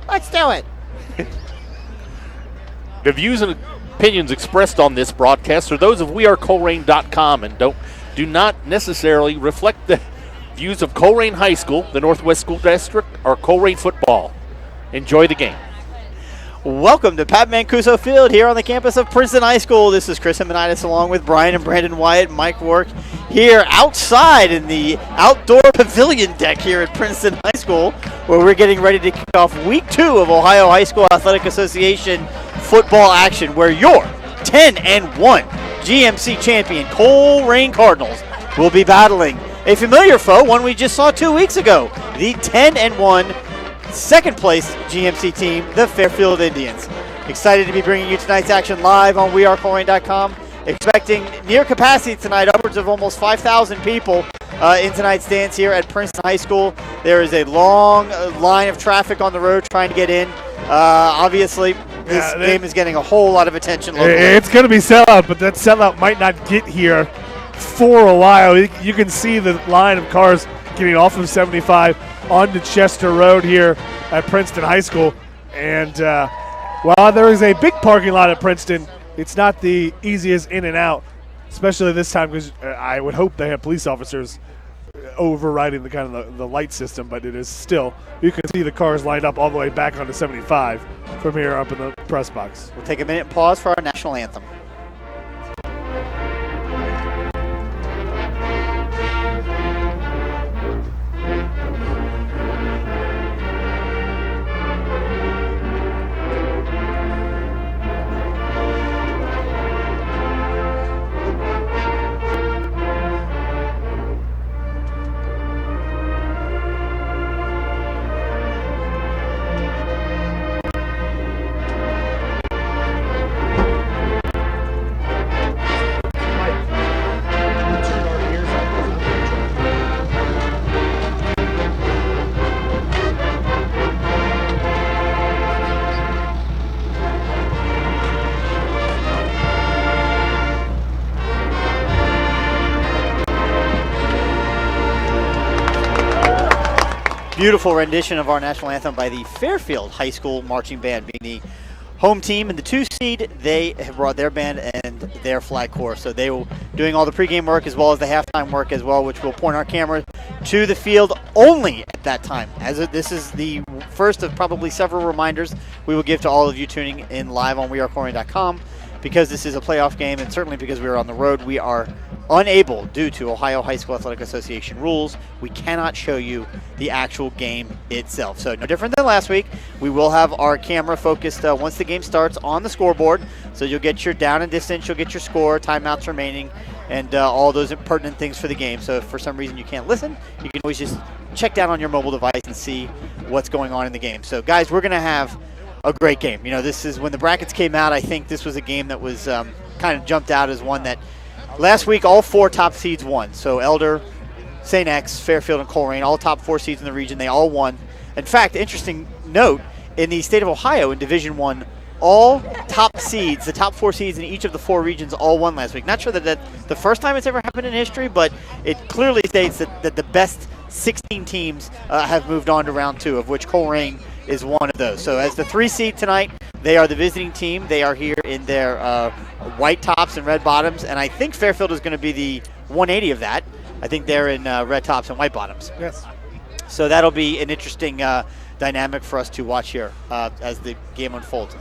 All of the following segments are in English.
Let's do it. The views and opinions expressed on this broadcast are those of wearecolerain.com and do not necessarily reflect the views of Colerain High School, the Northwest School District, or Colerain football. Enjoy the game. Welcome to Pat Mancuso Field here on the campus of Princeton High School. This is Chris Hemanitis along with Brian and Brandon Wyatt, Mike Work here outside in the outdoor pavilion deck here at Princeton High School, where we're getting ready to kick off week 2 of Ohio High School Athletic Association football action, where your 10-1 GMC champion Colerain Cardinals will be battling a familiar foe, one we just saw 2 weeks ago, the 10-1 second place GMC team, the Fairfield Indians. Excited to be bringing you tonight's action live on wearecolerain.com. Expecting near capacity tonight, upwards of almost 5,000 people in tonight's stands here at Princeton High School. There is a long line of traffic on the road trying to get in. Obviously, this game is getting a whole lot of attention locally. It's going to be sellout, but that sellout might not get here for a while. You can see the line of cars getting off of 75 onto Chester Road here at Princeton High School. And while there is a big parking lot at Princeton, it's not the easiest in and out, especially this time, because I would hope they have police officers overriding the kind of the light system, but it is still, you can see the cars lined up all the way back onto 75 from here up in the press box. We'll take a minute and pause for our national anthem. Beautiful rendition of our national anthem by the Fairfield High School Marching Band, being the home team and the 2 seed. They have brought their band and their flag corps, so they will doing all the pregame work as well as the halftime work as well, which will point our camera to the field only at that time. This is the first of probably several reminders we will give to all of you tuning in live on wearecolerain.com, because this is a playoff game, and certainly because we are on the road, we are unable, due to Ohio High School Athletic Association rules, we cannot show you the actual game itself. So no different than last week, we will have our camera focused once the game starts on the scoreboard. So you'll get your down and distance, you'll get your score, timeouts remaining, and all those pertinent things for the game. So if for some reason you can't listen, you can always just check down on your mobile device and see what's going on in the game. So guys, we're going to have a great game. You know, this is when the brackets came out, I think this was a game that was kind of jumped out as one that last week, all 4 top seeds won. So Elder, St. X, Fairfield, and Colerain, all top 4 seeds in the region, they all won. In fact, interesting note, in the state of Ohio in Division I, all top seeds, the top 4 seeds in each of the 4 regions all won last week. Not sure that that's the first time it's ever happened in history, but it clearly states that the best 16 teams have moved on to round 2, of which Colerain is one of those. So as the 3 seed tonight, they are the visiting team. They are here in their white tops and red bottoms, and I think Fairfield is going to be the 180 of that. I think they're in red tops and white bottoms. Yes. So that'll be an interesting dynamic for us to watch here as the game unfolds.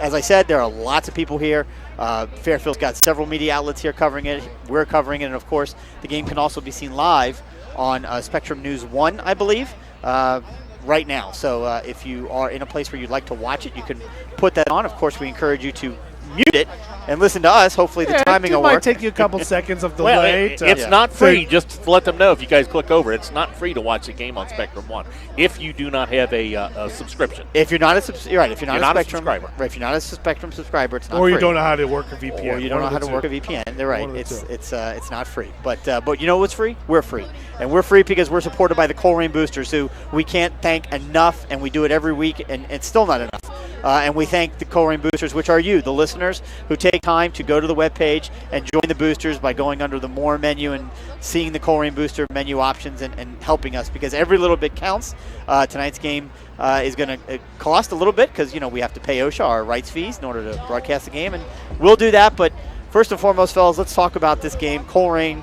as I said, there are lots of people here. Fairfield's got several media outlets here covering it. We're covering it, and of course, the game can also be seen live on Spectrum News 1, I believe, right now. So if you are in a place where you'd like to watch it, you can put that on. Of course, we encourage you to mute it and listen to us. Hopefully the timing will It might work. take you a couple seconds of Well, delay. it's not free. Just to let them know, if you guys click over, it's not free to watch the game on Spectrum One if you do not have a subscription. If you're not you're right. If you're not a Spectrum subscriber, right? If you're not a Spectrum subscriber, it's not or free. you don't know how to work a VPN. Or you don't know how to work a VPN. They're right. One of the It's not free. But you know what's free? We're free, and we're free because we're supported by the Colerain Boosters, who we can't thank enough, and we do it every week, and it's still not enough. And we thank the Colerain Boosters, which are you, the listeners, who take time to go to the webpage and join the boosters by going under the More menu and seeing the Colerain Booster menu options and helping us, because every little bit counts. Tonight's game is going to cost a little bit because, we have to pay OHSAA our rights fees in order to broadcast the game, and we'll do that. But first and foremost, fellas, let's talk about this game. Colerain,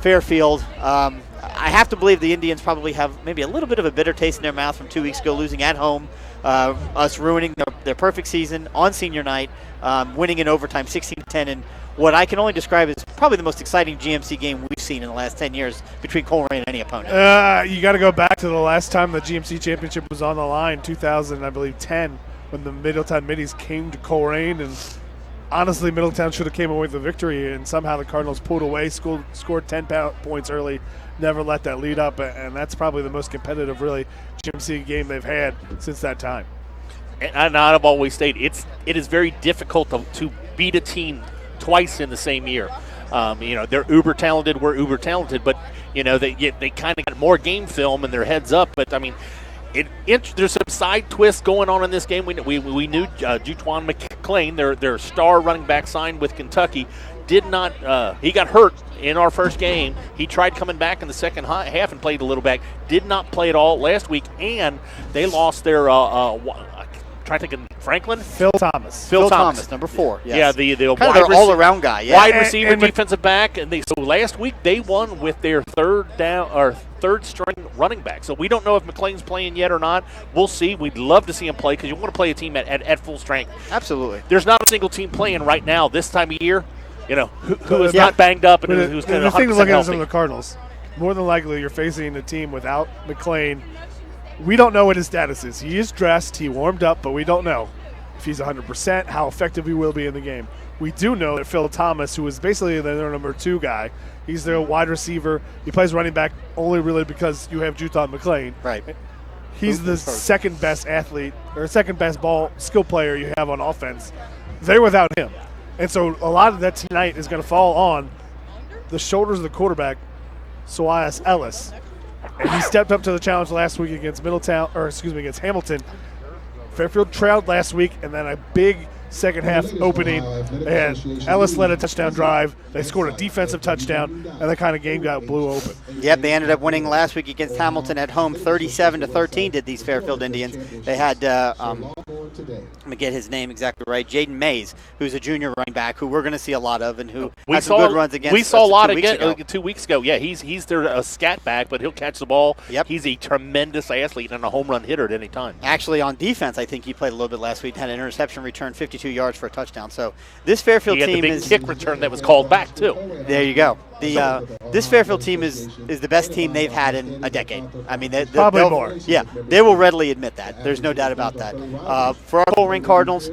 Fairfield. I have to believe the Indians probably have maybe a little bit of a bitter taste in their mouth from 2 weeks ago, losing at home, us ruining their perfect season on senior night, winning in overtime 16-10, and what I can only describe as probably the most exciting GMC game we've seen in the last 10 years between Colerain and any opponent. You got to go back to the last time the GMC championship was on the line, 2000, I believe, 10, when the Middletown Middies came to Colerain, and honestly, Middletown should have came away with the victory, and somehow the Cardinals pulled away, scored 10 points early, never let that lead up, and that's probably the most competitive, really, GMC game they've had since that time. And I've always stated it is very difficult to beat a team twice in the same year. They're uber talented, we're uber talented, but they kind of got more game film in their heads up. But I mean, there's some side twists going on in this game. We knew Jutawan McClain, their star running back, signed with Kentucky. Did not. He got hurt in our first game. He tried coming back in the second half and played a little back. Did not play at all last week, and they lost their. Trying to think of Franklin? Phil Thomas. Phil Thomas, number 4. Yes. Yeah, the kind of all-around guy. Yeah. Wide receiver, defensive back, and so last week they won with their third string running back. So we don't know if McLean's playing yet or not. We'll see. We'd love to see him play because you want to play a team at full strength. Absolutely. There's not a single team playing right now this time of year. Who is not banged up and who's going to 100% The thing to look at is healthy. the Cardinals. More than likely, you're facing a team without McLean. We don't know what his status is. He is dressed, he warmed up, but we don't know if he's 100%, how effective he will be in the game. We do know that Phil Thomas, who is basically their number 2 guy, he's their wide receiver. He plays running back only really because you have Jutawan McClain. Right. He's the second best athlete or second best ball skill player you have on offense. They're without him. And so a lot of that tonight is going to fall on the shoulders of the quarterback, Soares Ellis. And he stepped up to the challenge last week against against Hamilton. Fairfield trailed last week, and then a big second half opening. They had Ellis led a touchdown drive. They scored a defensive touchdown, and the kind of game blew open. Yep, they ended up winning last week against Hamilton at home, 37-13. Did these Fairfield Indians? They had let me get his name exactly right. Jaden Mays, who's a junior running back, who we're going to see a lot of, and who had some good runs against. We saw a lot 2 weeks ago. Yeah, he's their scat back, but he'll catch the ball. Yep. He's a tremendous athlete and a home run hitter at any time. Actually, on defense, I think he played a little bit last week. Had an interception return, 52 yards for a touchdown. So this Fairfield team the big kick return that was called back too. There you go. This Fairfield team is the best team they've had in a decade. I mean, probably more. Yeah, they will readily admit that. There's no doubt about that. For our Colerain Cardinals,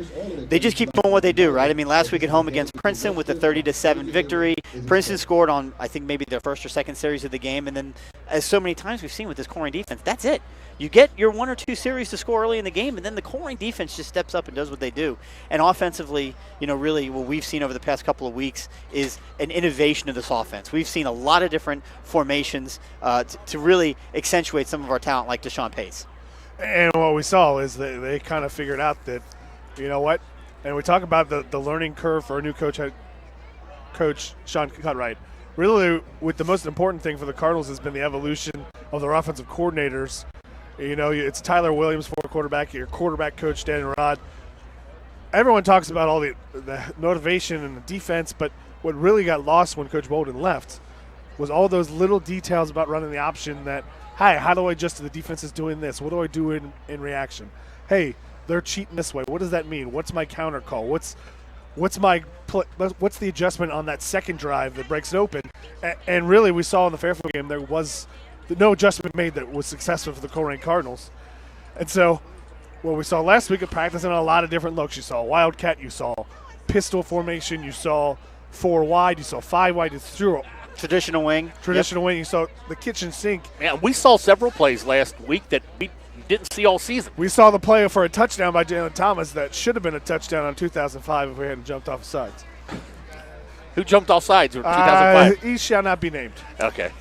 they just keep doing what they do, right? I mean, last week at home against Princeton with a 30-7 victory. Princeton scored on, I think, maybe their first or second series of the game, and then, as so many times we've seen with this Colerain defense, that's it. You get your 1 or 2 series to score early in the game, and then the Colerain defense just steps up and does what they do. And offensively, really what we've seen over the past couple of weeks is an innovation of this offense. We've seen a lot of different formations to really accentuate some of our talent, like Deshawn Pace. And what we saw is that they kind of figured out that, you know what, and we talk about the learning curve for our new coach Sean Cutright. Really, with the most important thing for the Cardinals has been the evolution of their offensive coordinators. It's Tyler Williams, former quarterback, your quarterback coach, Dan Rod. Everyone talks about all the motivation and the defense, but what really got lost when Coach Bolden left was all those little details about running the option that, hi, how do I adjust to the defense is doing this? What do I do in reaction? Hey, they're cheating this way. What does that mean? What's my counter call? What's the adjustment on that second drive that breaks it open? And really, we saw in the Fairfield game there was no adjustment made that was successful for the Colerain Cardinals. And so what we saw last week at practicing a lot of different looks. You saw Wildcat, you saw pistol formation, you saw 4 wide, you saw 5 wide, it's through traditional wing. Wing, you saw the kitchen sink. Yeah, we saw several plays last week that we didn't see all season. We saw the play for a touchdown by Jalen Thomas that should have been a touchdown on 2005 if we hadn't jumped off the sides. Who jumped off sides in 2005? He shall not be named. Okay.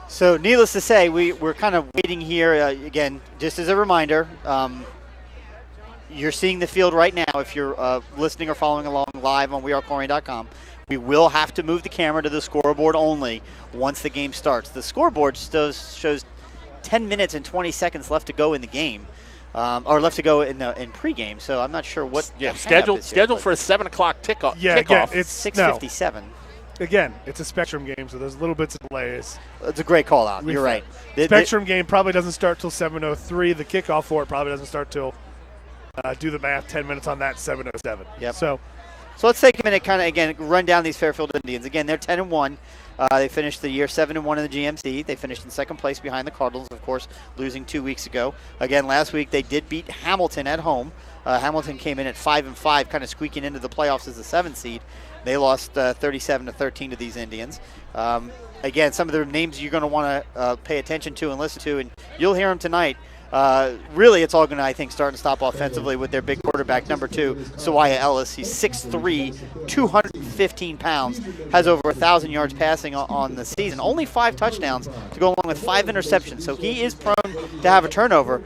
So needless to say, we're kind of waiting here. Again, just as a reminder, you're seeing the field right now. If you're listening or following along live on wearecolerain.com, we will have to move the camera to the scoreboard only once the game starts. The scoreboard shows 10 minutes and 20 seconds left to go in the game, or left to go in pregame. So I'm not sure what. Yeah, scheduled for a 7 o'clock kickoff. Yeah, again, it's 6:57. Again, it's a Spectrum game, so there's little bits of delays. It's a great call out. You're right. Spectrum game probably doesn't start till 7:03. The kickoff for it probably doesn't start till do the math. 10 minutes on that, 7:07. Yep. So let's take a minute, kind of again run down these Fairfield Indians. Again, they're 10-1. They finished the year 7-1 in the GMC. They finished in second place behind the Cardinals, of course, losing 2 weeks ago. Again, last week they did beat Hamilton at home. Hamilton came in at 5-5, kind of squeaking into the playoffs as the 7th seed. They lost 37-13 to these Indians. Again, some of the names you're going to want to pay attention to and listen to, and you'll hear them tonight. Really, it's all going to, I think, start and stop offensively with their big quarterback, number 2, Sawaya Ellis. He's 6'3", 215 pounds, has over 1,000 yards passing on the season. Only 5 touchdowns to go along with 5 interceptions. So he is prone to have a turnover.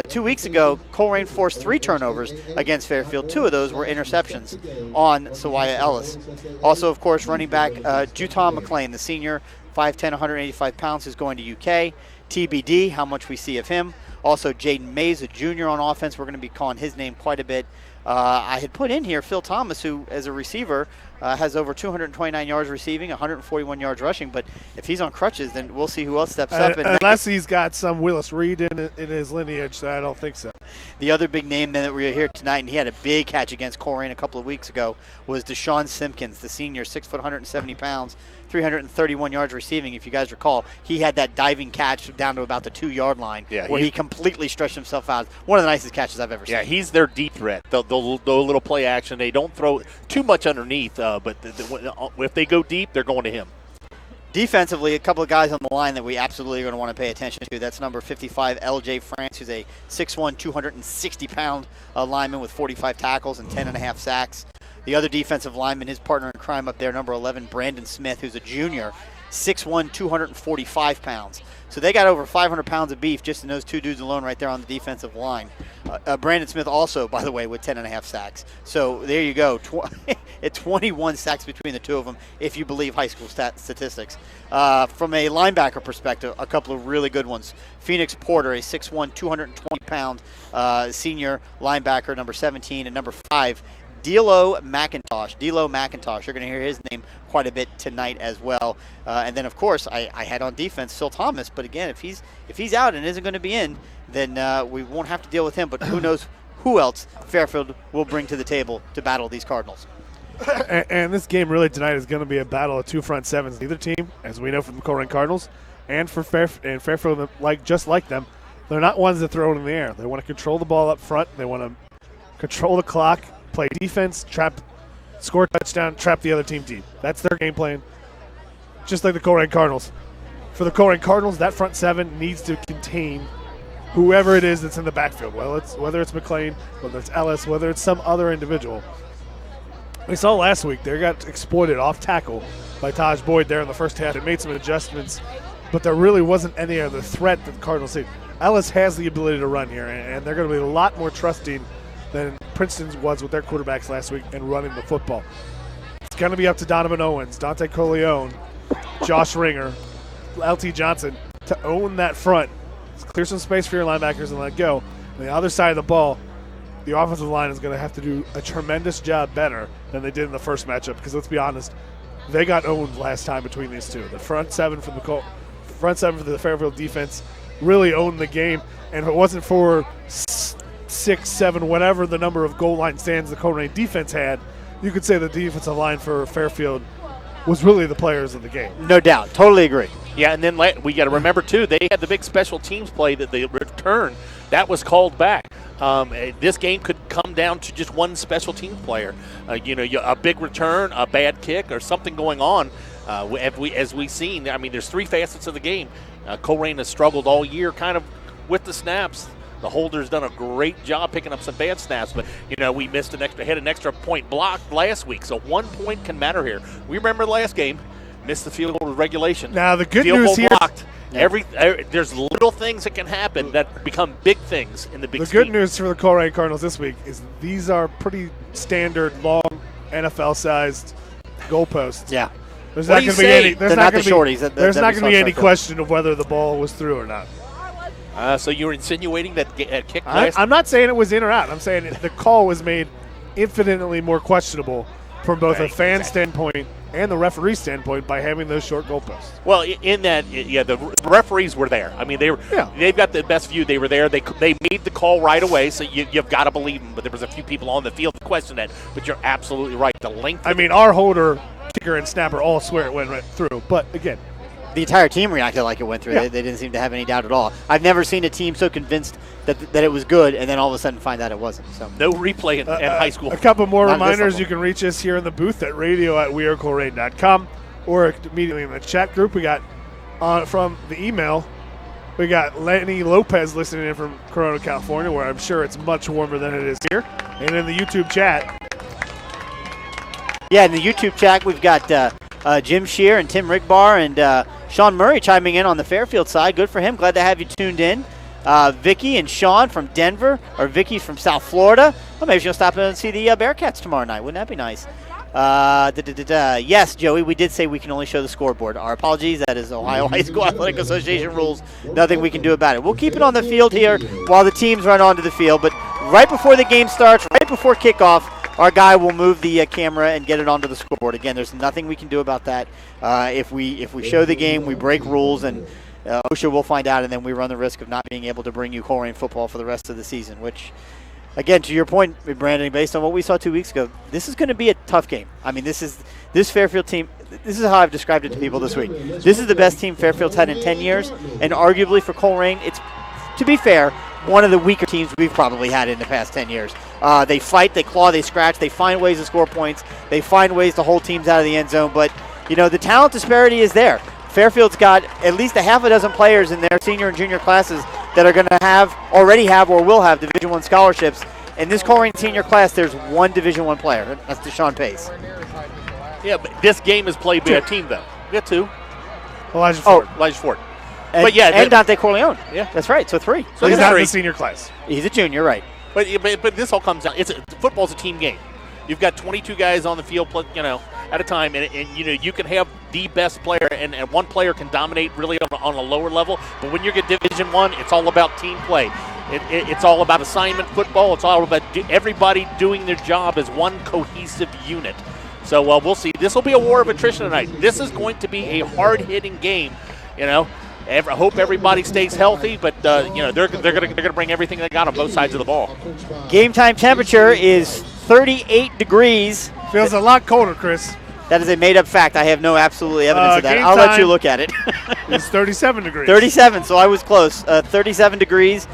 2 weeks ago, Colerain forced 3 turnovers against Fairfield. 2 of those were interceptions on Sawaya Ellis. Also, of course, running back Juton McLean, the senior, 5'10", 185 pounds, is going to UK. TBD, how much we see of him. Also, Jaden Mays, a junior on offense. We're going to be calling his name quite a bit. I had put in here Phil Thomas, who, as a receiver, has over 229 yards receiving, 141 yards rushing. But if he's on crutches, then we'll see who else steps up. Unless he's got some Willis Reed in his lineage, so I don't think so. The other big name that we're here tonight, and he had a big catch against Colerain a couple of weeks ago, was Deshawn Simpkins, the senior, 6 foot, 170 pounds, 331 yards receiving. If you guys recall, he had that diving catch down to about the 2-yard line, where he completely stretched himself out. One of the nicest catches I've ever seen. Yeah, he's their deep threat. They'll little play action. They don't throw too much underneath, but if they go deep, they're going to him. Defensively, a couple of guys on the line that we absolutely are going to want to pay attention to. That's number 55, L.J. France, who's a 6'1", 260-pound lineman with 45 tackles and 10.5 sacks. The other defensive lineman, his partner in crime up there, number 11, Brandon Smith, who's a junior, 6'1", 245 pounds. So they got over 500 pounds of beef just in those 2 dudes alone right there on the defensive line. Brandon Smith also, by the way, with 10.5 sacks. So there you go. It's 21 sacks between the 2 of them, if you believe high school statistics. From a linebacker perspective, a couple of really good ones. Phoenix Porter, a 6'1", 220-pound senior linebacker, number 17, and number 5, D'Lo McIntosh. You're going to hear his name quite a bit tonight as well. And then, of course, I had on defense Phil Thomas. But again, if he's out and isn't going to be in, then we won't have to deal with him. But who knows who else Fairfield will bring to the table to battle these Cardinals. And this game really tonight is going to be a battle of 2 front sevens. Neither team, as we know from the Colerain Cardinals, and for Fairfield, just like them, they're not ones that throw it in the air. They want to control the ball up front. They want to control the clock, play defense, score a touchdown, trap the other team deep. That's their game plan, just like the Colerain Cardinals. For the Colerain Cardinals, that front 7 needs to contain whoever it is that's in the backfield. Whether it's McLean, whether it's Ellis, whether it's some other individual. We saw last week they got exploited off tackle by Taj Boyd there in the first half. It made some adjustments, but there really wasn't any other threat that the Cardinals see. Ellis has the ability to run here, and they're going to be a lot more trusting than Princeton was with their quarterbacks last week and running the football. It's going to be up to Donovan Owens, Dante Corleone, Josh Ringer, LT Johnson to own that front. Clear some space for your linebackers and let go. On the other side of the ball, the offensive line is going to have to do a tremendous job better than they did in the first matchup, because let's be honest, they got owned last time between these two. The front seven for the Fairfield defense really owned the game, and if it wasn't for 6, 7, whatever the number of goal line stands the Colerain defense had, you could say the defensive line for Fairfield was really the players of the game. No doubt. Totally agree. Yeah, and then we got to remember, too, they had the big special teams play that they returned. That was called back. This game could come down to just one special team player. A big return, a bad kick, or something going on. As we've seen, I mean, there's three facets of the game. Colerain has struggled all year kind of with the snaps. The holder's done a great job picking up some bad snaps, but, we missed had an extra point blocked last week, so 1 point can matter here. We remember the last game, missed the field goal with regulation. Now, the good field news goal here blocked. There's little things that can happen that become big things in the big scheme. The good news for the Colerain Cardinals this week is these are pretty standard, long, NFL-sized goalposts. Yeah. There's not going to be any. There's not going to be any Fairfield. Question of whether the ball was through or not. So you're insinuating that kick I'm not saying it was in or out. I'm saying the call was made infinitely more questionable from both a fan standpoint and the referee standpoint by having those short goalposts. Well, in that, the referees were there. I mean, they've got the best view. They were there. They made the call right away, so you've got to believe them. But there was a few people on the field that questioned that. But you're absolutely right. The length. I mean, our holder, kicker, and snapper all swear it went right through. But again, the entire team reacted like it went through. Yeah. They didn't seem to have any doubt at all. I've never seen a team so convinced that it was good, and then all of a sudden find out it wasn't. So no replay in high school. A couple more Not reminders. You can reach us here in the booth at radio@wearecolerain.com or immediately in the chat group. We got from the email, we got Lenny Lopez listening in from Corona, California, where I'm sure it's much warmer than it is here. And in the YouTube chat. Yeah, in the YouTube chat, we've got Jim Shear and Tim Rigbar and Sean Murray chiming in on the Fairfield side. Good for him. Glad to have you tuned in. Vicky and Sean from Denver, or Vicky's from South Florida. Well, maybe she'll stop in and see the Bearcats tomorrow night. Wouldn't that be nice? Yes, Joey, we did say we can only show the scoreboard. Our apologies. That is Ohio High School Athletic Association rules. Nothing we can do about it. We'll keep it on the field here while the teams run onto the field. But right before the game starts, right before kickoff, our guy will move the camera and get it onto the scoreboard. Again, there's nothing we can do about that. If we show the game, we break rules, and OHSAA will find out, and then we run the risk of not being able to bring you Colerain football for the rest of the season, which, again, to your point, Brandon, based on what we saw 2 weeks ago, this is going to be a tough game. I mean, this Fairfield team, this is how I've described it to people this week. This is the best team Fairfield's had in 10 years, and arguably for Colerain, it's, to be fair, one of the weaker teams we've probably had in the past 10 years. They fight, they claw, they scratch, they find ways to score points, they find ways to hold teams out of the end zone, but, the talent disparity is there. Fairfield's got at least a half a dozen players in their senior and junior classes that are going to already have or will have Division I scholarships. In this Colerain senior class, there's one Division I player. That's Deshawn Pace. Yeah, but this game is played by a team, though. We got two. Elijah Ford. Elijah Ford. And Dante Corleone. Yeah. That's right, so three. So he's not in the senior class. He's a junior, right. But this all comes down. Football's a team game. You've got 22 guys on the field, at a time, and you can have the best player, and one player can dominate really on a lower level. But when you get Division I, it's all about team play. It's all about assignment football. It's all about everybody doing their job as one cohesive unit. So we'll see. This will be a war of attrition tonight. This is going to be a hard-hitting game. I hope everybody stays healthy, but they're going to bring everything they got on both sides of the ball. Game time temperature is 38 degrees. Feels a lot colder, Chris. That is a made-up fact. I have no absolute evidence of that. I'll let you look at it. It's 37 degrees. 37, so I was close. 37 degrees.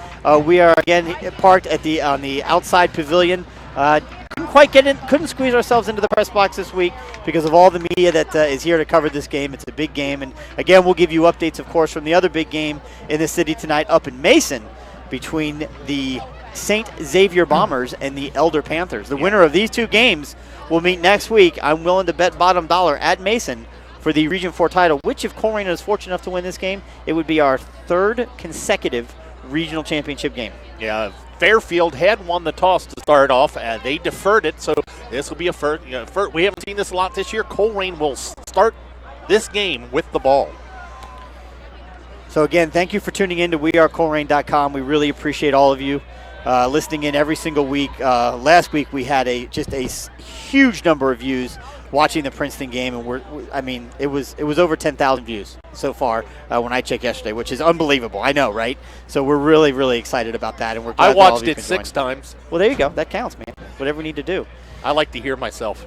We are, again, parked on the outside pavilion. Couldn't quite get in, couldn't squeeze ourselves into the press box this week because of all the media that is here to cover this game. It's a big game. And, again, we'll give you updates, of course, from the other big game in the city tonight up in Mason between the St. Xavier Bombers and the Elder Panthers. The winner of these two games will meet next week. I'm willing to bet bottom dollar at Mason for the Region 4 title, which if Colerain is fortunate enough to win this game, it would be our third consecutive regional championship game. Yeah, Fairfield had won the toss to start off. They deferred it, so this will be a first. We haven't seen this a lot this year. Colerain will start this game with the ball. So, again, thank you for tuning in to wearecolerain.com. We really appreciate all of you listening in every single week. Last week we had just a huge number of views watching the Princeton game, and it was over 10,000 views so far when I checked yesterday, which is unbelievable. I know, right? So we're really, really excited about that, and we're glad I watched it 6 times. Well, there you go. That counts, man. Whatever we need to do. I like to hear myself.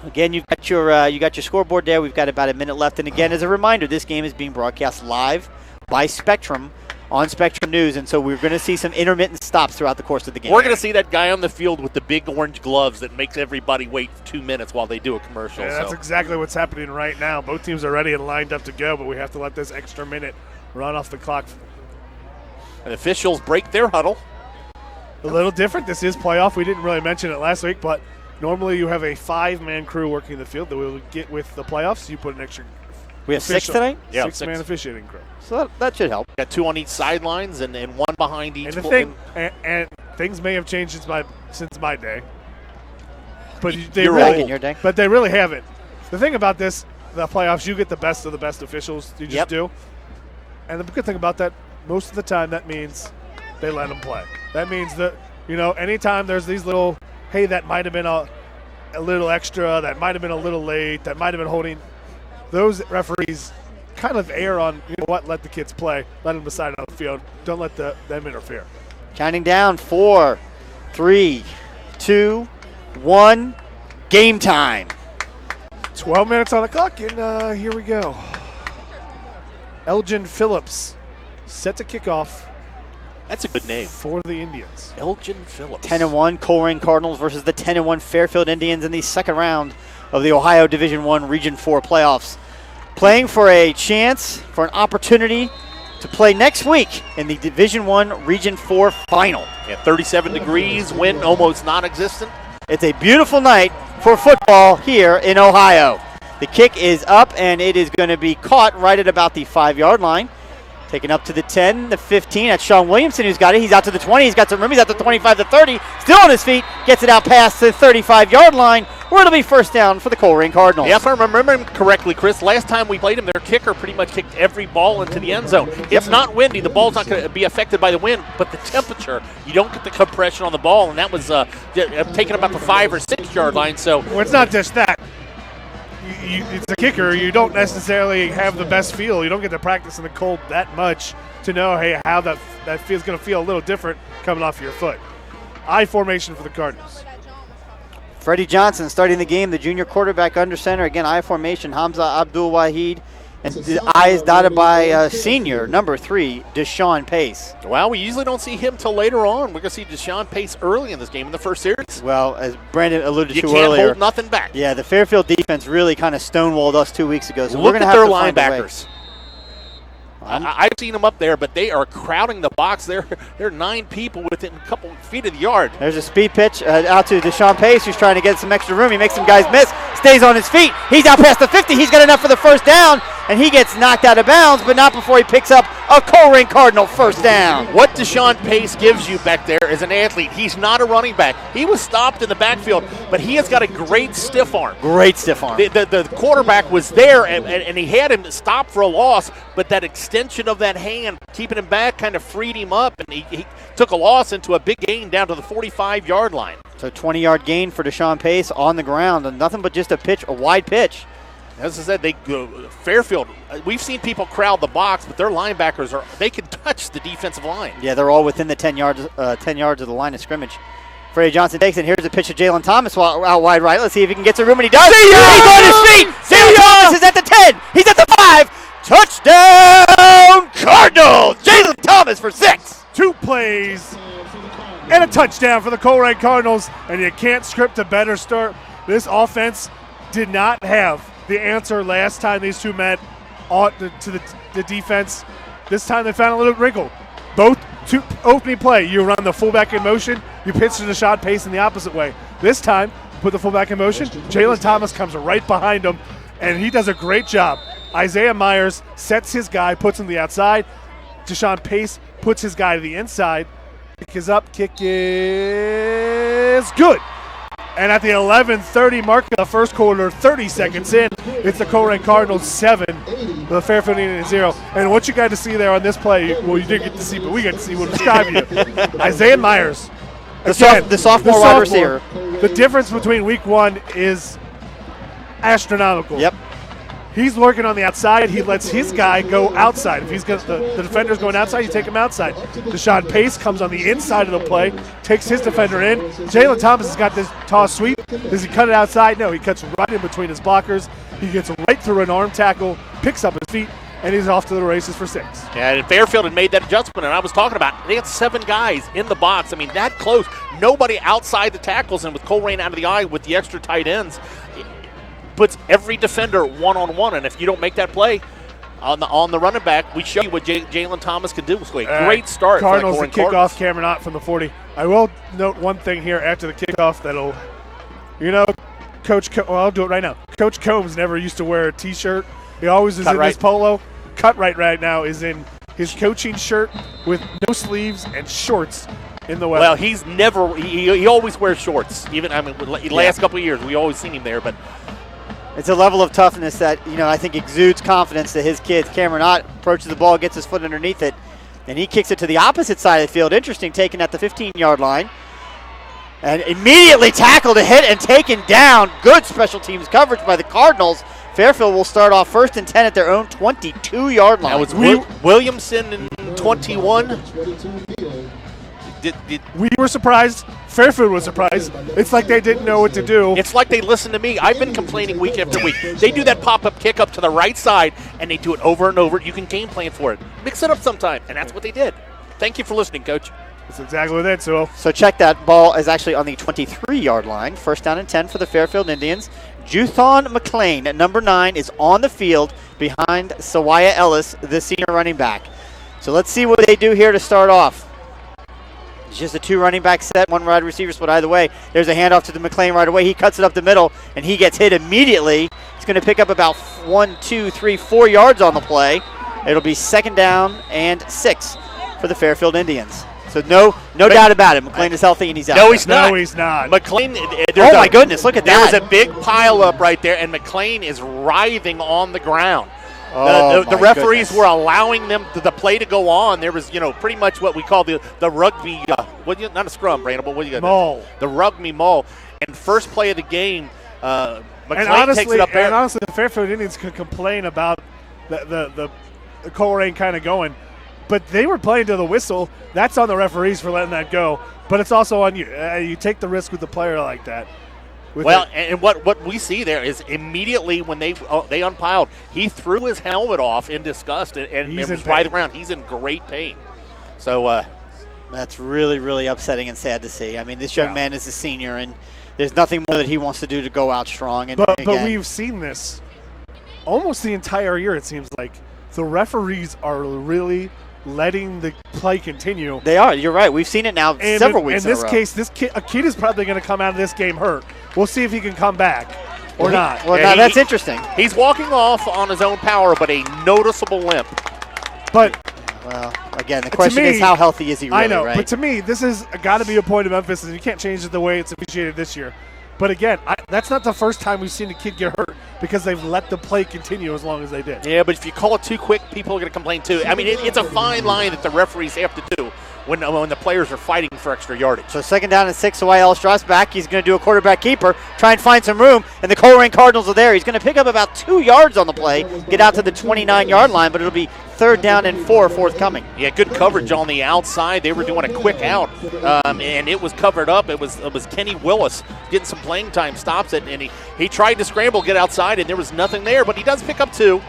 Again, you got your scoreboard there. We've got about a minute left, and again, as a reminder, this game is being broadcast live by Spectrum on Spectrum News, and so we're going to see some intermittent stops throughout the course of the game. We're going to see that guy on the field with the big orange gloves that makes everybody wait 2 minutes while they do a commercial. Yeah, that's exactly what's happening right now. Both teams are ready and lined up to go, but we have to let this extra minute run off the clock. And officials break their huddle. A little different. This is playoff. We didn't really mention it last week, but normally you have a 5-man crew working the field that we'll get with the playoffs. You put an extra. We have 6 tonight? Yeah, 6-man officiating crew. So that should help. Got 2 on each sidelines and 1 behind each. And the thing, and things may have changed since my day, but they really haven't. The thing about this, the playoffs, you get the best of the best officials. You just do. And the good thing about that, most of the time, that means they let them play. That means that anytime there's these little, hey, that might have been a little extra, that might have been a little late, that might have been holding. Those referees kind of err on, let the kids play. Let them decide on the field. Don't let them interfere. Counting down 4, 3, 2, 1, game time. 12 minutes on the clock, and here we go. Elgin Phillips set to kick off. That's a good name. For the Indians. Elgin Phillips. 10-1 Colerain Cardinals versus the 10-1 Fairfield Indians in the second round of the Ohio Division I Region 4 playoffs. Playing for a chance, for an opportunity to play next week in the Division I Region 4 final. Yeah, 37 degrees, wind almost non-existent. It's a beautiful night for football here in Ohio. The kick is up, and it is going to be caught right at about the 5-yard line. Taken up to the 10, the 15. That's Sean Williamson who's got it. He's out to the 20. He's got some room. He's out to 25, the 30. Still on his feet. Gets it out past the 35-yard line, where it'll be first down for the Colerain Cardinals. Yeah, if I remember correctly, Chris, last time we played him, their kicker pretty much kicked every ball into the end zone. It's not windy. The ball's not going to be affected by the wind, but the temperature, you don't get the compression on the ball, and that was taken about the 5 or 6 yard line. So well, it's not just that. It's a kicker. You don't necessarily have the best feel. You don't get to practice in the cold that much to know, hey, how that feels going to feel a little different coming off your foot. I formation for the Cardinals. Freddie Johnson starting the game, the junior quarterback under center. Again, I formation, Hamza Abdul-Wahid. And the I is dotted by senior, number 3, Deshawn Pace. Well, we usually don't see him till later on. We're going to see Deshawn Pace early in this game in the first series. Well, as Brandon alluded to earlier. You can't hold nothing back. Yeah, the Fairfield defense really kind of stonewalled us 2 weeks ago. So Look we're going at to their have to linebackers. I've seen them up there, but they are crowding the box. They're 9 people within a couple feet of the yard. There's a speed pitch out to Deshawn Pace, who's trying to get some extra room. He makes some guys miss, stays on his feet. He's out past the 50. He's got enough for the first down, and he gets knocked out of bounds, but not before he picks up a Colerain Cardinal first down. What Deshawn Pace gives you back there is an athlete. He's not a running back. He was stopped in the backfield, but he has got a great stiff arm. Great stiff arm. The quarterback was there, and he had him stop for a loss, but that extension of that hand, keeping him back, kind of freed him up, and he took a loss into a big gain down to the 45-yard line. So 20-yard gain for Deshawn Pace on the ground, and nothing but just a wide pitch. As I said, Fairfield, we've seen people crowd the box, but their linebackers they can touch the defensive line. Yeah, they're all within the 10 yards of the line of scrimmage. Freddie Johnson takes it. Here's a pitch to Jalen Thomas out wide right. Let's see if he can get some room, and he does. He's on his feet. Jalen Thomas is at the 10. He's at the 5. Touchdown Cardinals! Jalen Thomas for 6. 2 plays and a touchdown for the Colerain Cardinals, and you can't script a better start. This offense did not have the answer last time these two met to the defense. This time they found a little wrinkle. Both two opening play, you run the fullback in motion, you pitch to Deshawn Pace in the opposite way. This time, put the fullback in motion, Jalen Thomas comes right behind him, and he does a great job. Isaiah Myers sets his guy, puts him to the outside. Deshawn Pace puts his guy to the inside. Kick is up, kick is good. And at the 11:30 mark of the first quarter, 30 seconds in, it's the Colerain Cardinals 7, the Fairfield Indians 0. And what you got to see there on this play, well, you didn't get to see, but we got to see. We'll describe you. Isaiah Myers, the sophomore wide receiver. The difference between week 1 is astronomical. Yep. He's working on the outside. He lets his guy go outside. If he's got the defender's going outside, you take him outside. Deshawn Pace comes on the inside of the play, takes his defender in. Jalen Thomas has got this toss sweep. Does he cut it outside? No, he cuts right in between his blockers. He gets right through an arm tackle, picks up his feet, and he's off to the races for 6. Yeah, and Fairfield had made that adjustment, and I was talking about they had 7 guys in the box. I mean, that close. Nobody outside the tackles, and with Colerain out of the eye with the extra tight ends, puts every defender one-on-one, and if you don't make that play on the running back, we show you what Jalen Thomas can do. So a great start. Cardinals to kick off Cameron Ott from the 40. I will note one thing here after the kickoff that'll, I'll do it right now. Coach Combs never used to wear a T-shirt. He always is in his polo. Right now is in his coaching shirt with no sleeves and shorts in the weather. Well, he's never. He always wears shorts. Even last couple of years, we always seen him there, but. It's a level of toughness that, I think exudes confidence to his kids. Cameron Ott approaches the ball, gets his foot underneath it, and he kicks it to the opposite side of the field. Interesting, taken at the 15-yard line. And immediately tackled, hit, and taken down. Good special teams coverage by the Cardinals. Fairfield will start off 1st and 10 at their own 22-yard line. That was Williamson in 21. We were surprised. Fairfield was surprised. It's like they didn't know what to do. It's like they listened to me. I've been complaining week after week. They do that pop-up kick up to the right side, and they do it over and over. You can game plan for it. Mix it up sometime, and that's what they did. Thank you for listening, Coach. That's exactly what it, so check that. Ball is actually on the 23-yard line. 1st down and 10 for the Fairfield Indians. Juthon McLean at number 9 is on the field behind Sawaya Ellis, the senior running back. So let's see what they do here to start off. It's just a 2 running back set, 1 wide receiver split either way. There's a handoff to the McLean right away. He cuts it up the middle, and he gets hit immediately. He's going to pick up about 1, 2, 3, 4 yards on the play. It'll be 2nd down and 6 for the Fairfield Indians. So no doubt about it. McLean is healthy, and he's out. No, there. he's not. No, he's not. McLean. Oh, my goodness, look at that. There was a big pile up right there, and McLean is writhing on the ground. Oh, the referees were allowing them the play to go on. There was, pretty much what we call the rugby, not a scrum, Brandon, but what do you got? Maul. The rugby maul. And first play of the game, McLean takes it up there. And honestly, the Fairfield Indians could complain about the Colerain kind of going, but they were playing to the whistle. That's on the referees for letting that go, but it's also on you. You take the risk with the player like that. And what we see there is immediately when they unpiled, he threw his helmet off in disgust and was right around. He's in great pain. So that's really, really upsetting and sad to see. I mean, this young man is a senior, and there's nothing more that he wants to do to go out strong. And but we've seen this almost the entire year. It seems like the referees are really letting the play continue. They are. You're right. We've seen it now several weeks in a row. In this case, a kid is probably going to come out of this game hurt. We'll see if he can come back or not. Well, now that's interesting. He's walking off on his own power, but a noticeable limp. But again, the question is how healthy is he really, I know, right? but to me, this has got to be a point of emphasis. You can't change it the way it's officiated this year. But again, that's not the first time we've seen a kid get hurt because they've let the play continue as long as they did. Yeah, but if you call it too quick, people are going to complain too. I mean, it's a fine line that the referees have to do when the players are fighting for extra yardage. So 2nd down and 6, Sawaya Ellis drops back. He's going to do a quarterback keeper, try and find some room, and the Colerain Cardinals are there. He's going to pick up about 2 yards on the play, get out to the 29-yard line, but it'll be 3rd down and 4 forthcoming. Yeah, good coverage on the outside. They were doing a quick out, and it was covered up. It was Kenny Willis getting some playing time, stops it, and he tried to scramble, get outside, and there was nothing there, but he does pick up 2.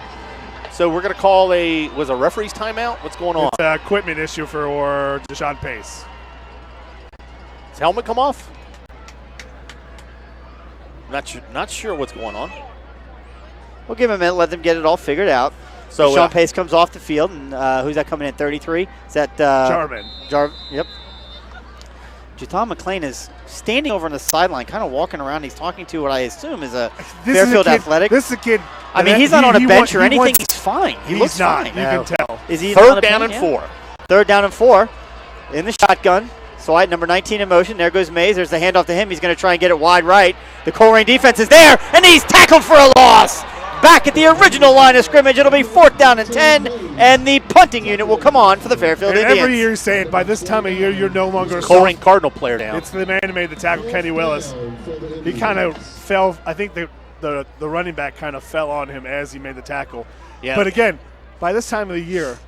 So we're going to call a referee's timeout? What's going on? It's an equipment issue for Deshawn Pace. His helmet come off? Not sure what's going on. We'll give him a minute, let them get it all figured out. So Deshawn Pace comes off the field, and who's that coming in, 33? Is that Jarman? Yep. Juthon McLean is standing over on the sideline, kind of walking around. He's talking to what I assume is a Fairfield athletic. This is a kid. I mean, he's not on a bench or anything. He's fine. He looks not. fine. You can tell. Is he 3rd down and 4? 3rd down and 4 in the shotgun. So at number 19 in motion. There goes Mays. There's the handoff to him. He's going to try and get it wide right. The Colerain defense is there, and he's tackled for a loss. Back at the original line of scrimmage. It'll be 4th down and 10, and the punting unit will come on for the Fairfield Indians. Every year you say it, by this time of year, you're no longer Colerain Cardinal player down. It's the man who made the tackle, Kenny Willis. He kind of fell. I think the running back kind of fell on him as he made the tackle. Yeah. But again, by this time of the year,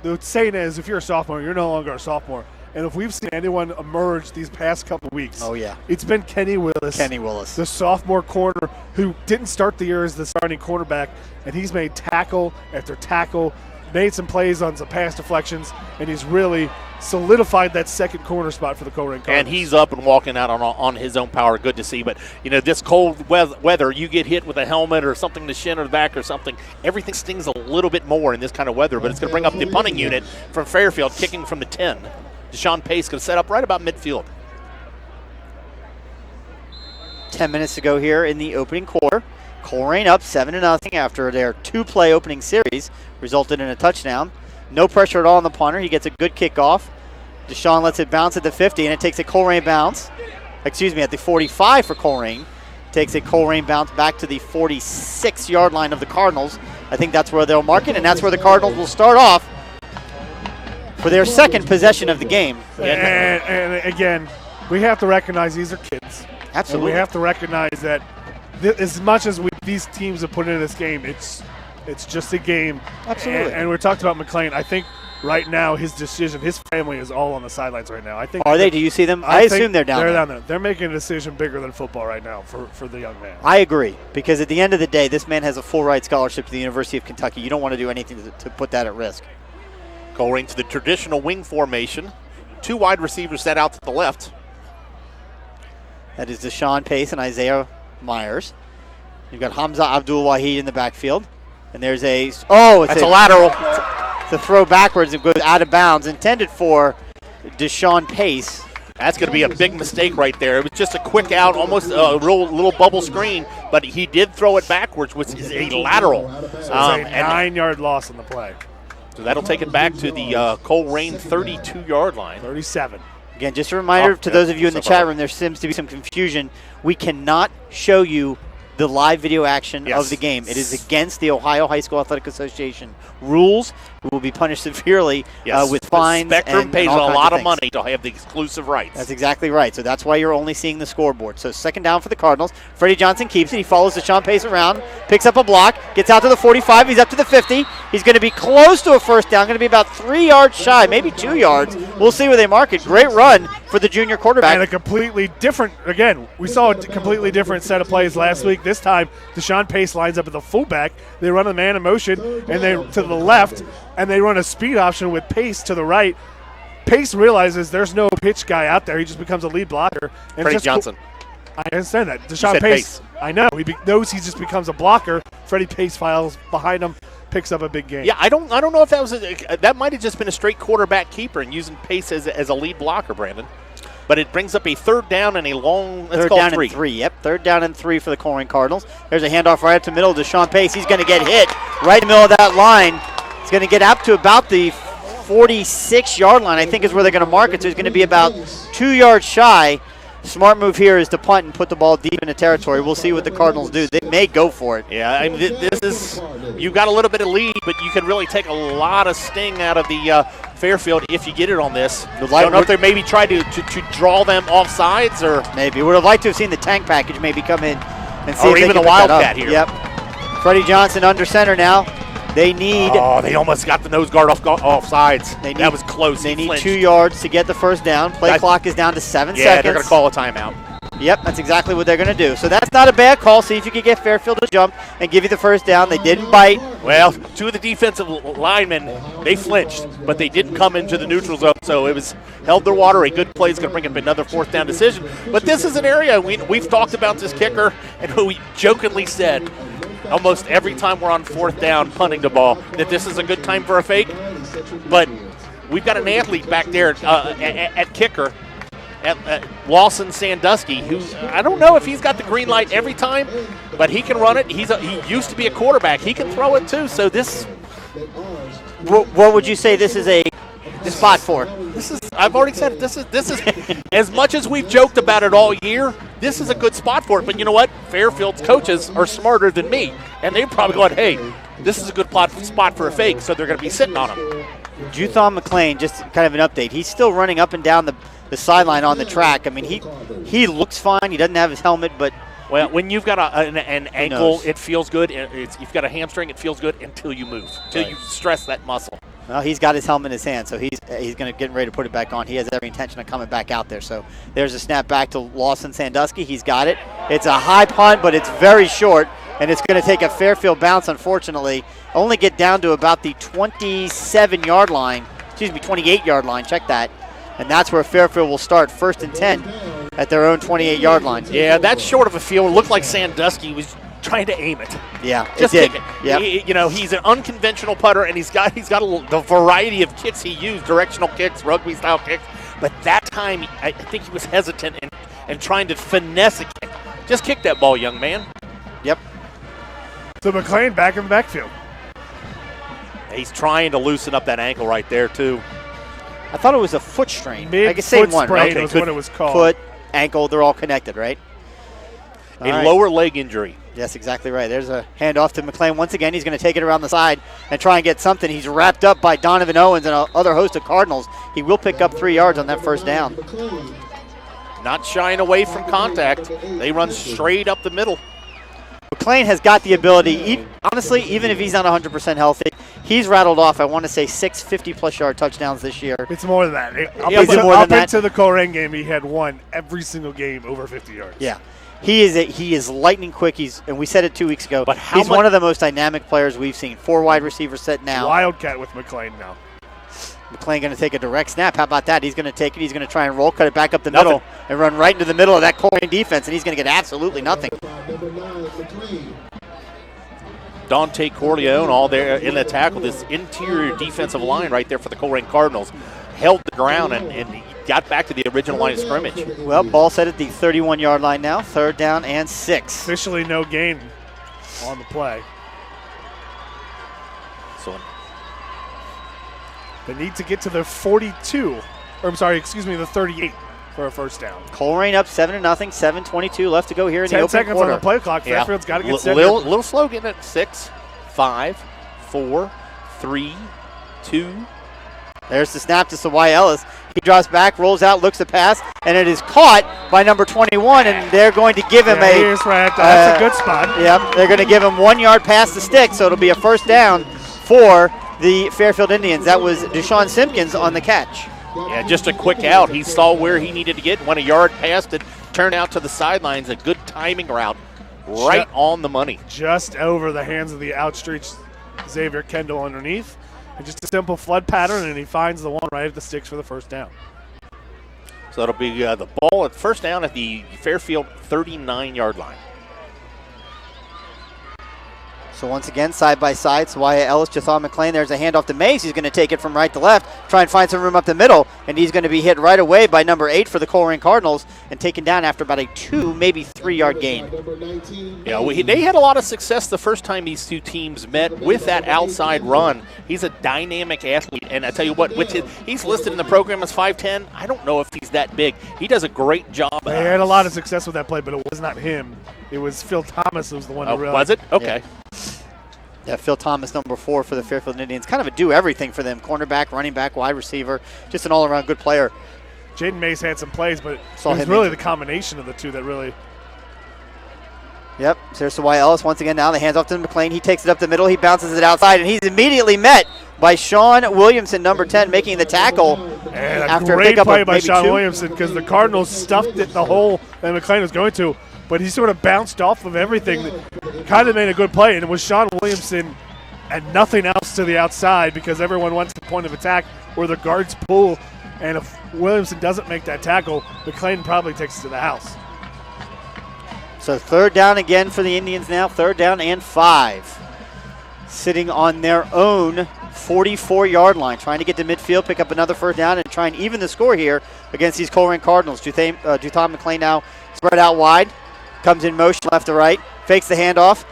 the saying is, if you're a sophomore, you're no longer a sophomore. And if we've seen anyone emerge these past couple weeks, it's been Kenny Willis. The sophomore corner who didn't start the year as the starting cornerback, and he's made tackle after tackle, made some plays on some pass deflections, and he's really solidified that second corner spot for the Colerain Cardinals. And he's up and walking out on his own power. Good to see. But, this cold weather, you get hit with a helmet or something to the shin or the back or something, everything stings a little bit more in this kind of weather. But it's going to bring up the punting unit from Fairfield, kicking from the 10. Deshawn Pace going to set up right about midfield. 10 minutes to go here in the opening quarter. Colerain up 7-0 after their 2-play opening series resulted in a touchdown. No pressure at all on the punter. He gets a good kickoff. Deshawn lets it bounce at the 50, and it takes a Colerain bounce. At the 45 for Colerain. Takes a Colerain bounce back to the 46-yard line of the Cardinals. I think that's where they'll mark it, and that's where the Cardinals will start off for their second possession of the game. And again, we have to recognize these are kids. Absolutely. And we have to recognize that as much as these teams have put into this game, it's just a game. Absolutely. And we're talking about McLean. I think right now his decision, his family is all on the sidelines right now. I think. Are they? Do you see them? I assume they're down there. They're down there. They're making a decision bigger than football right now for the young man. I agree, because at the end of the day, this man has a full ride scholarship to the University of Kentucky. You don't want to do anything to put that at risk. Colerain to the traditional wing formation. 2 wide receivers set out to the left. That is Deshawn Pace and Isaiah Myers. You've got Hamza Abdul-Wahid in the backfield. And there's that's a lateral. It's a throw backwards. It goes out of bounds, intended for Deshawn Pace. That's going to be a big mistake right there. It was just a quick out, almost a little bubble screen, but he did throw it backwards, which is a lateral. So it's a 9-yard loss on the play. So that'll take it back to the Colerain 32-yard line. 37. Again, just a reminder to those of you in the chat room, there seems to be some confusion. We cannot show you the live video action of the game. It is against the Ohio High School Athletic Association rules. We will be punished severely with fines. Spectrum pays a lot of money to have the exclusive rights. That's exactly right. So that's why you're only seeing the scoreboard. So second down for the Cardinals. Freddie Johnson keeps it. He follows Deshawn Pace around, picks up a block, gets out to the 45. He's up to the 50. He's going to be close to a first down. Going to be about 3 yards shy, maybe 2 yards. We'll see where they mark it. Great run for the junior quarterback. And a completely different, again, we saw a completely different set of plays last week. This time, Deshawn Pace lines up at the fullback. They run a man in motion, and they to the left, and they run a speed option with Pace to the right. Pace realizes there's no pitch guy out there. He just becomes a lead blocker. And Freddie Johnson. I understand that. Deshawn Pace. I know. He knows he just becomes a blocker. Freddie Pace files behind him, picks up a big gain. Yeah, I don't know if that was that might have just been a straight quarterback keeper and using Pace as a lead blocker, Brandon. But it brings up a third down and a long third down and 3. Yep, third down and 3 for the Colerain Cardinals. There's a handoff right up the middle to Deshawn Pace. He's going to get hit right in the middle of that line. He's going to get up to about the 46-yard line, I think is where they're going to mark it. So he's going to be about 2 yards shy. Smart move here is to punt and put the ball deep into territory. We'll see what the Cardinals do. They may go for it. Yeah, I mean, this is, you've got a little bit of lead, but you can really take a lot of sting out of the Fairfield if you get it on this. I don't know if they maybe try to draw them off sides or. Maybe. Would have liked to have seen the tank package maybe come in and see or if even they the Wildcat here. Yep. Freddie Johnson under center now. They need. Oh, they almost got the nose guard off sides. That was close. They need 2 yards to get the first down. Play clock is down to 7 seconds. Yeah, they're going to call a timeout. Yep, that's exactly what they're going to do. So that's not a bad call. See if you can get Fairfield to jump and give you the first down. They didn't bite. Well, 2 of the defensive linemen, they flinched, but they didn't come into the neutral zone, so it was held their water. A good play is going to bring up another fourth down decision. But this is an area we've talked about this kicker, and we jokingly said almost every time we're on fourth down punting the ball that this is a good time for a fake. But we've got an athlete back there at kicker, at Lawson Sandusky, who I don't know if he's got the green light every time, but he can run it. He used to be a quarterback. He can throw it too. So this, what would you say this is a spot for? This is, I've already said it, this is as much as we've joked about it all year, this is a good spot for it. But you know what? Fairfield's coaches are smarter than me, and they're probably going, hey, this is a good spot for a fake, so they're going to be sitting on him. Juthon McLean, just kind of an update. He's still running up and down the sideline on the track. I mean, he looks fine. He doesn't have his helmet, but Well, when you've got an ankle, knows? it feels good. You've got a hamstring, it feels good until you move, until you stress that muscle. Well, he's got his helmet in his hand, so he's going to get ready to put it back on. He has every intention of coming back out there. So there's a snap back to Lawson Sandusky. He's got it. It's a high punt, but it's very short, and it's going to take a Fairfield bounce, unfortunately. Only get down to about the 27-yard line. Excuse me, 28-yard line. Check that. And that's where Fairfield will start, 1st and 10 at their own 28-yard line. Yeah, that's short of a field. It looked like Sandusky was trying to aim it. Yeah, just it did. kick it. Yep. He's an unconventional putter, and he's got the variety of kicks he used, directional kicks, rugby-style kicks. But that time, I think he was hesitant and trying to finesse a kick. Just kick that ball, young man. Yep. So McLean back in the backfield. He's trying to loosen up that ankle right there, too. I thought it was a foot strain. I guess Mid-foot same one. sprain Okay, was what it was called. Foot, ankle, they're all connected, right? All A right. lower leg injury. Yes, exactly right. There's a handoff to McLean. Once again, he's going to take it around the side and try and get something. He's wrapped up by Donovan Owens and another host of Cardinals. He will pick up 3 yards on that first down. Not shying away from contact. They run straight up the middle. McLean has got the ability, honestly, even if he's not 100% healthy, he's rattled off, I want to say, 6 50-plus yard touchdowns this year. It's more than that. Up into the Colerain game, he had one every single game over 50 yards. Yeah. He is lightning quick. And we said it 2 weeks ago. But he's one of the most dynamic players we've seen. 4 wide receivers set now. Wildcat with McLean now. McLean going to take a direct snap. How about that? He's going to take it. He's going to try and roll, cut it back up the middle, and run right into the middle of that Colerain defense, and he's going to get absolutely nothing. Dante Corleone all there in the tackle. This interior defensive line right there for the Colerain Cardinals held the ground and he got back to the original line of scrimmage. Well, ball set at the 31-yard line now. 3rd down and 6. Officially no gain on the play. So they need to get to the 42, or the 38 for a first down. Colerain up 7-0, 7:22 left to go here in the 10 open seconds quarter. on the play clock. Fairfield's got to get set. Little slow getting it. 6, 5, 4, 3, 2. There's the snap to Sawai Ellis. He drops back, rolls out, looks to pass, and it is caught by number 21, and they're going to give him Here's right. That's a good spot. Yep, they're going to give him 1 yard past the stick, so it'll be a first down for the Fairfield Indians. That was Deshawn Simpkins on the catch. Yeah, just a quick out. He saw where he needed to get, went a yard past it, turned out to the sidelines. A good timing route, right on the money. Just over the hands of the outstretched Xavier Kendall underneath. And just a simple flood pattern, and he finds the one right at the sticks for the first down. So it'll be the ball at first down at the Fairfield 39-yard line. So once again, side by side, Sawaya Ellis, Jathon McLean. There's a handoff to Mays. He's going to take it from right to left, try and find some room up the middle, and he's going to be hit right away by number 8 for the Colerain Cardinals and taken down after about a 2, maybe 3-yard gain. Yeah, they had a lot of success the first time these two teams met with that outside run. He's a dynamic athlete, and I tell you what, he's listed in the program as 5'10". I don't know if he's that big. He does a great job. They had a lot of success with that play, but it was not him. It was Phil Thomas who was the one who really. Was it? Okay. Yeah, Phil Thomas, number 4 for the Fairfield Indians. Kind of a do-everything for them. Cornerback, running back, wide receiver. Just an all-around good player. Jaden Mays had some plays, but it was really the combination of the two that really. Yep, there's Sawaya Ellis once again now. The hands off to McLean. He takes it up the middle. He bounces it outside, and he's immediately met by Sean Williamson, number 10, making the tackle. And after a great play by Sean 2. Williamson because the Cardinals stuffed it the hole that McLean was going to, but he sort of bounced off of everything. Kind of made a good play, and it was Sean Williamson and nothing else to the outside because everyone went to the point of attack where the guards pull, and if Williamson doesn't make that tackle, McLean probably takes it to the house. So 3rd down again for the Indians now, 3rd down and 5. Sitting on their own 44-yard line, trying to get to midfield, pick up another 1st down, and try and even the score here against these Colerain Cardinals. Jathon McLean now spread out wide, comes in motion left to right, fakes the handoff.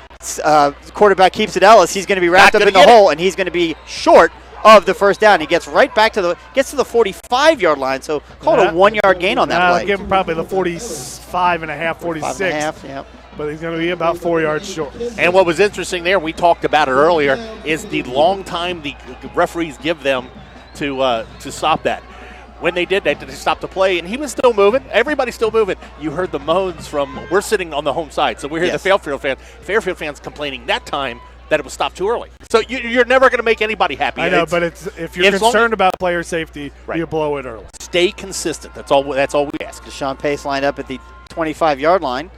Quarterback keeps it Ellis. He's going to be wrapped up in the hole, and he's going to be short of the 1st down. He gets right back to the 45-yard line, so call it a 1-yard gain on that play. I'll give him probably the 45 and a half, 46. 5.5, yep. But he's going to be about 4 yards short. And what was interesting there, we talked about it earlier, is the long time the referees give them to stop that. when they did that, they stopped the play, and he was still moving. Everybody's still moving. You heard the moans from – we're sitting on the home side, so we hear the Fairfield fans complaining that time that it was stopped too early. So you're never going to make anybody happy. I know, but if you're concerned about player safety, you blow it early. Stay consistent. That's all we ask. Deshawn Pace lined up at the 25-yard line.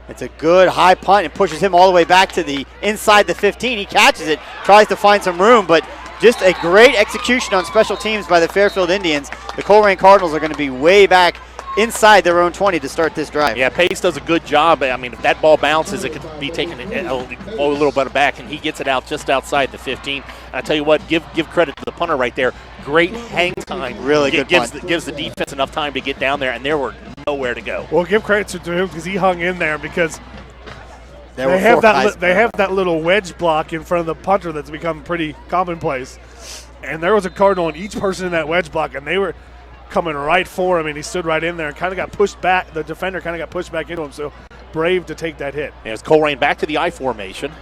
It's a good high punt and pushes him all the way back to the inside the 15. He catches it, tries to find some room, but just a great execution on special teams by the Fairfield Indians. The Colerain Cardinals are going to be way back inside their own 20 to start this drive. Yeah, Pace does a good job. I mean, if that ball bounces, it could be taken a little bit back, and he gets it out just outside the 15. And I tell you what, give credit to the punter right there. Great hang time. Really good gives the defense enough time to get down there, and there were nowhere to go. Well, give credit to him because he hung in there because they have that little wedge block in front of the punter that's become pretty commonplace. And there was a Cardinal on each person in that wedge block, and they were coming right for him, and he stood right in there and kind of got pushed back. The defender kind of got pushed back into him, so brave to take that hit. And it's Colerain back to the I formation.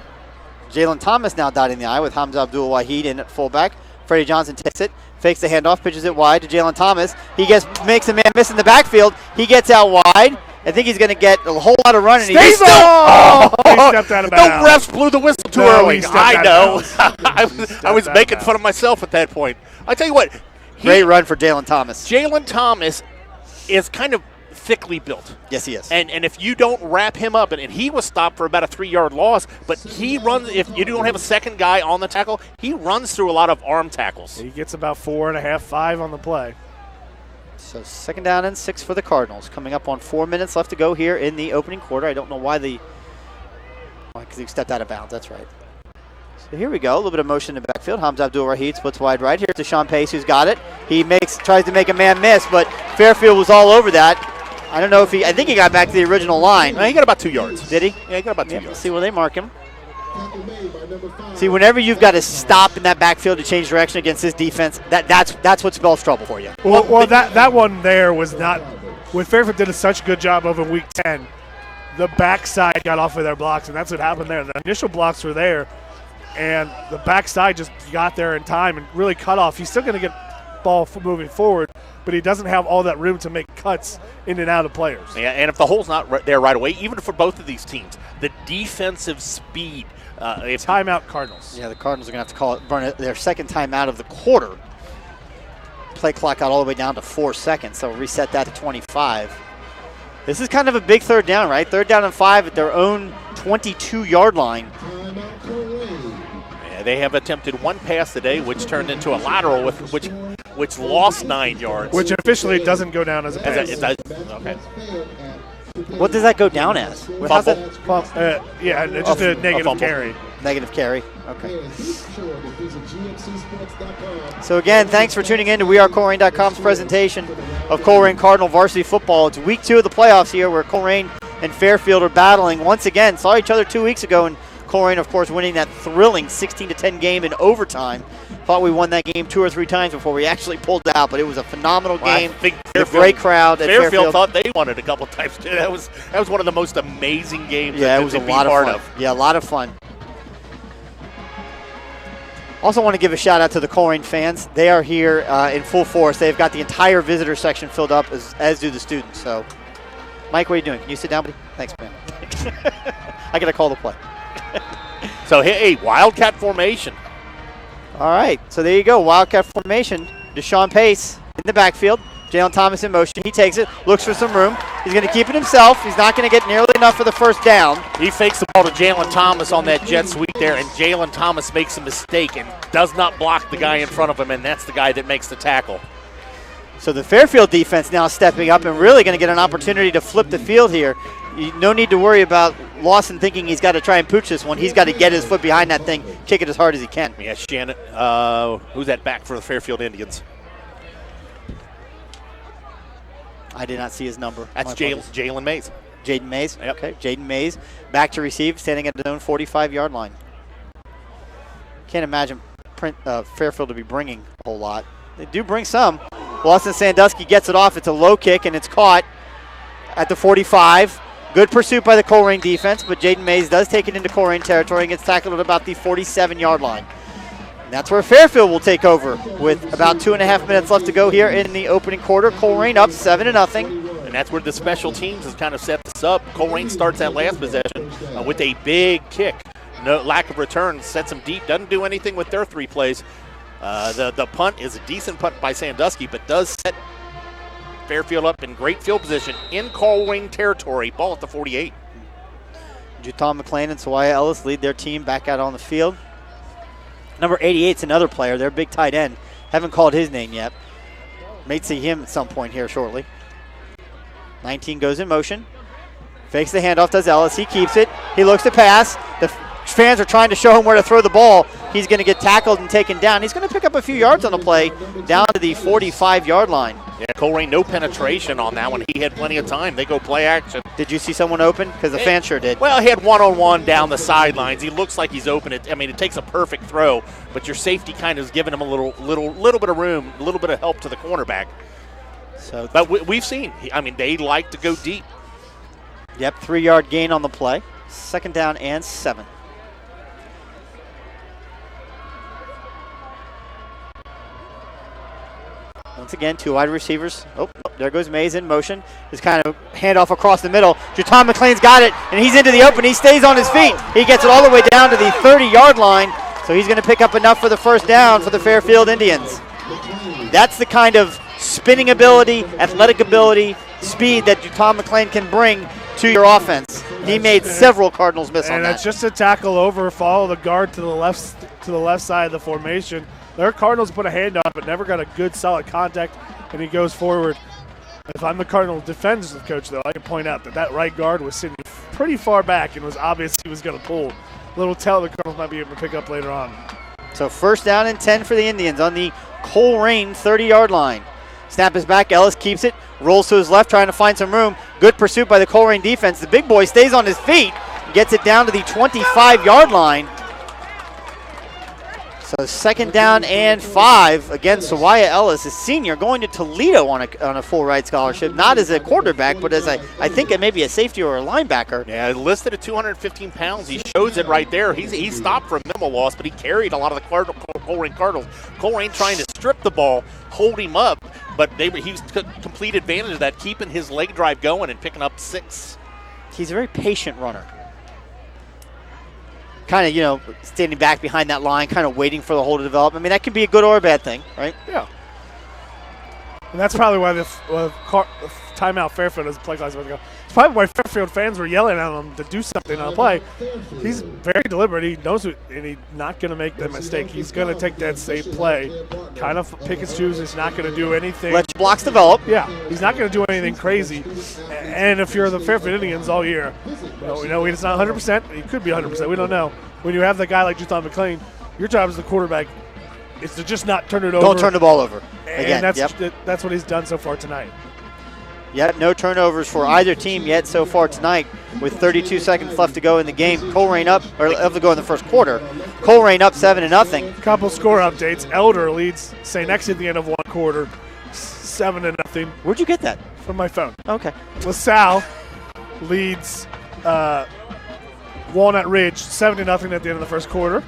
Jalen Thomas now dotting the I with Hamza Abdul-Wahid in at fullback. Freddie Johnson takes it, fakes the handoff, pitches it wide to Jalen Thomas. He makes a man miss in the backfield. He gets out wide. I think he's going to get a whole lot of running. He stepped out of bounds. The refs blew the whistle too early. I know. I was making fun of myself at that point. I tell you what. Great run for Jalen Thomas. Jalen Thomas is kind of thickly built. Yes, he is. And if you don't wrap him up, and he was stopped for about a 3-yard loss, but he runs, if you don't have a second guy on the tackle, he runs through a lot of arm tackles. He gets about 4.5, 5 on the play. So 2nd down and 6 for the Cardinals. Coming up on 4 minutes left to go here in the opening quarter. I don't know why because he stepped out of bounds. That's right. So here we go. A little bit of motion in the backfield. Hamza Abdul-Rahid splits wide right. Here's Deshawn Pace, who's got it. He tries to make a man miss, but Fairfield was all over that. I don't know if I think he got back to the original line. He got about 2 yards. Did he? Yeah, he got about 2 yards. Let's see where they mark him. See, whenever you've got to stop in that backfield to change direction against this defense, that's what spells trouble for you. Well, that one there was not – when Fairfield did such a good job of in Week 10, the backside got off of their blocks, and that's what happened there. The initial blocks were there, and the backside just got there in time and really cut off. He's still going to get ball moving forward, but he doesn't have all that room to make cuts in and out of players. Yeah, and if the hole's not there right away, even for both of these teams, the defensive speed. Timeout Cardinals. Yeah, the Cardinals are going to have to burn their second timeout of the quarter. Play clock got all the way down to 4 seconds, so reset that to 25. This is kind of a big 3rd down, right? 3rd down and 5 at their own 22-yard line. Yeah, they have attempted one pass today, which turned into a lateral, which lost 9 yards. Which officially doesn't go down as a pass. Okay. What does that go down as? Fumble. Just a negative carry. Negative carry. Okay. So again, thanks for tuning in to WeAreColerain.com's presentation of Colerain Cardinal varsity football. It's week 2 of the playoffs here, where Colerain and Fairfield are battling once again. Saw each other 2 weeks ago, and Colerain, of course, winning that thrilling 16-10 game in overtime. Thought we won that game 2 or 3 times before we actually pulled out, but it was a phenomenal game. I think a great crowd at Fairfield thought they won it a couple times too. That was one of the most amazing games. Yeah, it was a lot of fun. Yeah, a lot of fun. Also want to give a shout out to the Colerain fans. They are here in full force. They've got the entire visitor section filled up, as do the students. So, Mike, what are you doing? Can you sit down, buddy? Thanks, man. I got to call the play. So, hey, Wildcat formation. All right, so there you go, Wildcat formation. Deshawn Pace in the backfield. Jalen Thomas in motion. He takes it, looks for some room. He's going to keep it himself. He's not going to get nearly enough for the first down. He fakes the ball to Jalen Thomas on that jet sweep there, and Jalen Thomas makes a mistake and does not block the guy in front of him, and that's the guy that makes the tackle. So the Fairfield defense now stepping up and really going to get an opportunity to flip the field here. No need to worry about Lawson thinking he's got to try and pooch this one. He's got to get his foot behind that thing, kick it as hard as he can. Yeah, Shannon. Who's that back for the Fairfield Indians? I did not see his number. That's Jaden Mays. Jaden Mays? Yep. Okay, Jaden Mays back to receive, standing at his own 45-yard line. Can't imagine Fairfield to be bringing a whole lot. They do bring some. Lawson Sandusky gets it off. It's a low kick, and it's caught at the 45. Good pursuit by the Colerain defense, but Jaden Mays does take it into Colerain territory and gets tackled at about the 47-yard line. That's where Fairfield will take over with about 2.5 minutes left to go here in the opening quarter. Colerain up 7-0. And that's where the special teams has kind of set this up. Colerain starts that last possession with a big kick. No lack of return, sets them deep, doesn't do anything with their 3 plays. The punt is a decent punt by Sandusky, but does set Fairfield up in great field position in Colerain territory. Ball at the 48. Juton McLean and Sawaya Ellis lead their team back out on the field. Number 88 is another player, their big tight end. Haven't called his name yet. May see him at some point here shortly. 19 goes in motion. Fakes the handoff, does Ellis. He keeps it. He looks to pass. The fans are trying to show him where to throw the ball. He's going to get tackled and taken down. He's going to pick up a few yards on the play down to the 45-yard line. Yeah, Colerain, no penetration on that one. He had plenty of time. They go play action. Did you see someone open? Because the fan sure did. Well, he had one-on-one down the sidelines. He looks like he's open. It takes a perfect throw, but your safety kind of is giving him a little bit of room, a little bit of help to the cornerback. So, but we've seen, they like to go deep. Yep, 3-yard gain on the play. 2nd down and 7. Once again, 2 wide receivers. Oh, there goes Mays in motion. Just kind of handoff across the middle. Juton McLean's got it, and he's into the open. He stays on his feet. He gets it all the way down to the 30-yard line, so he's going to pick up enough for the first down for the Fairfield Indians. That's the kind of spinning ability, athletic ability, speed that Juton McLean can bring to your offense. He made several Cardinals miss on that. And it's just a tackle over, follow the guard to the left side of the formation. Their Cardinals put a hand on, but never got a good, solid contact, and he goes forward. If I'm the Cardinal defensive coach, though, I can point out that right guard was sitting pretty far back and was obvious he was going to pull. Little tell the Cardinals might be able to pick up later on. So 1st down and 10 for the Indians on the Colerain 30-yard line. Snap is back. Ellis keeps it, rolls to his left, trying to find some room. Good pursuit by the Colerain defense. The big boy stays on his feet, gets it down to the 25-yard line. So 2nd down and 5. Again, Sawaya Ellis, a senior, going to Toledo on a full ride scholarship, not as a quarterback, but as I think maybe a safety or a linebacker. Yeah, listed at 215 pounds. He shows it right there. He stopped for a minimal loss, but he carried a lot of the Colerain Cardinals. Colerain trying to strip the ball, hold him up, but he took complete advantage of that, keeping his leg drive going and picking up 6. He's a very patient runner. Kind of, standing back behind that line, kind of waiting for the hole to develop. I mean, that can be a good or a bad thing, right? Yeah. And that's probably why the timeout Fairfield is play class. It's probably why Fairfield fans were yelling at him to do something on the play. He's very deliberate. He knows it, and he's not going to make that mistake. He's going to take that safe play, kind of pick and choose. He's not going to do anything. Let your blocks develop. Yeah, he's not going to do anything crazy. And if you're the Fairfield Indians all year, we know it's not 100%. He could be 100%. We don't know. When you have the guy like Juton McLean, your job as the quarterback is to just not turn it over. Don't turn the ball over. Again, and that's what he's done so far tonight. Yep, no turnovers for either team yet so far tonight with 32 seconds left to go in the game. Colerain up, or left to go in the first quarter. Colerain up 7-0. Couple score updates. Elder leads St. X at the end of one quarter, 7-0. Where'd you get that? From my phone. Okay. LaSalle leads Walnut Ridge 7-0 at the end of the first quarter.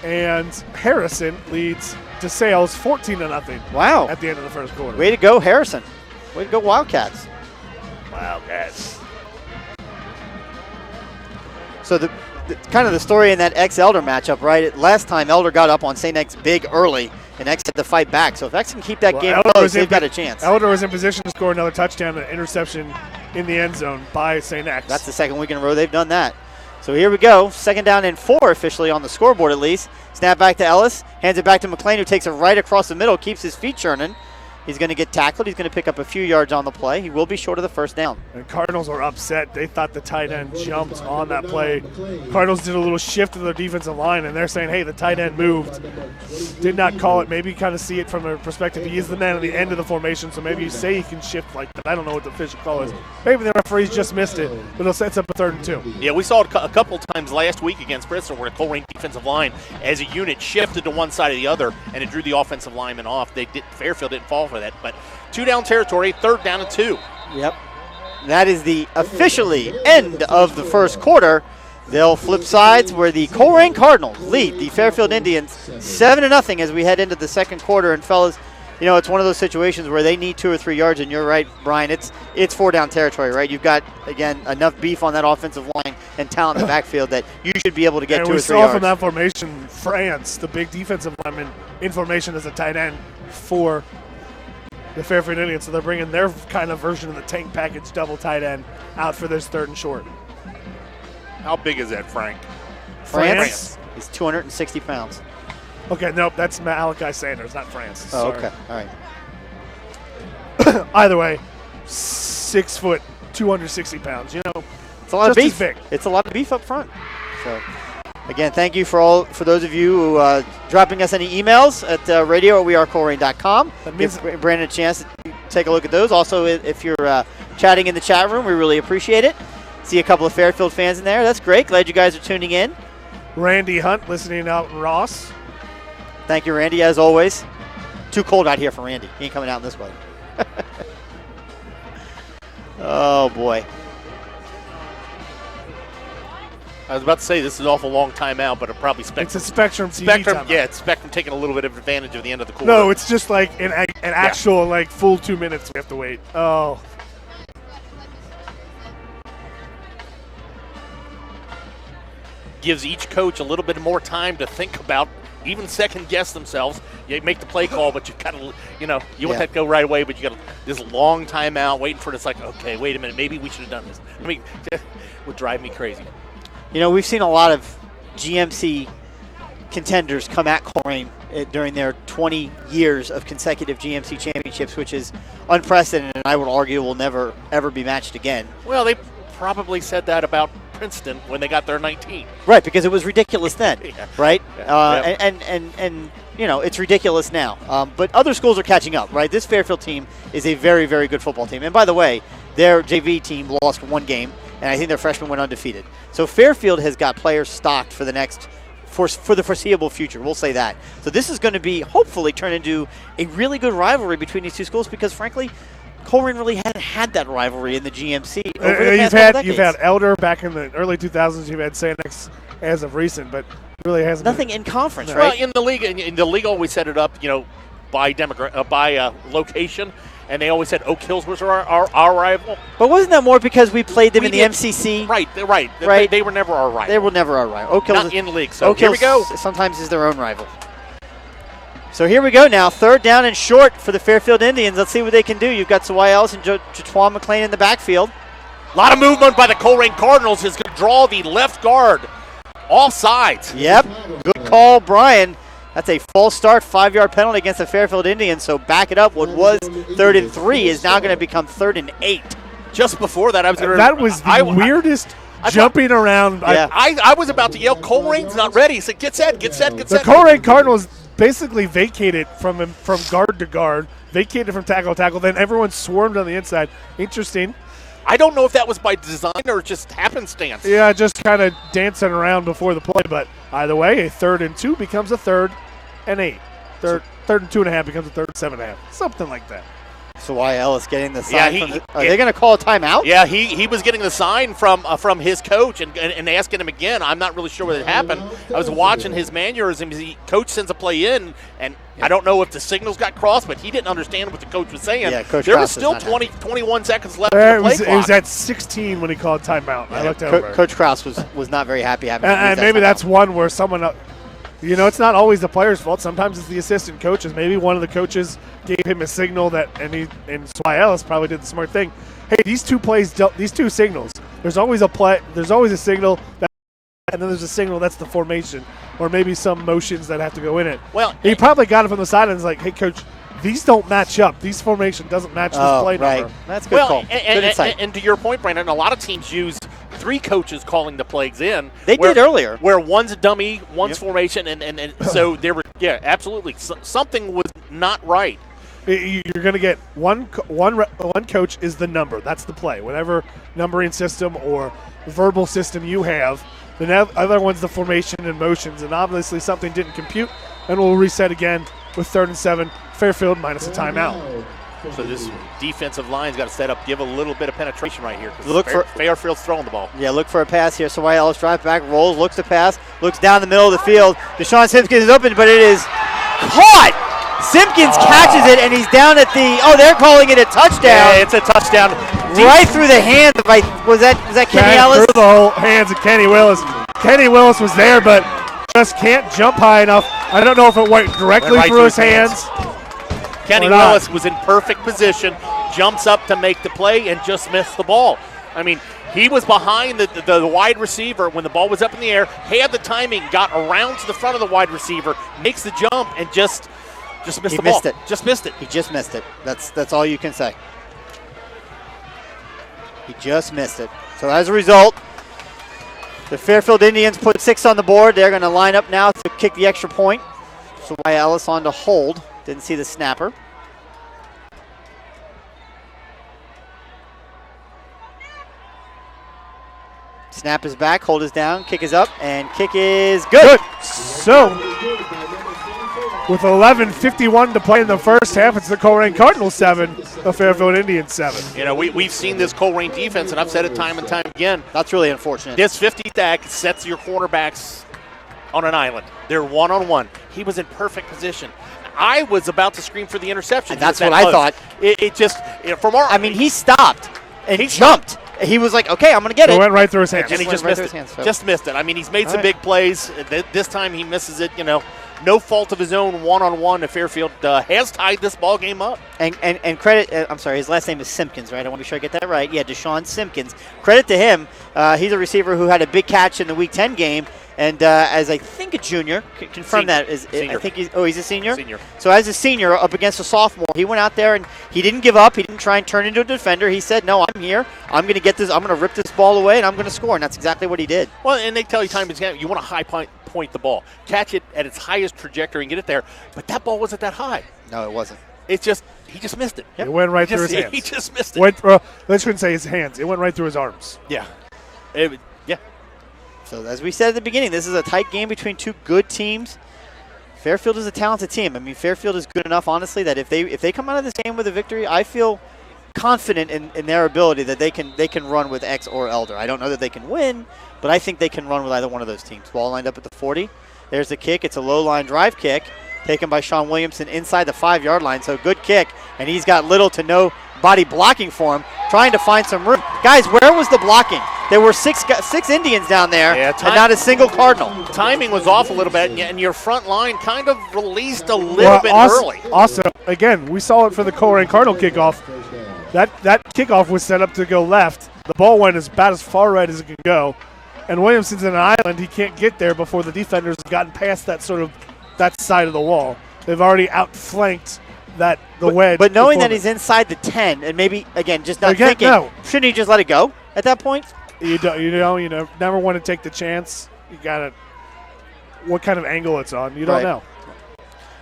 And Harrison leads DeSales 14-0. Wow. At the end of the first quarter. Way to go, Harrison. Way to go, Wildcats. Wildcats. So the kind of the story in that X-Elder matchup, right? Last time Elder got up on St. X big early, and X had to fight back. So if X can keep that game close, they've got a chance. Elder was in position to score another touchdown, an interception in the end zone by St. X. That's the second week in a row they've done that. So here we go. 2nd down and 4 officially on the scoreboard at least. Snap back to Ellis. Hands it back to McLean, who takes it right across the middle, keeps his feet churning. He's going to get tackled. He's going to pick up a few yards on the play. He will be short of the first down. And Cardinals are upset. They thought the tight end jumped on that play. Cardinals did a little shift to their defensive line, and they're saying, hey, the tight end moved. Did not call it. Maybe kind of see it from a perspective. He is the man at the end of the formation, so maybe you say he can shift like that. I don't know what the official call is. Maybe the referees just missed it, but it sets up a 3rd and 2. Yeah, we saw it a couple times last week against Bristol where the Colerain defensive line, as a unit, shifted to one side or the other, and it drew the offensive lineman off. Fairfield didn't fall for that, but 2-down territory, 3rd down and 2. Yep. That is the officially end of the first quarter. They'll flip sides where the Colerain Cardinals lead the Fairfield Indians 7-0 as we head into the second quarter. And fellas, you know, it's one of those situations where they need 2 or 3 yards, and you're right, Brian, it's 4 down territory, right? You've got, again, enough beef on that offensive line and talent in the backfield that you should be able to get and 2 or 3 we saw yards. from that formation, France, the big defensive lineman, in formation as a tight end for the Fairfield Indians. So they're bringing their kind of version of the tank package double tight end out for this 3rd and short. How big is that, Frank? France is 260 pounds. Okay, nope, that's Malachi Sanders, not France. Oh, Sorry. okay. All right. Either way, 6 foot, 260 pounds. You know, It's a lot of just as beef. big. It's a lot of beef up front. So, again, thank you for those of you who dropping us any emails at radio@wearecolerain.com. That means Give Brandon a chance to take a look at those. Also, if you're chatting in the chat room, we really appreciate it. See a couple of Fairfield fans in there. That's great. Glad you guys are tuning in. Randy Hunt listening out in Ross. Thank you, Randy, as always. Too cold out here for Randy. He ain't coming out in this weather. Oh, boy. I was about to say this is an awful long timeout, but it probably Spectrum. It's a Spectrum TV Spectrum, timeout. yeah, it's Spectrum taking a little bit of advantage of the end of the quarter. No, it's just like an actual like full 2 minutes we have to wait. Oh. Gives each coach a little bit more time to think about, even second guess themselves. You make the play call, but you got to, you want that to go right away, but you got this long timeout waiting for it. It's like, okay, wait a minute, maybe we should have done this. I mean, it would drive me crazy. You know, we've seen a lot of GMC contenders come at Colerain during their 20 years of consecutive GMC championships, which is unprecedented, and I would argue will never, ever be matched again. Well, they probably said that about Princeton when they got their 19. Right, because it was ridiculous then, Yeah. right? Yeah. And it's ridiculous now. But other schools are catching up, right? This Fairfield team is a very, very good football team. And by the way, their JV team lost 1 game, and I think their freshmen went undefeated. So Fairfield has got players stocked for the foreseeable future. We'll say that. So this is going to be, hopefully, turn into a really good rivalry between these two schools because, frankly, Colerain really hadn't had that rivalry in the GMC over the past couple decades. You've had Elder back in the early 2000s. You've had Sanex as of recent, but really hasn't nothing been. in conference, Well, right? in the league always set it up, by location, and they always said Oak Hills was our rival. But wasn't that more because we played them in the did. MCC? Right. Right. They were never our rival. They were never our rival. Oak Hills Not in league. So Oak here we Hills go. sometimes is their own rival. So here we go now. 3rd down and short for the Fairfield Indians. Let's see what they can do. You've got Sawai Ellis and Jatwan McLean in the backfield. A lot of movement by the Colerain Cardinals is going to draw the left guard off sides. Yep. Good call, Brian. That's a false start, 5-yard penalty against the Fairfield Indians. So back it up. What was 3rd and 3 is now going to become 3rd and 8. Just before that, I was going to. That was the weirdest jumping around. Yeah. I was about to yell, Colerain's not ready. He said, get set. The The Colerain Cardinals basically vacated from guard to guard, vacated from tackle to tackle, then everyone swarmed on the inside. Interesting. I don't know if that was by design or just happenstance. Yeah, just kind of dancing around before the play, but either way, a 3rd and 2 becomes a 3rd and 8. Third and 2.5 becomes a 3rd and 7.5. Something like that. Sawai Ellis getting the sign. Yeah, Are they going to call a timeout? Yeah, he was getting the sign from his coach and asking him again. I'm not really sure what had happened. I was watching his mannerisms. Coach sends a play in, and I don't know if the signals got crossed, but he didn't understand what the coach was saying. Yeah, Coach there Krause was still does not 21 seconds left in the play It clock. was at 16 when he called timeout. I looked over. Coach Krause was not very happy having to use And that maybe timeout. that's one where someone, it's not always the player's fault. Sometimes it's the assistant coaches. Maybe one of the coaches gave him a signal and Sawai Ellis probably did the smart thing. Hey, these two signals. There's always a play. There's always a signal, and then there's a signal that's the formation, or maybe some motions that have to go in it. Well, he probably got it from the side and was like, "Hey, coach, these don't match up. These formation doesn't match this play right. number." That's a good call. Good insight. And to your point, Brandon, a lot of teams use 3 coaches calling the plays in. They did earlier. Where one's a dummy, one's formation, and so there were, absolutely. Something was not right. You're going to get one coach is the number. That's the play. Whatever numbering system or verbal system you have, the other one's the formation and motions, and obviously something didn't compute, and we'll reset again with 3rd and 7, Fairfield minus a timeout. So this defensive line's got to set up, give a little bit of penetration right here. Look for Fairfield's throwing the ball. Yeah, look for a pass here. So Wyatt Ellis drives back, rolls, looks to pass, looks down the middle of the field. Deshawn Simpkins is open, but it is caught. Simpkins catches it, and he's down at the. Oh, they're calling it a touchdown. Yeah, it's a touchdown. Right through the hands of. Was that Kenny Ellis? Through the whole hands of Kenny Willis. Kenny Willis was there, but just can't jump high enough. I don't know if it went directly through his hands. Kenny Willis was in perfect position, jumps up to make the play, and just missed the ball. I mean, he was behind the wide receiver when the ball was up in the air, had the timing, got around to the front of the wide receiver, makes the jump, and just missed the ball. Missed it. Just missed it. He just missed it. That's all you can say. He just missed it. So as a result, the Fairfield Indians put 6 on the board. They're going to line up now to kick the extra point. So Wyatt Ellis on to hold. Didn't see the snapper. Snap is back, hold is down, kick is up, and kick is good. So, with 11:51 to play in the first half, it's the Colerain Cardinals 7, the Fairfield Indians 7. You know, we've seen this Colerain defense, and I've said it time and time again. That's really unfortunate. This 50 stack sets your cornerbacks on an island. They're one-on-one. He was in perfect position. I was about to scream for the interception. And that's what I thought. It just, from our. I mean, he stopped and he jumped. He was like, okay, I'm going to get it. It went right through his hands. And he just missed it. Just missed it. I mean, he's made some big plays. This time he misses it, no fault of his own, one-on-one. And Fairfield has tied this ball game up. And credit, I'm sorry, his last name is Simpkins, right? I want to be sure I get that right. Yeah, Deshawn Simpkins. Credit to him. He's a receiver who had a big catch in the Week 10 game. And as I think a junior, confirm senior. that. Senior. I think he's a senior? Senior. So as a senior up against a sophomore, he went out there and he didn't give up. He didn't try and turn into a defender. He said, no, I'm here. I'm going to get this. I'm going to rip this ball away, and I'm going to score. And that's exactly what he did. Well, and they tell you time and again, you want to high point the ball. Catch it at its highest trajectory and get it there. But that ball wasn't that high. No, it wasn't. It's just, he just missed it. It went right through his hands. He just missed it. Let's shouldn't say his hands. It went right through his arms. Yeah. So as we said at the beginning, this is a tight game between two good teams. Fairfield is a talented team. I mean, Fairfield is good enough, honestly, that if they come out of this game with a victory, I feel confident in their ability that they can run with X or Elder. I don't know that they can win, but I think they can run with either one of those teams. Ball lined up at the 40. There's the kick. It's a low line drive kick taken by Sean Williamson inside the 5-yard line. So good kick, and he's got little to no body blocking for him, trying to find some room. Guys, where was the blocking? There were six Indians down there, and not a single Cardinal. Timing was off a little bit, and your front line kind of released a little bit early. Also, again, we saw it for the Colerain Cardinal kickoff. That kickoff was set up to go left. The ball went about as far right as it could go, and Williamson's in an island. He can't get there before the defenders have gotten past that side of the wall. They've already outflanked the wedge. But knowing that he's inside the 10, and maybe, again, just not thinking, shouldn't he just let it go at that point? You never want to take the chance. You got to, what kind of angle it's on, you don't know.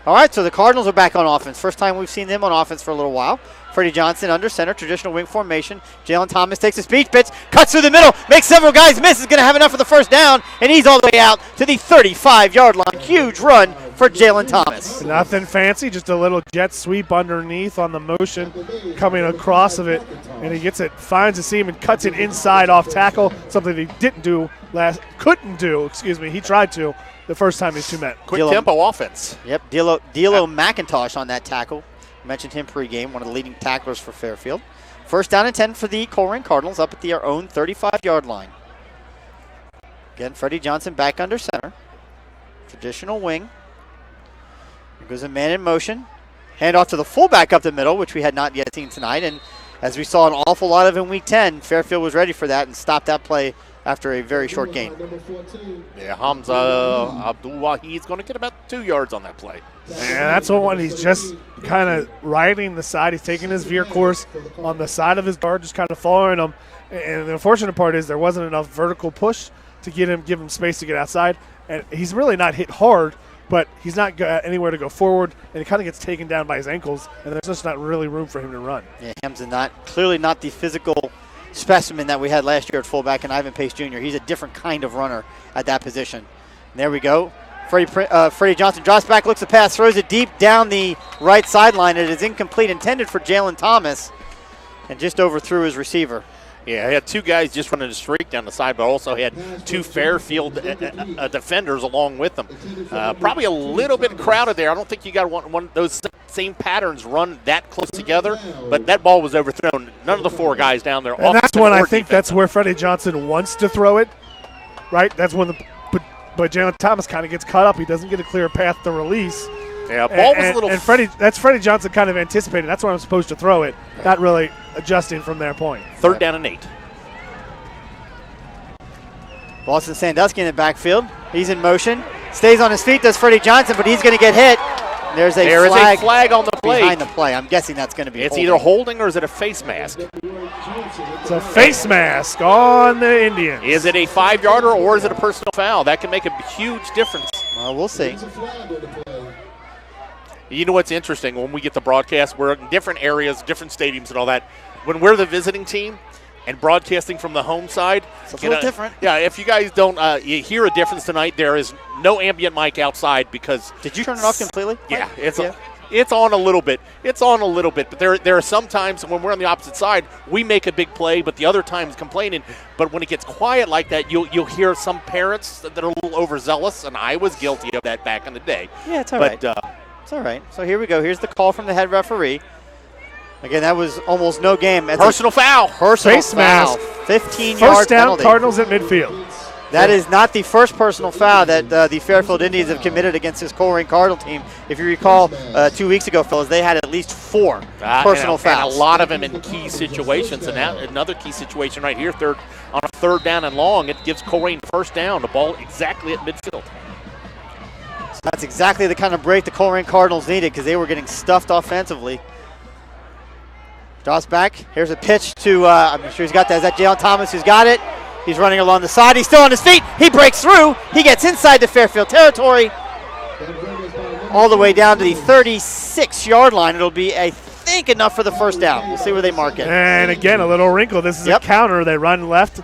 All right, so the Cardinals are back on offense. First time we've seen them on offense for a little while. Freddie Johnson under center, traditional wing formation. Jalen Thomas takes a speed pitch, cuts through the middle, makes several guys miss, is going to have enough for the first down, and he's all the way out to the 35-yard line. Huge run for Jalen Thomas. Nothing fancy, just a little jet sweep underneath on the motion, coming across of it, and he gets it, finds a seam and cuts it inside off tackle, something he couldn't do. He tried to the first time he's two men. Quick tempo offense. Yep, D'Lo McIntosh on that tackle. Mentioned him pregame, one of the leading tacklers for Fairfield. First down and 10 for the Colerain Cardinals up at their own 35-yard line. Again, Freddie Johnson back under center. Traditional wing. Here goes a man in motion. Hand off to the fullback up the middle, which we had not yet seen tonight. And as we saw an awful lot of in Week 10, Fairfield was ready for that and stopped that play after a very short gain. Yeah, Hamza Abdul-Wahid's going to get about 2 yards on that play. And that's the one he's just kind of riding the side. He's taking his veer course on the side of his guard, just kind of following him. And the unfortunate part is there wasn't enough vertical push to give him space to get outside. And he's really not hit hard, but he's not anywhere to go forward, and he kind of gets taken down by his ankles, and there's just not really room for him to run. Yeah, Hamza clearly not the physical specimen that we had last year at fullback and Ivan Pace Jr. He's a different kind of runner at that position. And there we go. Freddie Johnson drops back, looks the pass, throws it deep down the right sideline. It is incomplete, intended for Jalen Thomas, and just overthrew his receiver. Yeah, he had two guys just running a streak down the side, but also he had two Fairfield defenders along with them. Probably a little bit crowded there. I don't think you got one of those same patterns run that close together, but that ball was overthrown. None of the four guys down there. And that's when I think that's where Freddie Johnson wants to throw it, right? That's when but Jalen Thomas kind of gets caught up. He doesn't get a clear path to release. Yeah, ball was a little. And that's Freddie Johnson kind of anticipating. That's where I'm supposed to throw it, not really adjusting from their point. 3rd down and 8. Lawson Sandusky in the backfield. He's in motion. Stays on his feet, does Freddie Johnson, but he's going to get hit. There's a flag on the play. Behind the play. I'm guessing that's going to be It's either holding or is it a face mask? It's a face mask on the Indians. Is it a 5-yarder or is it a personal foul? That can make a huge difference. Well, we'll see. You know what's interesting? When we get the broadcast, we're in different areas, different stadiums and all that. When we're the visiting team and broadcasting from the home side, it's a little different. Yeah, if you guys don't you hear a difference tonight, there is no ambient mic outside because. Did you turn it off completely? Yeah, it's on a little bit. It's on a little bit, but there are some times when we're on the opposite side, we make a big play, but the other time's complaining. But when it gets quiet like that, you'll hear some parents that are a little overzealous, and I was guilty of that back in the day. Yeah, it's all right. It's all right. So here we go. Here's the call from the head referee. Again, that was almost no game. Personal foul. Personal face foul. mask. 15-yard First down, penalty. Cardinals at midfield. That is not the first personal foul that the Fairfield Indians have committed against this Colerain Cardinal team. If you recall, 2 weeks ago, fellas, they had at least 4 personal fouls. And a lot of them in key situations. And now another key situation right here, on a 3rd down and long, it gives Colerain first down. The ball exactly at midfield. So that's exactly the kind of break the Colerain Cardinals needed because they were getting stuffed offensively. Drops back. Here's a pitch to, I'm sure he's got that. Is that Jalen Thomas who's got it? He's running along the side. He's still on his feet. He breaks through. He gets inside the Fairfield territory. All the way down to the 36-yard line. It'll be, I think, enough for the first down. We'll see where they mark it. And again, a little wrinkle. This is a counter. They run left.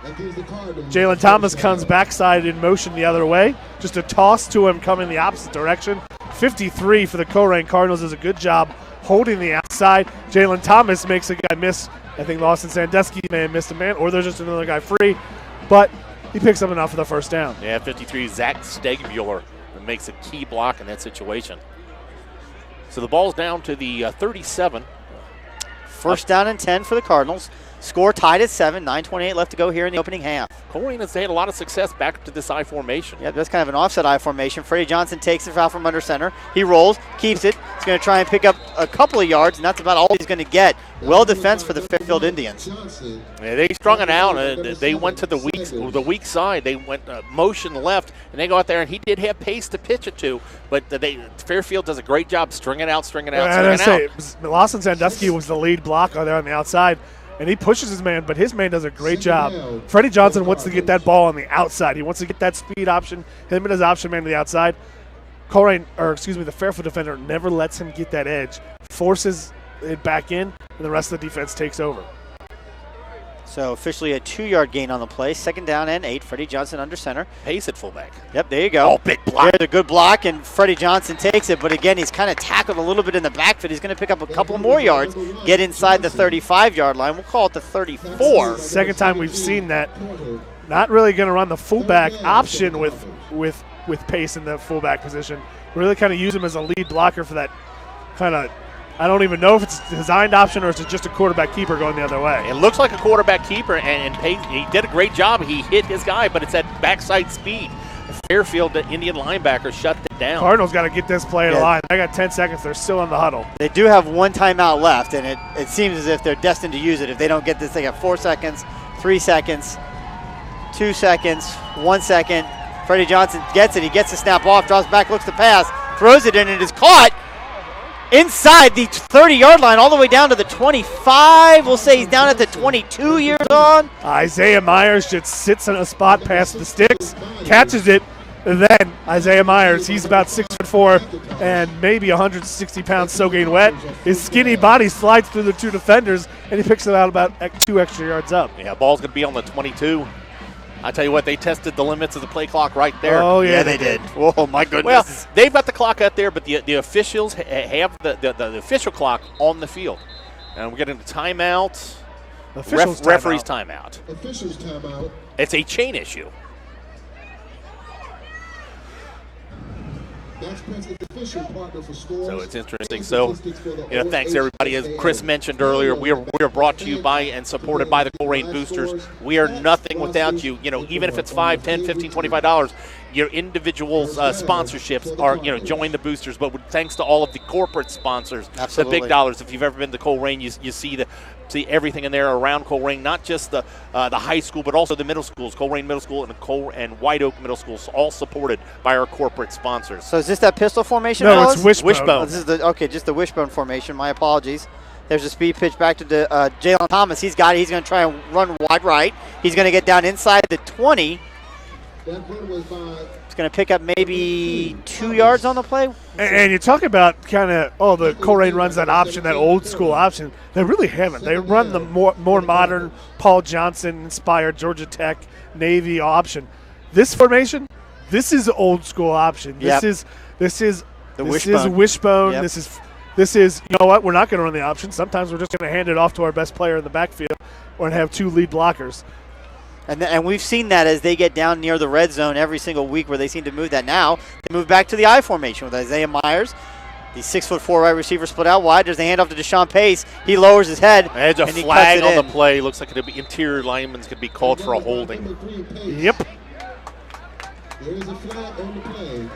Jalen Thomas comes backside in motion the other way. Just a toss to him coming the opposite direction. 53 for the Colerain Cardinals does a good job holding the outside. Jalen Thomas makes a guy miss. I think Lawson Sandusky may have missed a man, or there's just another guy free. But he picks up enough for the first down. Yeah, 53, Zach Stegmuller makes a key block in that situation. So the ball's down to the 37. First down and 10 for the Cardinals. Score tied at 7, 9:28 left to go here in the opening half. Colerain has had a lot of success back to this I formation. Yeah, that's kind of an offset I formation. Freddie Johnson takes it out from under center. He rolls, keeps it. He's going to try and pick up a couple of yards, and that's about all he's going to get. Well defense for the Fairfield Indians. Yeah, they strung it out. They went to the weak side. They went motion left, and they go out there, and he did have pace to pitch it to, but Fairfield does a great job stringing out. Lawson Sandusky was the lead blocker there on the outside. And he pushes his man, but his man does a great job. Freddie Johnson wants to get that ball on the outside. He wants to get that speed option, him and his option man to the outside. The Fairfield defender never lets him get that edge, forces it back in, and the rest of the defense takes over. So officially a 2-yard gain on the play. 2nd down and 8. Freddie Johnson under center. Pace at fullback. Yep, there you go. Oh, big block. There's a good block, and Freddie Johnson takes it. But again, he's kind of tackled a little bit in the backfield. He's going to pick up a couple more yards, get inside the 35-yard line. We'll call it the 34. Second time we've seen that. Not really going to run the fullback option with pace in the fullback position. Really kind of use him as a lead blocker for that kind of, I don't even know if it's a designed option or it's just a quarterback keeper going the other way. It looks like a quarterback keeper, and he did a great job. He hit his guy, but it's that backside speed. Fairfield, the Indian linebacker, shut it down. Cardinals got to get this play in the line. They got 10 seconds. They're still in the huddle. They do have one timeout left, and it seems as if they're destined to use it. If they don't get this, they got 4 seconds, 3 seconds, 2 seconds, 1 second. Freddie Johnson gets it. He gets the snap off, drops back, looks to pass, throws it in, and it is caught inside the 30-yard line all the way down to the 25. We'll say he's down at the 22 years on. Isaiah Myers just sits in a spot past the sticks, catches it, and then Isaiah Myers, he's about 6'4" and maybe 160 pounds soaking wet. His skinny body slides through the 2 defenders, and he picks it out about 2 extra yards up. Yeah, ball's going to be on the 22. I tell you what, they tested the limits of the play clock right there. Oh, yeah, they did. Oh, my goodness. Well, they've got the clock out there, but the officials have the official clock on the field. And we're getting a timeout. Referee's timeout. Officials timeout. It's a chain issue. So it's interesting. So, thanks everybody. As Chris mentioned earlier, we are brought to you by and supported by the Colerain Boosters. We are nothing without you. Even if it's $5, $10, $15, $25, your individual sponsorships are, join the Boosters. But thanks to all of the corporate sponsors, Absolutely. the big dollars. If you've ever been to Colerain, you see everything in there around Colerain, not just the high school, but also the middle schools. Colerain Middle School and White Oak Middle School, all supported by our corporate sponsors. So is this that pistol formation? No, fellas? it's wishbone. Wishbone. Oh, this is just the wishbone formation. My apologies. There's a speed pitch back to Jalen Thomas. He's got it. He's going to try and run wide right. He's going to get down inside the 20. It's going to pick up maybe 2 yards on the play. And you talk about the Colerain runs that option, that old school option. They really haven't. They run the more modern, Paul Johnson-inspired Georgia Tech Navy option. This formation, this is old school option. Yep. This is wishbone. Wishbone. Yep. This is, you know what, we're not going to run the option. Sometimes we're just going to hand it off to our best player in the backfield or have two lead blockers. And we've seen that as they get down near the red zone every single week where they seem to move that. Now they move back to the I formation with Isaiah Myers. The 6'4" wide receiver split out wide. There's a handoff to Deshawn Pace. He lowers his head. There's a and he flag cuts it on in. the play. Looks like the interior lineman's going to be called for a holding. Yep. There is a flag on the play.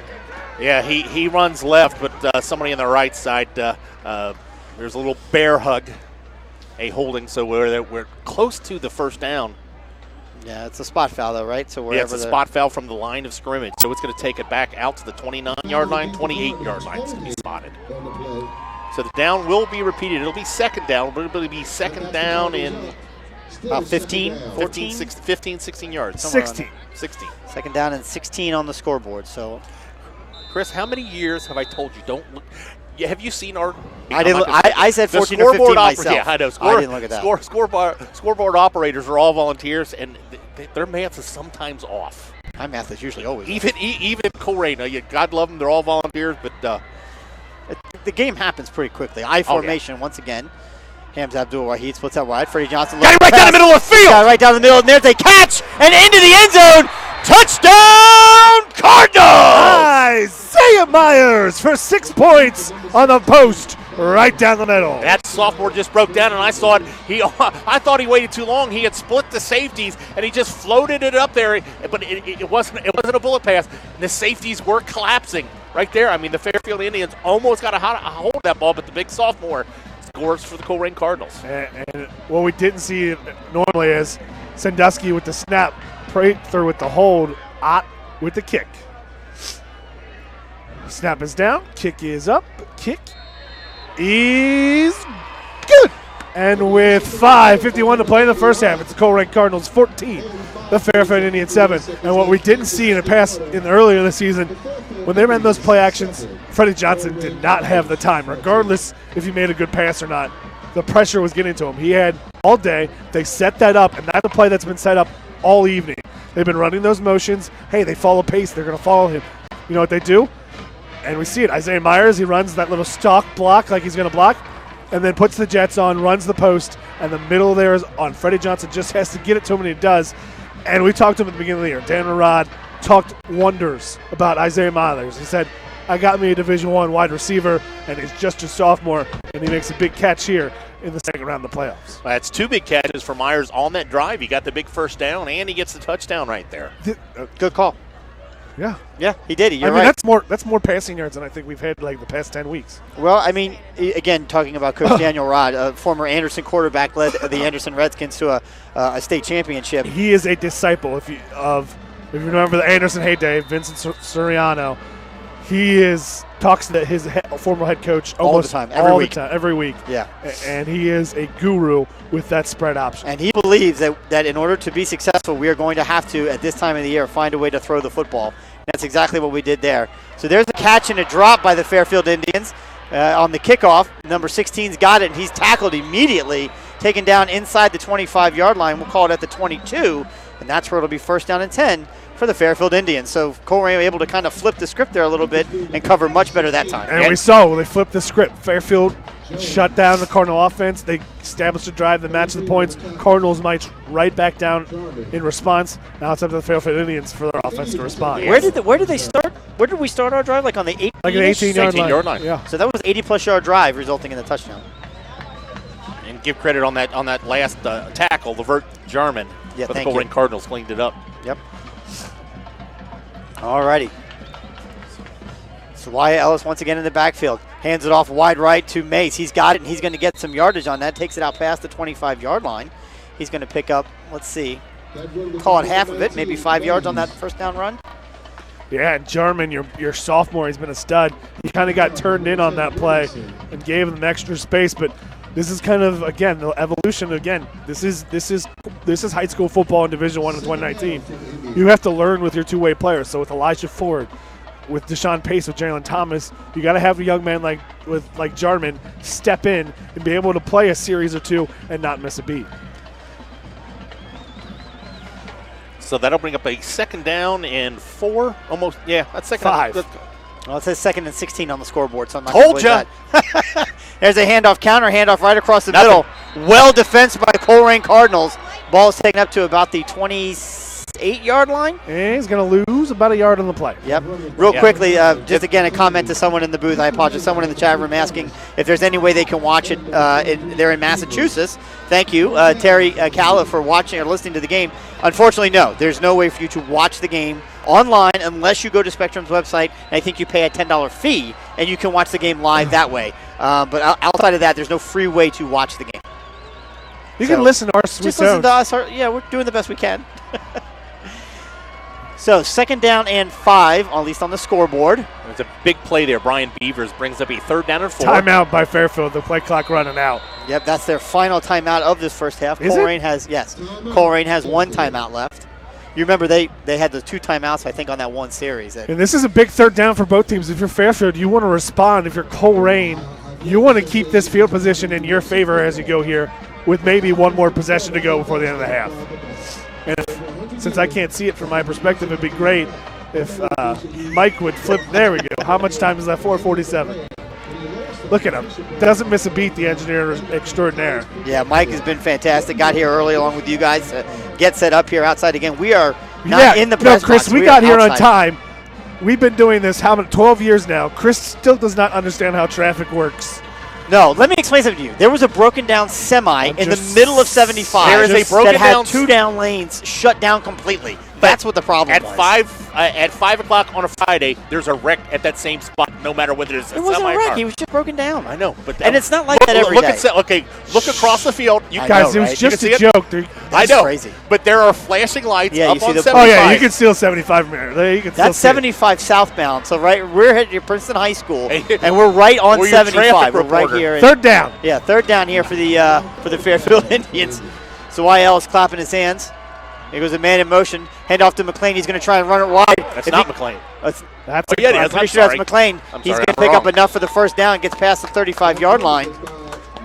Yeah, he runs left, but somebody on the right side, there's a little bear hug, a holding. So we're close to the first down. Yeah, it's a spot foul, though, right? So Yeah, it's a spot foul from the line of scrimmage. So it's going to take it back out to the 29-yard line, 28-yard line. It's going to be spotted. So the down will be repeated. It'll be second down, but it'll be second down in about 15, 15, 16 yards. 16. 16. Second down and 16 on the scoreboard. So Chris, how many years have I told you don't look? Yeah, have you seen our? I said 14 or 15 myself. Yeah, I know. I didn't look at that. Scoreboard operators are all volunteers, and their math is sometimes off. My math is usually always Even Colerain, God love them, they're all volunteers, but the game happens pretty quickly. I formation once again. Hamza Abdul-Wahid splits out wide. Freddie Johnson got it right down the middle of the field. Got it right down the middle, and there's a catch, and into the end zone. Touchdown, Cardinals! Isaiah Myers for 6 points on the post, right down the middle. That sophomore just broke down, and I saw it. I thought he waited too long. He had split the safeties, and he just floated it up there. But it wasn't a bullet pass. And the safeties were collapsing right there. I mean, the Fairfield Indians almost got a hold of that ball, but the big sophomore scores for the Colerain Cardinals. And what we didn't see normally is Sandusky with the snap, Prather with the hold, Ott with the kick. Snap is down, kick is up, kick is good. And with 5:51 to play in the first half, it's the Colerain Cardinals 14, the Fairfield Indians 7. And what we didn't see in the past, earlier in the season, when they ran those play actions, Freddie Johnson did not have the time, regardless if he made a good pass or not. The pressure was getting to him. He had all day. They set that up, and that's a play that's been set up all evening. They've been running those motions. Hey, they follow Pace. They're going to follow him. You know what they do? And we see it. Isaiah Myers, he runs that little stalk block like he's going to block, and then puts the jets on, runs the post, and the middle there is on. Freddie Johnson just has to get it to him, and he does. And we talked to him at the beginning of the year. Dan Murad talked wonders about Isaiah Myers. He said, I got me a Division I wide receiver, and he's just a sophomore, and he makes a big catch here in the second round of the playoffs. That's two big catches for Myers on that drive. He got the big first down, and he gets the touchdown right there. Good call. Yeah. Yeah, he did. You're I mean, right. that's more passing yards than I think we've had like the past 10 weeks. Well, I mean, again, talking about Coach Daniel Rod, a former Anderson quarterback, led the Anderson Redskins to a state championship. He is a disciple if you remember the Anderson heyday, Vincent Soriano. He talks to his former head coach almost all the time, every week. Yeah. And he is a guru with that spread option. And he believes that in order to be successful, we are going to have to, at this time of the year, find a way to throw the football. And that's exactly what we did there. So there's a catch and a drop by the Fairfield Indians on the kickoff. Number 16's got it, and he's tackled immediately, taken down inside the 25-yard line. We'll call it at the 22. and that's where it'll be 1st down and 10 for the Fairfield Indians. So Colerain able to kind of flip the script there a little bit and cover much better that time. And we saw when they flipped the script. Fairfield shut down the Cardinal offense. They established a drive that matched the points. Cardinals might right back down in response. Now it's up to the Fairfield Indians for their offense to respond. Where did they start? Where did we start our drive? Like on the 18? Like an 18-yard line. Yeah. So that was 80-plus yard drive, resulting in the touchdown. And give credit on that last tackle, Levert Jarman. Yeah, but the thank you. Colerain Cardinals cleaned it up. Yep. All righty. So Wyatt Ellis once again in the backfield. Hands it off wide right to Mace. He's got it, and he's going to get some yardage on that. Takes it out past the 25-yard line. He's going to pick up, let's see, call it half of it, maybe 5 yards on that 1st down run. Yeah, and Jarman, your sophomore, he's been a stud. He kind of got turned in on that play and gave him extra space, but this is kind of, again, the evolution. Again, this is high school football in Division I in 2019. You have to learn with your two-way players. So with Elijah Ford, with Deshawn Pace, with Jalen Thomas, you got to have a young man like Jarman step in and be able to play a series or two and not miss a beat. So that'll bring up a 2nd down and 4. Almost, yeah, that's 2nd. 5. Well, it says 2nd and 16 on the scoreboard, so I'm not Told gonna ya. believe that. There's a handoff counter, handoff right across the middle. Well defensed by Colerain Cardinals. Ball is taken up to about the 28-yard line. And he's going to lose about a yard on the play. Yep. Real quickly, just again a comment to someone in the booth. I apologize. Someone in the chat room asking if there's any way they can watch it. They're in Massachusetts. Thank you, Terry Calla, for watching or listening to the game. Unfortunately, no. There's no way for you to watch the game online unless you go to Spectrum's website, and I think you pay a $10 fee, and you can watch the game live that way. But outside of that, there's no free way to watch the game. You can listen to our sweet just listen sounds. to us. Yeah, we're doing the best we can. So 2nd down and 5, at least on the scoreboard. It's a big play there. Brian Beavers brings up a 3rd down and 4. Timeout by Fairfield. The play clock running out. Yep, that's their final timeout of this first half. Is Colerain it? Colerain has 1 timeout left. You remember they had the 2 timeouts, I think, on that one series. And this is a big 3rd down for both teams. If you're Fairfield, you want to respond. If you're Colerain, you want to keep this field position in your favor as you go here with maybe 1 more possession to go before the end of the half. And since I can't see it from my perspective, it'd be great if Mike would flip. There we go. How much time is left? 4:47. Look at him. Doesn't miss a beat, the engineer extraordinaire. Yeah, Mike has been fantastic. Got here early along with you guys to get set up here outside again. We are not in the press Chris, box. we got here on time. We've been doing this 12 years now. Chris still does not understand how traffic works. No, let me explain something to you. There was a broken down semi in the middle of 75. There is a broken that had down 2 down lanes shut down completely. That's what the problem at was. 5 o'clock on a Friday, there's a wreck at that same spot, no matter whether it's a It wasn't semi a wreck. car. He was just broken down. I know, but and it's not like that every day. Look across the field. You I Guys, know, it was right? just You a can see joke. I know, crazy. but there are flashing lights Yeah, up you see on the- 75. Oh, yeah, you can steal 75 from here. You can still That's see it. 75 southbound. So we're at your Princeton High School, and we're right on We're your 75. traffic We're right reporter. here. 3rd down. Yeah, 3rd down here for the Fairfield Indians. So YL is clapping his hands. Here goes a man in motion. Hand off to McLean. He's going to try and run it wide. That's not McLean. That's Oh, yeah, it I'm is. pretty I'm sure that's sorry. McLean. I'm He's sorry, going to I'm pick up wrong. enough for the 1st down. Gets past the 35-yard line.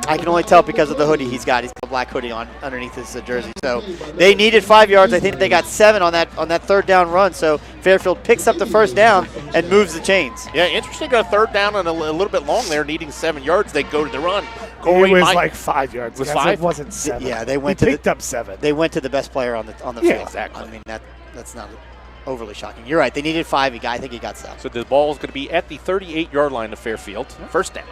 I can only tell because of the hoodie he's got. He's got a black hoodie on underneath his jersey. So they needed 5 yards. I think they got 7 on that 3rd down run. So Fairfield picks up the 1st down and moves the chains. Yeah, interesting. Got a 3rd down and a little bit long there, needing 7 yards. They go to the run. It was like 5 yards. Was guys. 5? It wasn't 7. Yeah, they He went to picked up 7. They went to the best player on the Yeah, field. exactly. I mean that's not overly shocking. You're right. They needed 5. I think he got 7. So the ball is going to be at the 38-yard line of Fairfield. 1st down.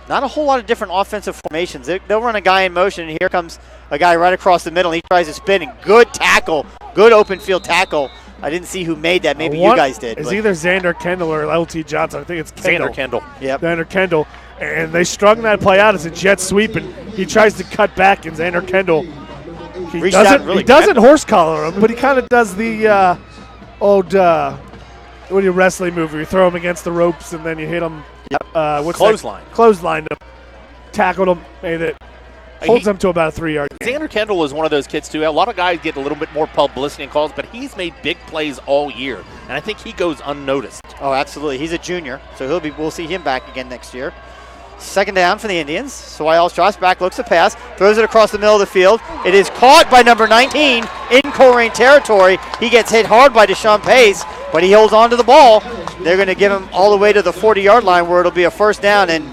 Not a whole lot of different offensive formations. They'll run a guy in motion, and here comes a guy right across the middle. He tries to spin, and good tackle, good open field tackle. I didn't see who made that. Maybe you guys did. It's but- either Xander Kendall or LT Johnson. I think it's Kendall. Xander Kendall. Yep. Xander Kendall. And they strung that play out as a jet sweep, and he tries to cut back, and Xander Kendall, he Reached out doesn't, really he doesn't horse collar him, but he kind of does the old what do you wrestling move where you throw him against the ropes and then you hit him. What's Clothesline. that? Clotheslined him, tackled him, made it. Holds him to about a 3-yard gain. Xander Kendall is one of those kids, too. A lot of guys get a little bit more publicity and calls, but he's made big plays all year, and I think he goes unnoticed. Oh, absolutely. He's a junior, so we'll see him back again next year. Second down for the Indians. Swiles drops back, looks to pass, throws it across the middle of the field. It is caught by number 19 in Colerain territory. He gets hit hard by Deshawn Pace, but he holds on to the ball. They're going to give him all the way to the 40-yard line where it'll be a first down. And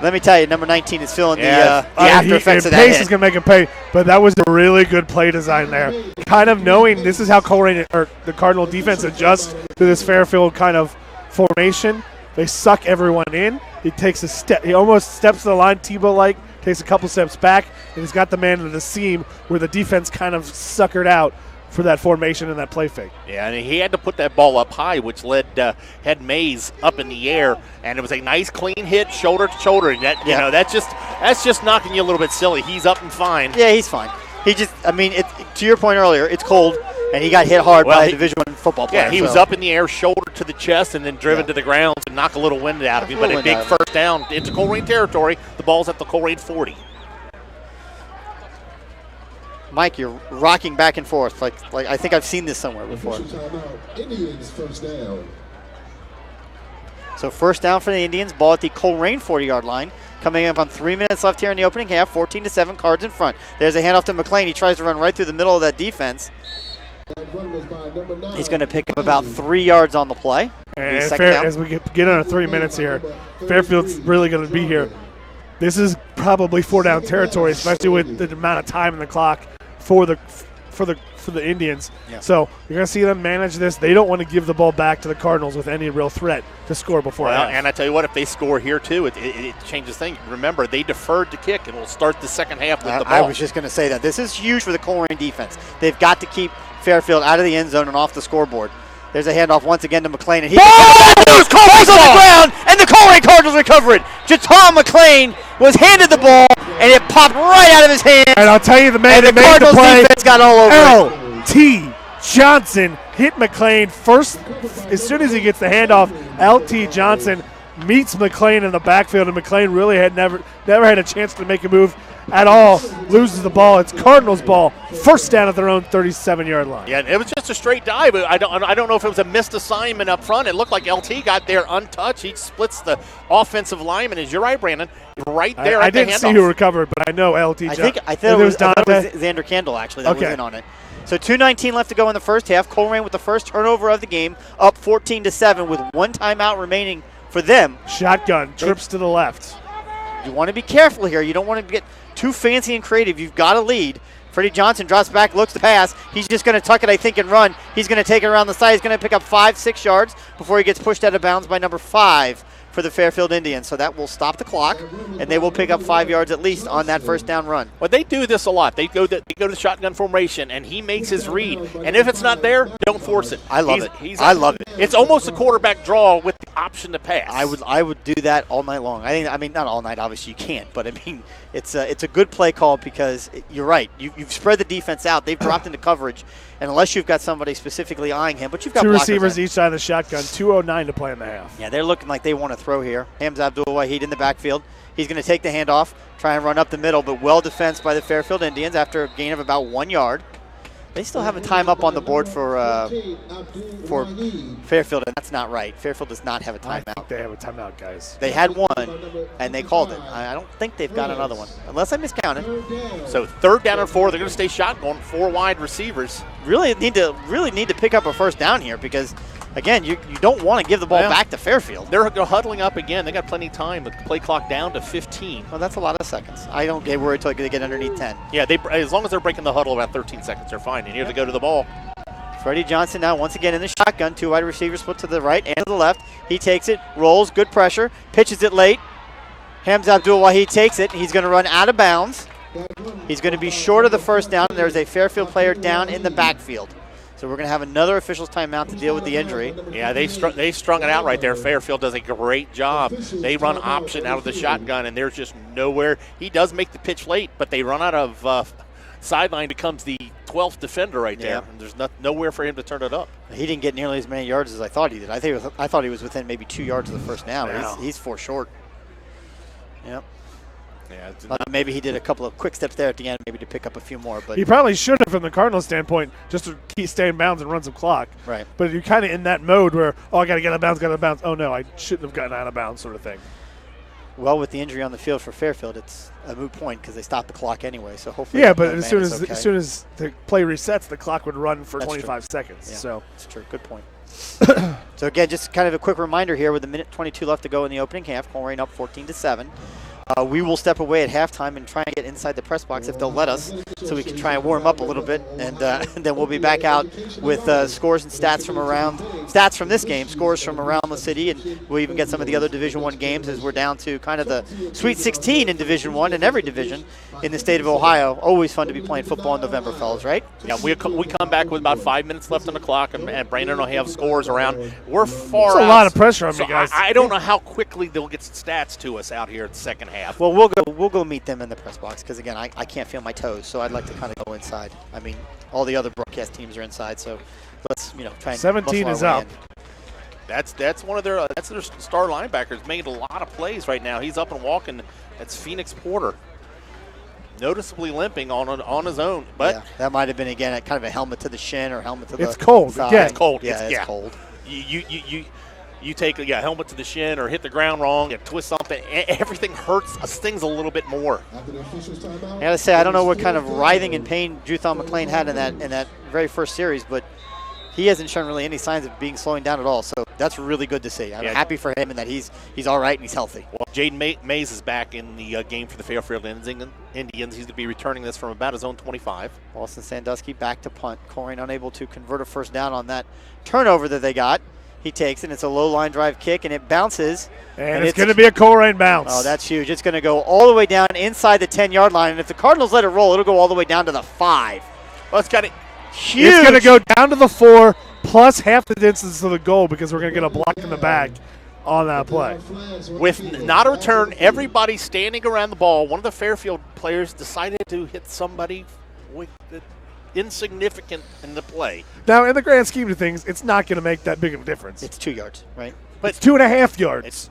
let me tell you, number 19 is feeling the after effects of that Pace hit. is going to make him pay, but that was a really good play design there. Kind of knowing this is how Colerain or the Cardinal defense adjusts to this Fairfield kind of formation. They suck everyone in. He takes a step. He almost steps to the line, Tebow-like, takes a couple steps back, and he's got the man in the seam where the defense kind of suckered out for that formation and that play fake. Yeah, and he had to put that ball up high, which had Mays up in the air, and it was a nice clean hit, shoulder to shoulder. And that, you know, that's just knocking you a little bit silly. He's up and fine. Yeah, he's fine. He just, I mean, to your point earlier, it's cold, and he got hit hard by a Division I football player. Yeah, he was up in the air, shoulder to the chest, and then driven to the ground to knock a little wind out of him. But a big first down into Colerain territory. The ball's at the Colerain 40. Mike, you're rocking back and forth. Like I think I've seen this somewhere before. Indians first down. So first down for the Indians, ball at the Colerain 40-yard line. Coming up on 3 minutes left here in the opening half, 14-7, Cards in front. There's a handoff to McLean. He tries to run right through the middle of that defense. He's going to pick up about 3 yards on the play. And as we get under 3 minutes here, Fairfield's really going to be here. This is probably 4-down territory, especially with the amount of time in the clock for the Indians. Yeah. So you're going to see them manage this. They don't want to give the ball back to the Cardinals with any real threat to score before half. And I tell you what, if they score here too, it changes things. Remember, they deferred to kick, and we'll start the second half with the ball. I was just going to say that. This is huge for the Colerain defense. They've got to keep Fairfield out of the end zone and off the scoreboard. There's a handoff once again to McLean, and he falls on the ground, and the Colerain Cardinals recover it. Jaton McLean was handed the ball, and it popped right out of his hands. And I'll tell you, the man that made Cardinals the play, defense got all over L.T. Johnson hit McLean first. As soon as he gets the handoff, L.T. Johnson meets McLean in the backfield, and McLean really had never had a chance to make a move at all. Loses the ball. It's Cardinals ball. First down at their own 37-yard line. Yeah, it was just a straight dive. I don't know if it was a missed assignment up front. It looked like LT got there untouched. He splits the offensive lineman. As you're right, Brandon, right there. I didn't see who recovered, but I know LT. I thought it was Xander Kendall actually that was in on it. So 2:19 left to go in the first half. Colerain with the first turnover of the game, up 14-7 with one timeout remaining for them. Shotgun trips to the left. You want to be careful here. You don't want to get too fancy and creative. You've got to lead. Freddie Johnson drops back, looks to pass. He's just going to tuck it, I think, and run. He's going to take it around the side. He's going to pick up 5-6 yards before he gets pushed out of bounds by number 5 for the Fairfield Indians. So that will stop the clock, and they will pick up 5 yards at least on that first down run. Well, they do this a lot. They go to shotgun formation, and he makes his read. And if it's not there, don't force it. I love it. I love it. It's almost a quarterback draw with the option to pass. I would do that all night long. I mean, not all night. Obviously, you can't. But I mean, it's a good play call because you're right. You've spread the defense out. They've dropped into coverage, and unless you've got somebody specifically eyeing him, but you've got two receivers each side of the shotgun. 2:09 to play in the half. Yeah, they're looking like they want to throw here. Hamza Abdul-Wahid in the backfield. He's going to take the handoff, try and run up the middle, but well defensed by the Fairfield Indians after a gain of about 1 yard. They still have a time up on the board for Fairfield, and that's not right. Fairfield does not have a timeout. I think they have a timeout, guys. They had one, and they called it. I don't think they've got another one, unless I miscounted. So 3rd down and 4. They're going to stay shotgun, 4 wide receivers. Really need to pick up a first down here because, again, you don't want to give the ball back to Fairfield. They're huddling up again. They got plenty of time. The play clock down to 15. Well, that's a lot of seconds. I don't get worried until they get underneath 10. Yeah, as long as they're breaking the huddle about 13 seconds, they're fine. And you have to go to the ball. Freddie Johnson now once again in the shotgun. 2 wide receivers split to the right and to the left. He takes it, rolls, good pressure, pitches it late. Hamza Abdul-Wahid takes it. He's going to run out of bounds. He's going to be short of the first down. There's a Fairfield player down in the backfield. So we're going to have another official's timeout to deal with the injury. Yeah, they strung it out right there. Fairfield does a great job. They run option out of the shotgun, and there's just nowhere. He does make the pitch late, but they run out of sideline becomes the 12th defender right there. And there's nowhere for him to turn it up. He didn't get nearly as many yards as I thought he did. I thought he was within maybe 2 yards of the first down. Yeah. He's 4 short. Yep. Yeah, maybe he did a couple of quick steps there at the end, maybe to pick up a few more. But he probably should have, from the Cardinals' standpoint, just to stay in bounds and run some clock. Right. But you're kind of in that mode where, I got to get out of bounds, Oh, no, I shouldn't have gotten out of bounds sort of thing. Well, with the injury on the field for Fairfield, it's a moot point because they stopped the clock anyway. So hopefully, yeah. But no as man soon is okay. as the play resets, the clock would run for That's 25 seconds. Yeah, So that's true. Good point. So again, just kind of a quick reminder here with a minute 22 left to go in the opening half. Colerain up 14-7. We will step away at halftime and try and get inside the press box if they'll let us, so we can try and warm up a little bit, and then we'll be back out with scores and stats from this game, scores from around the city, and we'll even get some of the other Division I games as we're down to kind of the Sweet 16 in Division I in every division in the state of Ohio. Always fun to be playing football in November, fellas, right? Yeah, we come back with about 5 minutes left on the clock, and Brandon will have scores around. We're far There's a out. lot of pressure on So me, guys. I don't know how quickly they'll get stats to us out here at the second half. Well, we'll go meet them in the press box because again, I can't feel my toes, so I'd like to kind of go inside. I mean, all the other broadcast teams are inside, so let's try and 17 muscle is our way up. in. That's one of their star linebackers, made a lot of plays right now. He's up and walking. That's Phoenix Porter, noticeably limping on his own. But yeah, that might have been again kind of a helmet to the shin or helmet to the It's cold. thigh. Yeah. it's cold. Yeah, it's yeah. cold. You take a helmet to the shin or hit the ground wrong and twist something. Everything hurts, stings a little bit more. After the official's timeout, I gotta say, I don't know what kind of writhing and pain Juthon McLean had in that very first series, but he hasn't shown really any signs of being slowing down at all. So that's really good to see. I'm happy for him and that he's all right and he's healthy. Well, Jaden Mays is back in the game for the Fairfield Indians. He's going to be returning this from about his own 25. Austin Sandusky back to punt. Colerain unable to convert a first down on that turnover that they got. He takes it. It's a low line drive kick, and it bounces. And it's going to be a Colerain bounce. Oh, that's huge. It's going to go all the way down inside the 10-yard line. And if the Cardinals let it roll, it'll go all the way down to the 5. Well, it's got it. Huge. It's going to go down to the 4 plus half the distance to the goal because we're going to get a block in the back on that play. With not a return, everybody standing around the ball. One of the Fairfield players decided to hit somebody with the insignificant in the play. Now, in the grand scheme of things, it's not going to make that big of a difference. It's 2 yards, right? But It's 2.5 yards.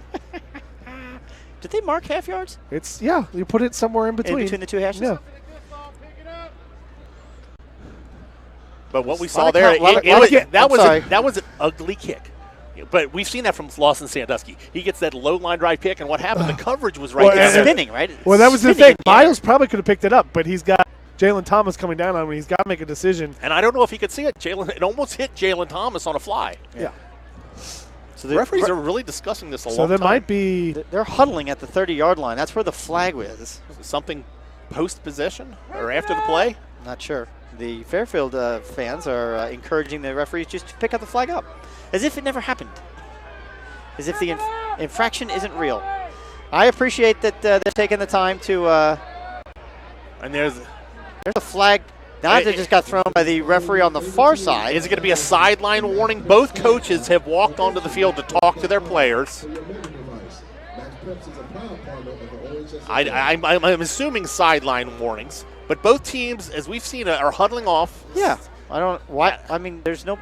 Did they mark half yards? You put it somewhere in between. In between the two hashes? Yeah. But what we saw Lot of there, count- lot of- that was an ugly kick. But we've seen that from Lawson Sandusky. He gets that low line drive pick, and what happened? The coverage was right Well, there. It's spinning, right? Well, that was the Spinning thing. in the air. Miles probably could have picked it up, but he's got Jalen Thomas coming down on him. He's got to make a decision. And I don't know if he could see it. It almost hit Jalen Thomas on a fly. Yeah. So The referees are really discussing this a So long there time. might be. They're huddling at the 30-yard line. That's where the flag is. Something post-possession or after the play. Not sure. The Fairfield fans are encouraging the referees just to pick up the flag up, as if it never happened, as if the infraction isn't real. I appreciate that they're taking the time to. And there's There's a flag. Now that just got thrown by the referee on the far side. Is it going to be a sideline warning? Both coaches have walked onto the field to talk to their players. I'm assuming sideline warnings, but both teams, as we've seen, are huddling off. Yeah, I don't. Why? I mean, there's no.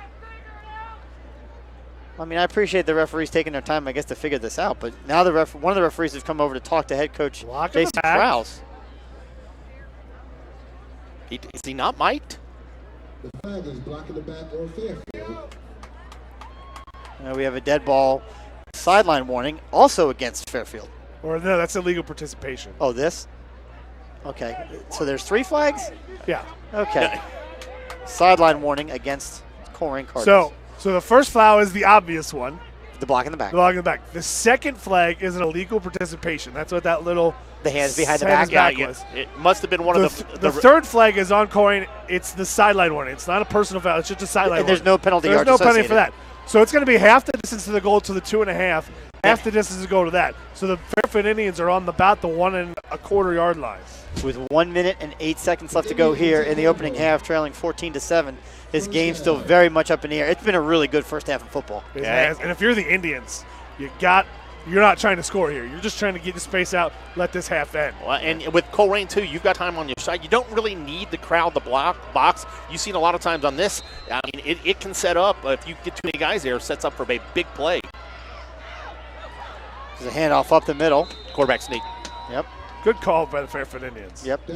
I mean, I appreciate the referees taking their time, I guess, to figure this out. But now one of the referees has come over to talk to head coach Block in the Jason back. Krause. Is he not mic'd? The flag is blocking the back on Fairfield. We have a dead ball sideline warning, also against Fairfield. Or no, that's illegal participation. Oh, this? Okay. So there's 3 flags? Yeah. Okay. Sideline warning against Colerain Cardinals. So the first foul is the obvious one. The block in the back. The block in the back. The second flag is an illegal participation. That's what that little The hands behind the hands back. was. It must have been one of The third flag is on Colerain. It's the sideline warning. It's not a personal foul. It's just a sideline And there's warning. no penalty There's yards no penalty for associated. that. So it's going to be half the distance to the goal to the 2.5, half the distance to go to that. So the Fairfield Indians are on about the 1.25 yard line. With 1 minute and 8 seconds left to go here in the opening half, trailing 14-7. This game's still very much up in the air. It's been a really good first half of football. It has. And if you're the Indians, you're not trying to score here. You're just trying to get the space out, let this half end. Well, and with Colerain, too, you've got time on your side. You don't really need the crowd to box. You've seen a lot of times on this. I mean, it can set up. If you get too many guys there, it sets up for a big play. There's a handoff up the middle. Quarterback sneak. Yep. Good call by the Fairfield Indians. Yep.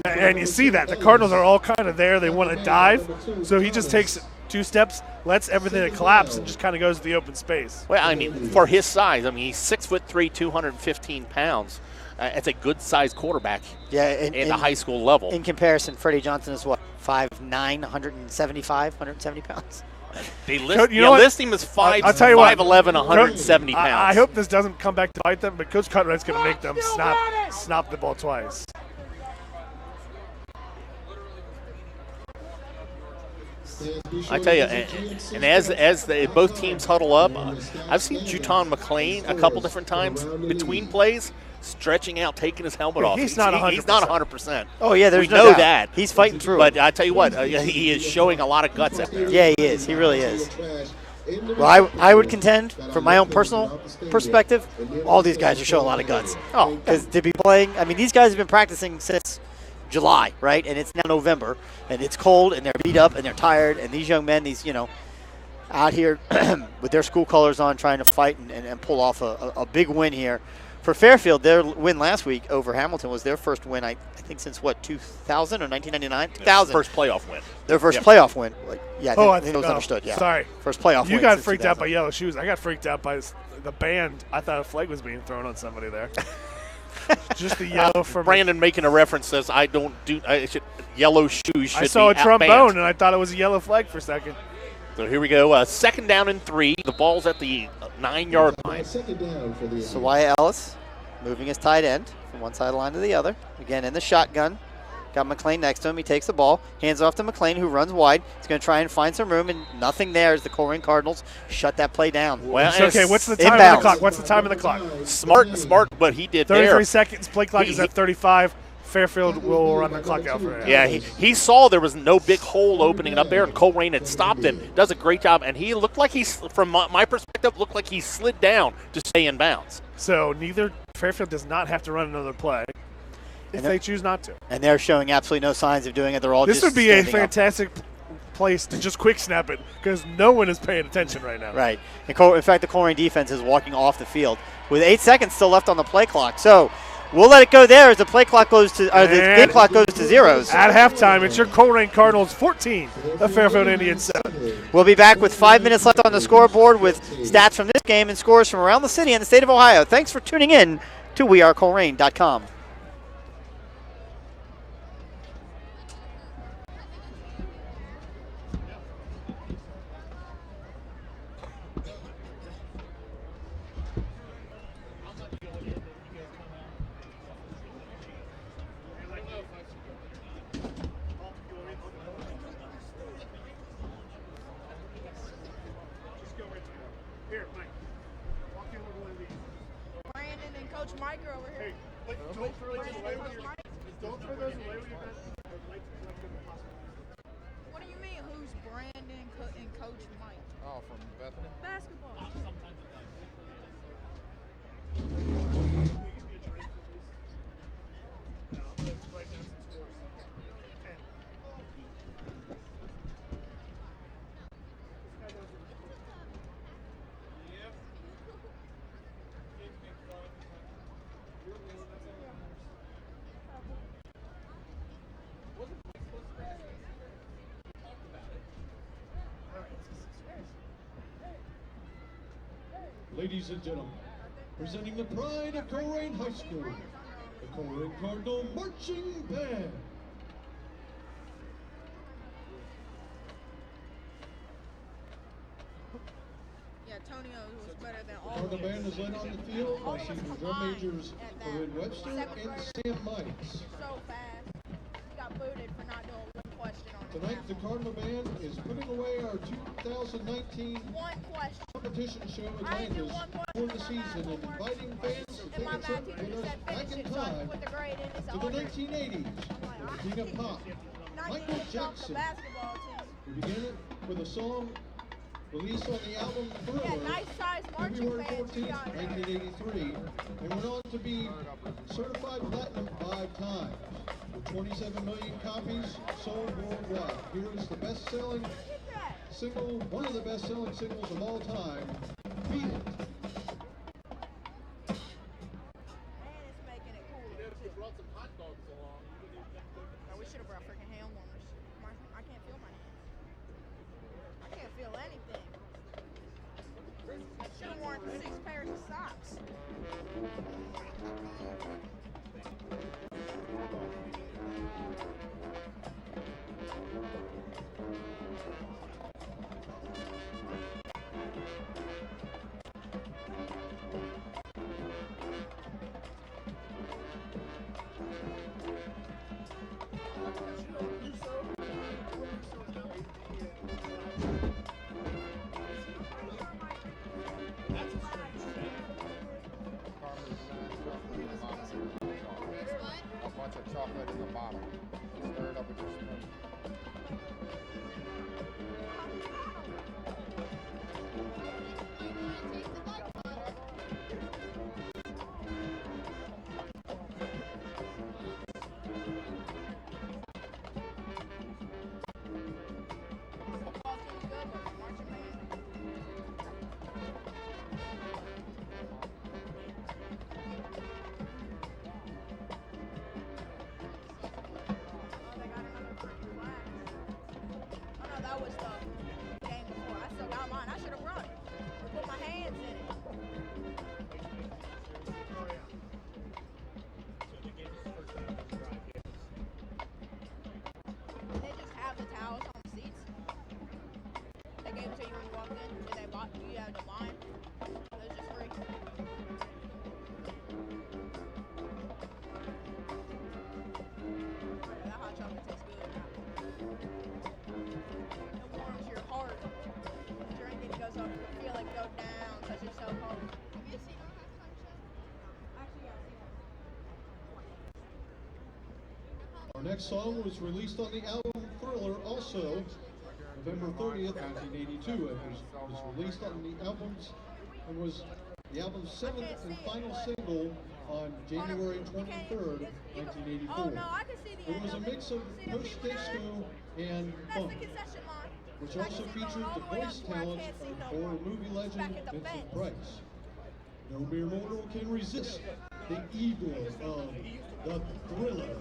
And you see that. The Cardinals are all kind of there. They want to dive. So he just takes 2 steps, lets everything collapse, and just kind of goes to the open space. Well, I mean, for his size, I mean, he's 6'3", 215 pounds. That's a good-sized quarterback. Yeah, at the high school level. In comparison, Freddie Johnson is what, 5'9", 170 pounds. They Coach, list him as 5'11", 170 pounds. I hope this doesn't come back to bite them, but Coach Cutraight's going to make them snap the ball twice. I tell you, and as both teams huddle up, I've seen Juton McLean a couple different times between plays, stretching out, taking his helmet off. He's not 100%. He's not 100%. Oh, yeah, there's we no know doubt. that. He's fighting through but it. I tell you what, he is showing a lot of guts out there. Yeah, he is. He really is. Well, I would contend, from my own personal perspective, all these guys are showing a lot of guts. Oh, because to be playing, I mean, these guys have been practicing since July, right? And it's now November, and it's cold, and they're beat up, and they're tired. And these young men, out here with their school colors on, trying to fight and pull off a big win here. For Fairfield, their win last week over Hamilton was their first win, I think, since, 2000 or 1999? 2000. First playoff win. Their first playoff win. I think it was oh, understood, yeah. Sorry. First playoff win. You got since freaked out 2000. by yellow shoes. I got freaked out by the band. I thought a flag was being thrown on somebody there. Just the yellow from Brandon making a reference says, yellow shoes should I saw a be trombone, outbanned. and I thought it was a yellow flag for a second. So here we go. Second down and 3. The ball's at the 9-yard line. So Wyatt Ellis moving his tight end from one sideline to the other. Again, in the shotgun. Got McLean next to him. He takes the ball, hands off to McLean, who runs wide. He's going to try and find some room, and nothing there as the Colerain Cardinals shut that play down. Well, It's okay. What's the time inbounds. on the clock? What's the time on the clock? Smart what he did 33 there. seconds. Play clock is at 35. Fairfield will run the clock out for Yeah, he saw there was no big hole opening up there, and Colerain had stopped him. Does a great job, and he looked like from my perspective, looked like he slid down to stay in bounds. So Fairfield does not have to run another play if they choose not to. And they're showing absolutely no signs of doing it. They're all This just would be a standing up. fantastic place to just quick snap it because no one is paying attention right now. Right. And in fact, the Colerain defense is walking off the field with 8 seconds still left on the play clock. So we'll let it go there as the play clock goes to, the game clock goes to zeros. At halftime, it's your Colerain Cardinals 14, the Fairfield Indians 7. We'll be back with 5 minutes left on the scoreboard with stats from this game and scores from around the city and the state of Ohio. Thanks for tuning in to WeAreColerain.com. Brandon and Coach Mike are over here. Don't throw those away when you're done. What do you mean, who's Brandon and Coach Mike? Oh, from Bethany? Basketball. Ladies and gentlemen, presenting the pride of Colerain High School, the Colerain Cardinal Marching Band. Yeah, Tonio was better than all Cardinal of them. Band is led on the field by senior drum majors Corinne Webster and Sam Mikes. So fast. He got booted for not doing one question on his Tonight, the half. Cardinal Band is putting away our 2019 One question. competition show I didn't do Atlantis one question for the on my season and homework. inviting fans to And take my a math trip teacher with us said back finish in it, so I time put the grade in. It's to the 100. 1980s, the King of Pop, Michael The Jackson. basketball team. We begin it with a song released on the album Yeah, Thriller, nice size marching February bands we 14th, got here. 1983, and went on to be certified platinum 5 times, with 27 million copies sold worldwide. Here is the best-selling single, one of the best-selling singles of all time, Beat It. And it's making it cooler. Oh, we should have brought freaking hand warmers. I can't feel my hands. I should have worn 6 pairs of socks. A bunch of chocolate in the bottom. Stir it up with your spoon. Football team's good, but marching band. Oh, they got another flag. Oh no, that was the game before. I still got mine. I should have run it. Or put my hands in it. Did they just have the towels on the seats? They gave it to you when you walked in? Did they bought you had the line? Or it was just free? Yeah, that hot chocolate tastes good. It warms your heart. When you drink it, it goes up. You can feel it go down because it's so cold. Have you seen our halftime show? Actually, yeah, I've seen it. Our next song was released on the album Thriller also November 30th, 1982. It was released on the album's and was the album's 7th and final single on January 23rd, 1984. Oh no, I can see the It end was a of mix of See the push people disco there? and That's the funk, concession line. which I also can see featured going all the the way up voice to where I talent can't see of no horror more. movie Back legend at the Vincent fence. Price. No mere mortal can resist the evil of the Thriller.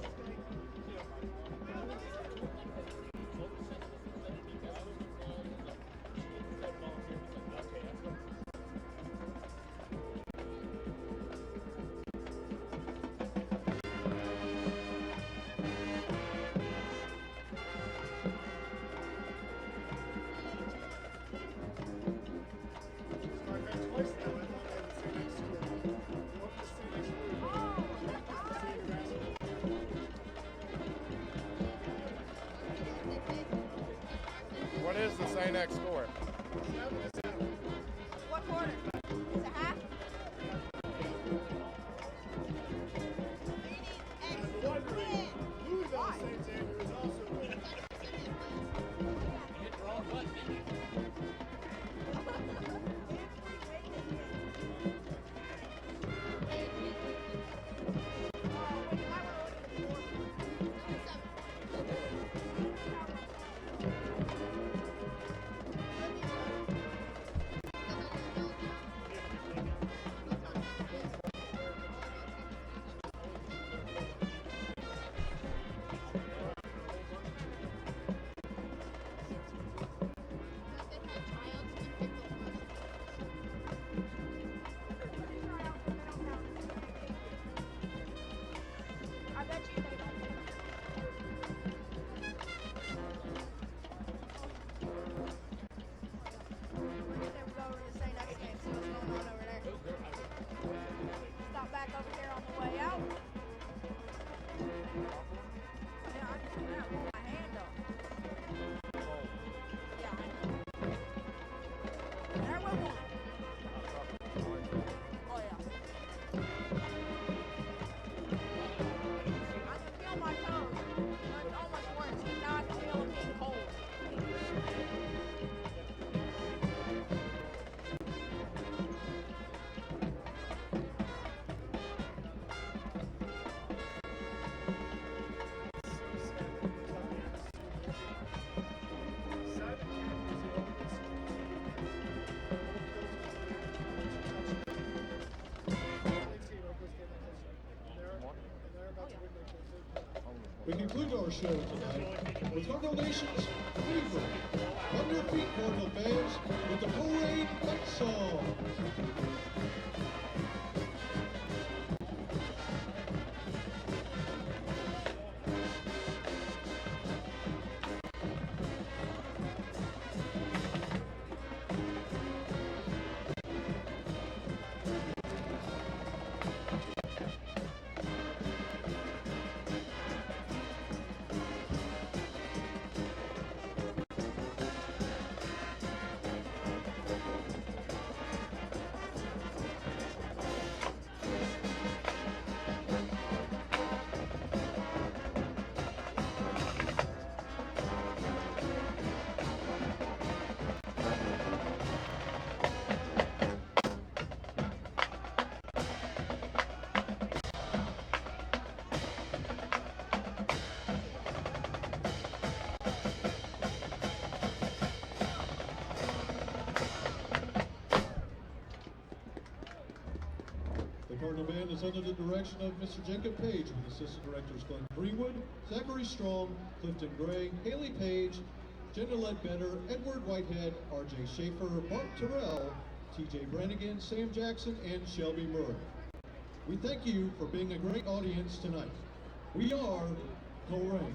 What is the St. X score? What quarter? Is it half? I bet you they don't. There we go over to the St. X game. See what's going on over there. Stop back over here on the way out. Yeah, I can see that. Pull my hand up. Yeah, I know. There we go. Oh yeah. I can feel my toes. It's almost worse because now I can feel them getting cold. We conclude our show tonight with Cardinal Nation's favorite. On your feet, Cardinal fans, with the Colerain fight song. Cardinal Band is under the direction of Mr. Jacob Page with Assistant Directors Glenn Greenwood, Zachary Strong, Clifton Gray, Haley Page, Jenna Ledbetter, Edward Whitehead, R.J. Schaefer, Mark Terrell, T.J. Brannigan, Sam Jackson, and Shelby Murray. We thank you for being a great audience tonight. We are Colerain.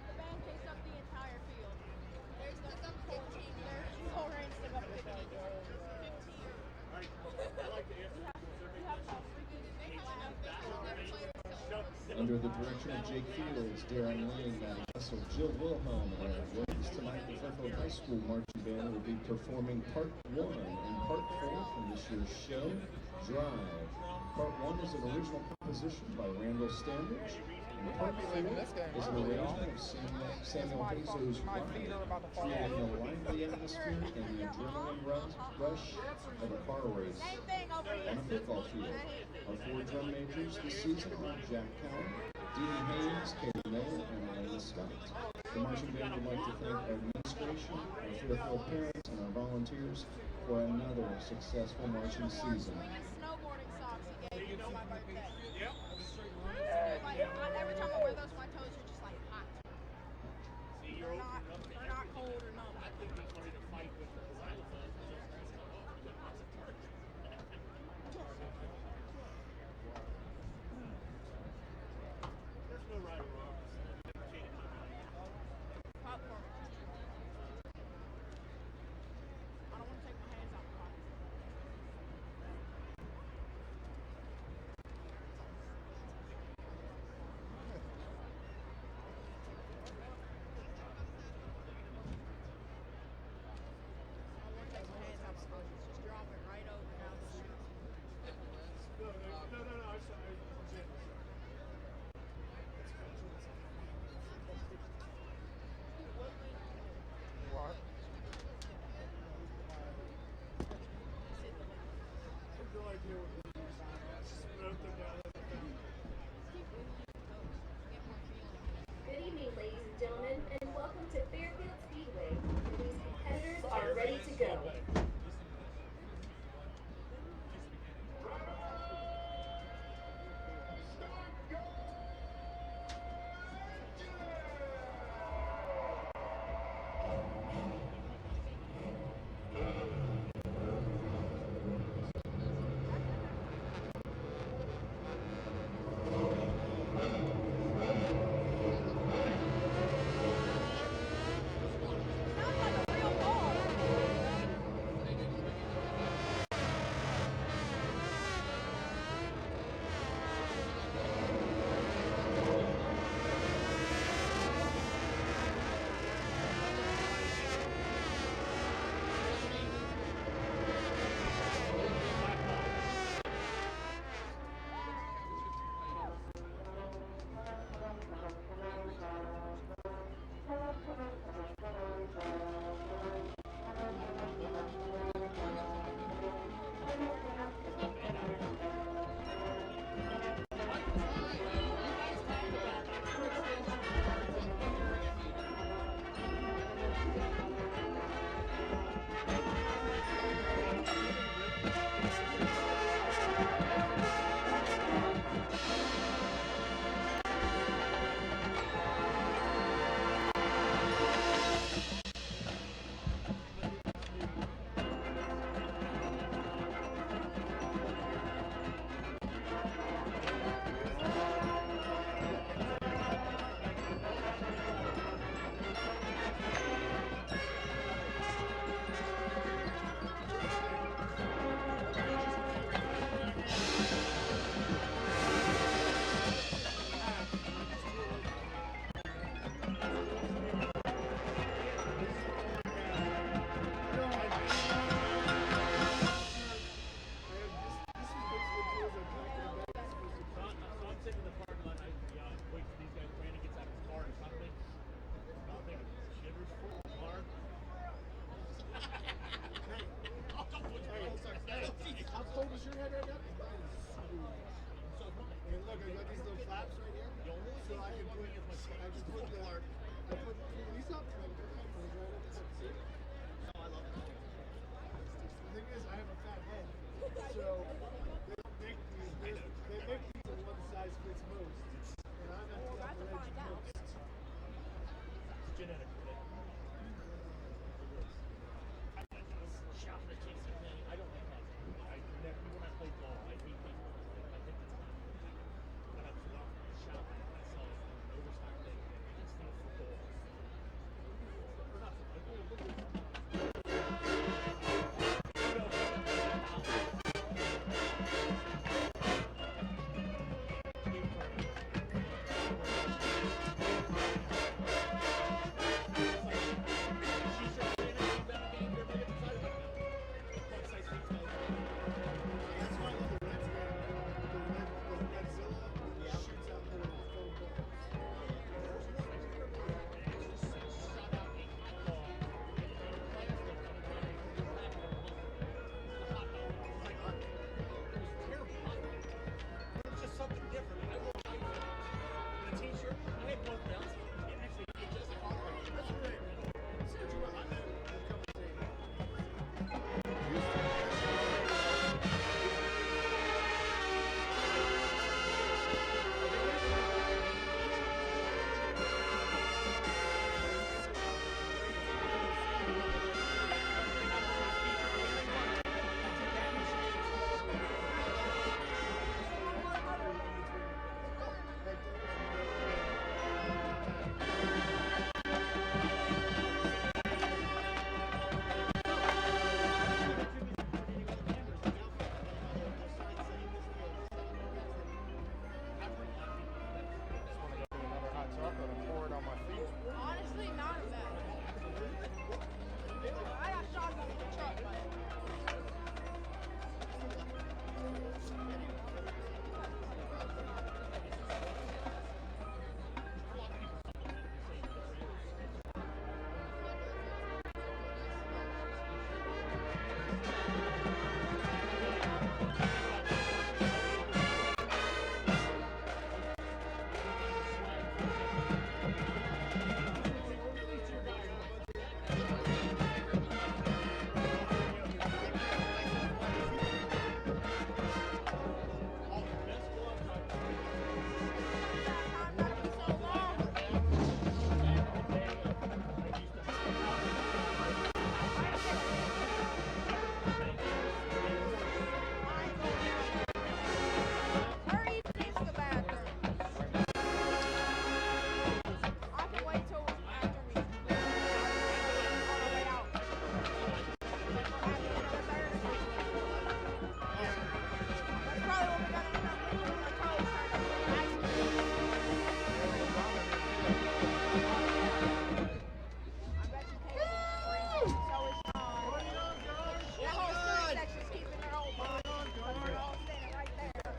The band takes up the entire field. There's the 15. There's Colerain took up 15. 15. Under the direction of Jake Fields, Darren Lee, Maddie Hessel, Jill Wilhelm, and Aaron Williams, tonight the Fairfield High School Marching Band will be performing Part 1 and Part 4 from this year's show, Drive. Part 1 is an original composition by Randall Standridge, and Part 4 is an arrangement of Samuel Hazo's Ride, creating a lively atmosphere and the adrenaline rush of a car race on a football field. Our 4 drum majors this season are Jack Cowan, Dean Haynes, Katie Miller, and Elena Scott. The marching band would like to thank our administration, our Fairfield parents, and our volunteers for another successful marching season. Snowboarding socks he gave me for my birthday. Yep. Every time I wear those, my toes are just like hot. They're not cold or numb. I think he's ready to fight with the xylophone. There's no right or wrong. Popcorn. I don't want to take my hands off the pockets. Honestly, not a bad. I got shot in the truck, but. Hurry, finish the bathroom. I can wait till after me. On the way out. That's probably what we're gonna end up doing when the coach turned up the ice cream. I bet you Caleb is freezing. So is Sean. That whole student section's keeping their whole body. But they're all standing right there.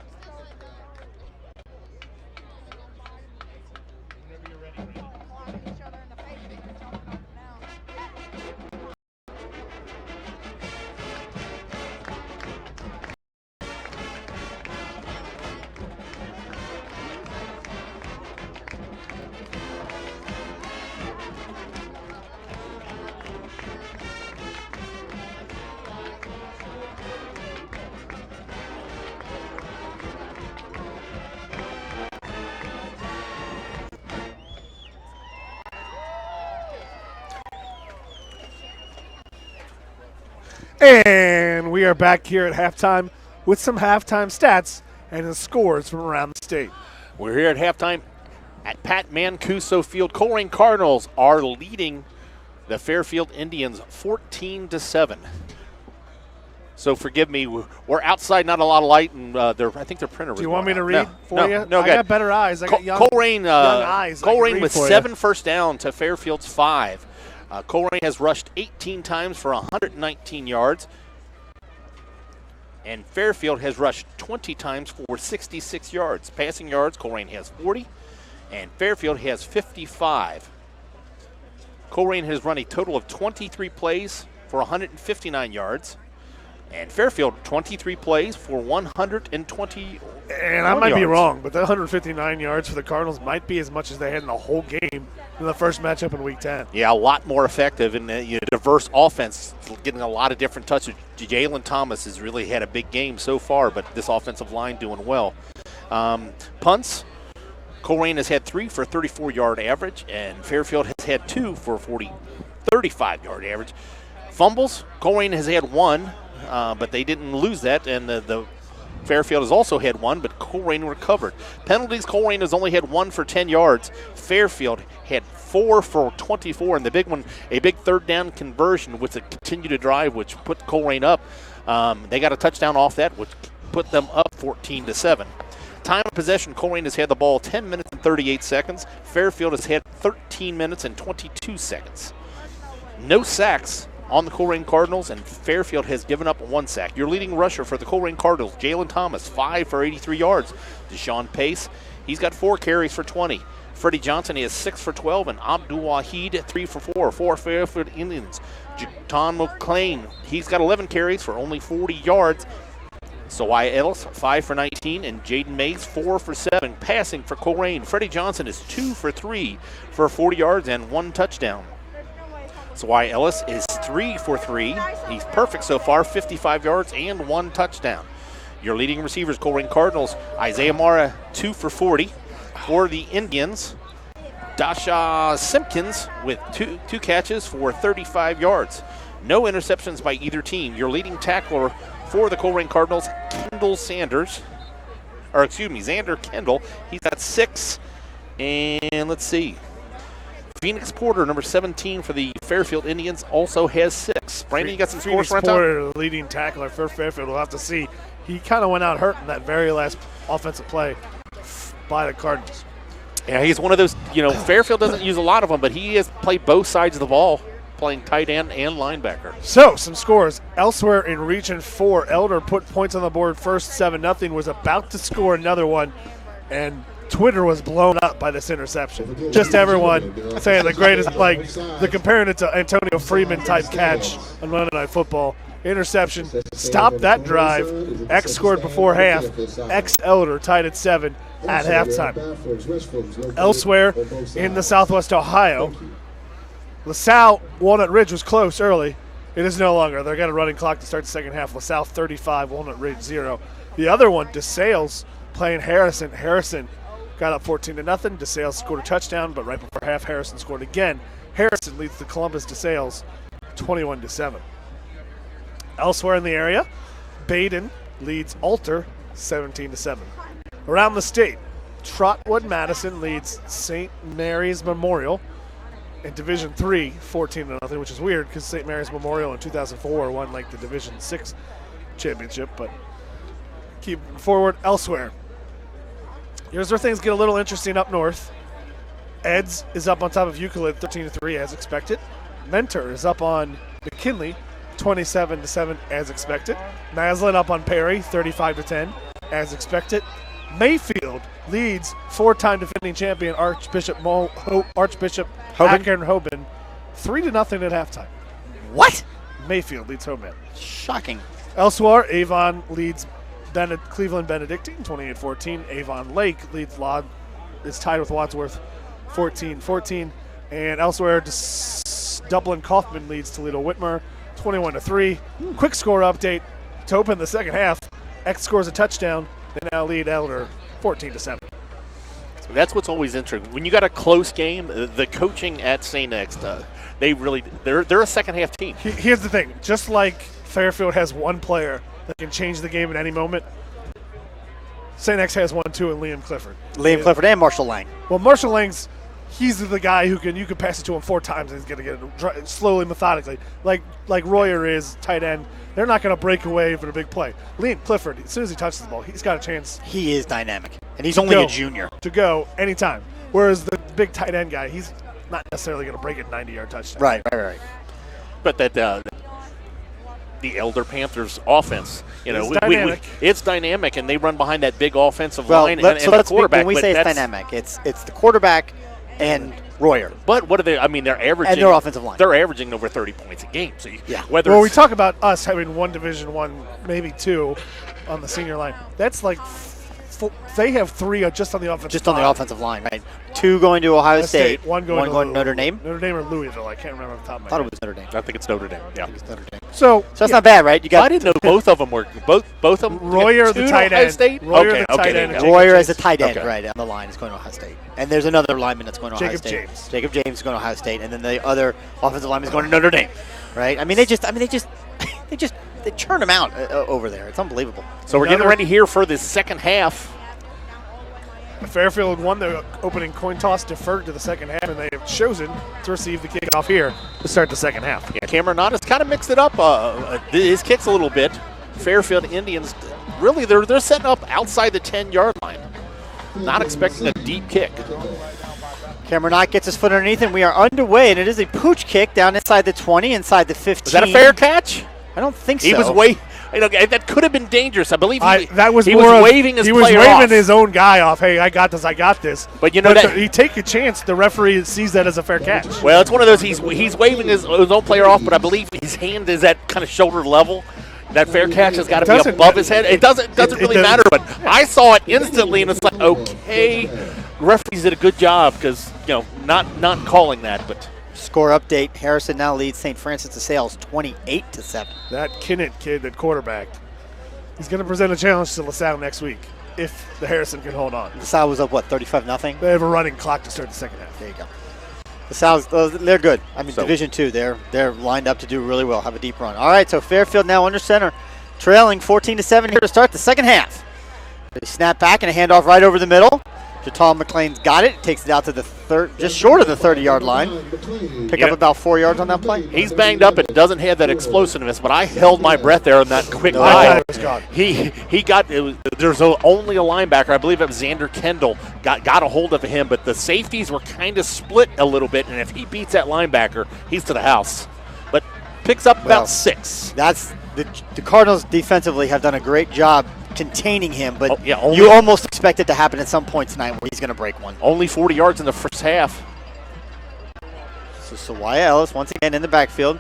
Clocking each other in the face and they're jumping up and down. And we are back here at halftime with some halftime stats and the scores from around the state. We're here at halftime at Pat Mancuso Field. Colerain Cardinals are leading the Fairfield Indians 14-7. So forgive me, we're outside, not a lot of light, and I think their printer was. Do you want me to out. read for you? No, I got better eyes. I got young Colerain, eyes. Colerain with for 7 first down to Fairfield's 5. Colerain has rushed 18 times for 119 yards. And Fairfield has rushed 20 times for 66 yards. Passing yards, Colerain has 40, and Fairfield has 55. Colerain has run a total of 23 plays for 159 yards. And Fairfield, 23 plays for 120. And I might be wrong, but that 159 yards for the Cardinals might be as much as they had in the whole game in the first matchup in Week 10. Yeah, a lot more effective in the diverse offense, getting a lot of different touches. Jalen Thomas has really had a big game so far, but this offensive line doing well. Punts, Colerain has had 3 for a 34-yard average, and Fairfield has had 2 for a 35-yard average. Fumbles, Colerain has had 1, but they didn't lose that, and the Fairfield has also had 1, but Colerain recovered. Penalties, Colerain has only had 1 for 10 yards. Fairfield had 4 for 24, and the big one, a big third down conversion, which continued to drive, which put Colerain up. They got a touchdown off that, which put them up 14-7. Time of possession, Colerain has had the ball 10 minutes and 38 seconds. Fairfield has had 13 minutes and 22 seconds. No sacks on the Colerain Cardinals, and Fairfield has given up 1 sack. Your leading rusher for the Colerain Cardinals, Jalen Thomas, 5 for 83 yards. Deshawn Pace, he's got 4 carries for 20. Freddie Johnson, he has 6 for 12, and Abdul Wahid, 3 for 4 for Fairfield Indians. John McClain, he's got 11 carries for only 40 yards. Sawai Ellis, 5 for 19, and Jaden Mays, 4 for 7, passing for Colerain. Freddie Johnson is 2 for 3 for 40 yards and 1 touchdown. Sawai Ellis is 3 for 3. He's perfect so far, 55 yards and 1 touchdown. Your leading receivers, Colerain Cardinals, Isaiah Mara, 2 for 40. For the Indians, Deshawn Simpkins with two catches for 35 yards. No interceptions by either team. Your leading tackler for the Colerain Cardinals, Xander Kendall. He's got 6. And let's see. Phoenix Porter, number 17 for the Fairfield Indians, also has 6. Brandon, you got some scores for Porter, the leading tackler for Fairfield. We'll have to see. He kind of went out hurt in that very last offensive play by the Cardinals. Yeah, he's one of those, Fairfield doesn't use a lot of them, but he has played both sides of the ball, playing tight end and linebacker. So, some scores. Elsewhere in Region 4, Elder put points on the board first, 7-0, was about to score another one, and Twitter was blown up by this interception. Just everyone saying the greatest, they're comparing it to Antonio Freeman type catch on Monday Night Football. Interception, stopped that drive. X scored before half. X Elder tied at 7 at halftime. Elsewhere in the Southwest Ohio, LaSalle, Walnut Ridge was close early. It is no longer. They've got a running clock to start the second half. LaSalle 35, Walnut Ridge 0. The other one, DeSales playing Harrison. Harrison got up 14-0. DeSales scored a touchdown, but right before half, Harrison scored again. Harrison leads the Columbus DeSales 21-7. Elsewhere in the area, Baden leads Alter 17-7. Around the state, Trotwood Madison leads St. Mary's Memorial in Division 3, 14-0, which is weird because St. Mary's Memorial in 2004 won the Division 6 championship, but keep forward elsewhere. Here's where things get a little interesting up north. Eds is up on top of Euclid 13-3 as expected. Mentor is up on McKinley 27-7 as expected. Maslin up on Perry 35-10 as expected. Mayfield leads 4-time defending champion Archbishop Akron Hoban 3-0 at halftime. What? Mayfield leads Hoban. Shocking. Elsewhere, Avon leads Cleveland Benedictine 28-14. Avon Lake is tied with Wadsworth 14-14. And elsewhere, Dublin Kaufman leads Toledo Whitmer 21-3. Quick score update to open the second half. X scores a touchdown. They now lead Elder 14-7. So that's what's always interesting. When you got a close game, the coaching at St. X, they're a second half team. Here's the thing. Just like Fairfield has one player that can change the game at any moment, St. X has one too, and Liam Clifford. Clifford and Marshall Lang. Well, Marshall Lang's he's the guy you can pass it to him 4 times and he's going to get it slowly, methodically. Like Royer is tight end. They're not going to break away for a big play. Liam Clifford, as soon as he touches the ball, he's got a chance. He is dynamic, and he's only a junior. To go anytime. Whereas the big tight end guy, he's not necessarily going to break it 90-yard touchdown. Right. But that the Elder Panthers offense, it's dynamic, and they run behind that big offensive line and the quarterback. When we say it's dynamic, it's the quarterback and Royer. But what are they? I mean, they're averaging. And their offensive line. They're averaging over 30 points a game. So we talk about us having one Division 1, maybe 2 on the senior line. That's like they have 3 just on the offensive Just on the offensive line, right? 2 going to Ohio State, one going to Notre Dame. Notre Dame or Louisville, I can't remember off the top of my I thought head. it was Notre Dame. I think it's Notre Dame. Yeah. It's Notre Dame. So That's not bad, right? You got I didn't know both of them were both of them. Royer, the tight Ohio end. State. Royer, okay, the tight okay, end, yeah. and Royer as a tight end, Okay. right, on the line is going to Ohio State. And there's another lineman that's going to Ohio Jacob State. James. Jacob James is going to Ohio State, and then the other offensive lineman is going to Notre Dame, right? I mean, they churn them out over there. It's unbelievable. So we're getting ready here for the second half. Fairfield won the opening coin toss, deferred to the second half, and they have chosen to receive the kickoff here to start the second half. Yeah, Cameron Nott has kind of mixed it up. His kicks a little bit. Fairfield Indians, really, they're setting up outside the 10-yard line. Not expecting a deep kick. Cameron Knott gets his foot underneath, and we are underway, and it is a pooch kick down inside the 20, inside the 15. Is that a fair catch? I don't think so. He was that could have been dangerous. I believe he was waving his player off. He was waving his own guy off. Hey, I got this. But you know that he take a chance. The referee sees that as a fair catch. Well, it's one of those. He's waving his own player off, but I believe his hand is at kind of shoulder level. That fair catch has got to be above his head. It doesn't really matter. But I saw it instantly, and it's like, okay, referees did a good job because not calling that, but. Score update: Harrison now leads St. Francis de Sales 28-7. That Kinnett kid, that quarterback, he's going to present a challenge to LaSalle next week if the Harrison can hold on. LaSalle was up 35-0. They have a running clock to start the second half. There you go. LaSalle's they're good. I mean, So- Division II, they're lined up to do really well. Have a deep run. All right, so Fairfield now under center, trailing 14-7 here to start the second half. They snap back and a handoff right over the middle. Jatal McLean's got it. Takes it out to the just short of the 30-yard line. Pick up about 4 yards on that play. He's banged up and doesn't have that explosiveness, but I held my breath there on that quick I thought line. it was gone. He got it was, there's only a linebacker. I believe it was Xander Kendall got a hold of him, but the safeties were kind of split a little bit, and if he beats that linebacker, he's to the house. But picks up about 6. That's the Cardinals defensively have done a great job containing him, but only- you almost expect it to happen at some point tonight where he's going to break one. Only 40 yards in the first half. So Sawaya Ellis once again in the backfield.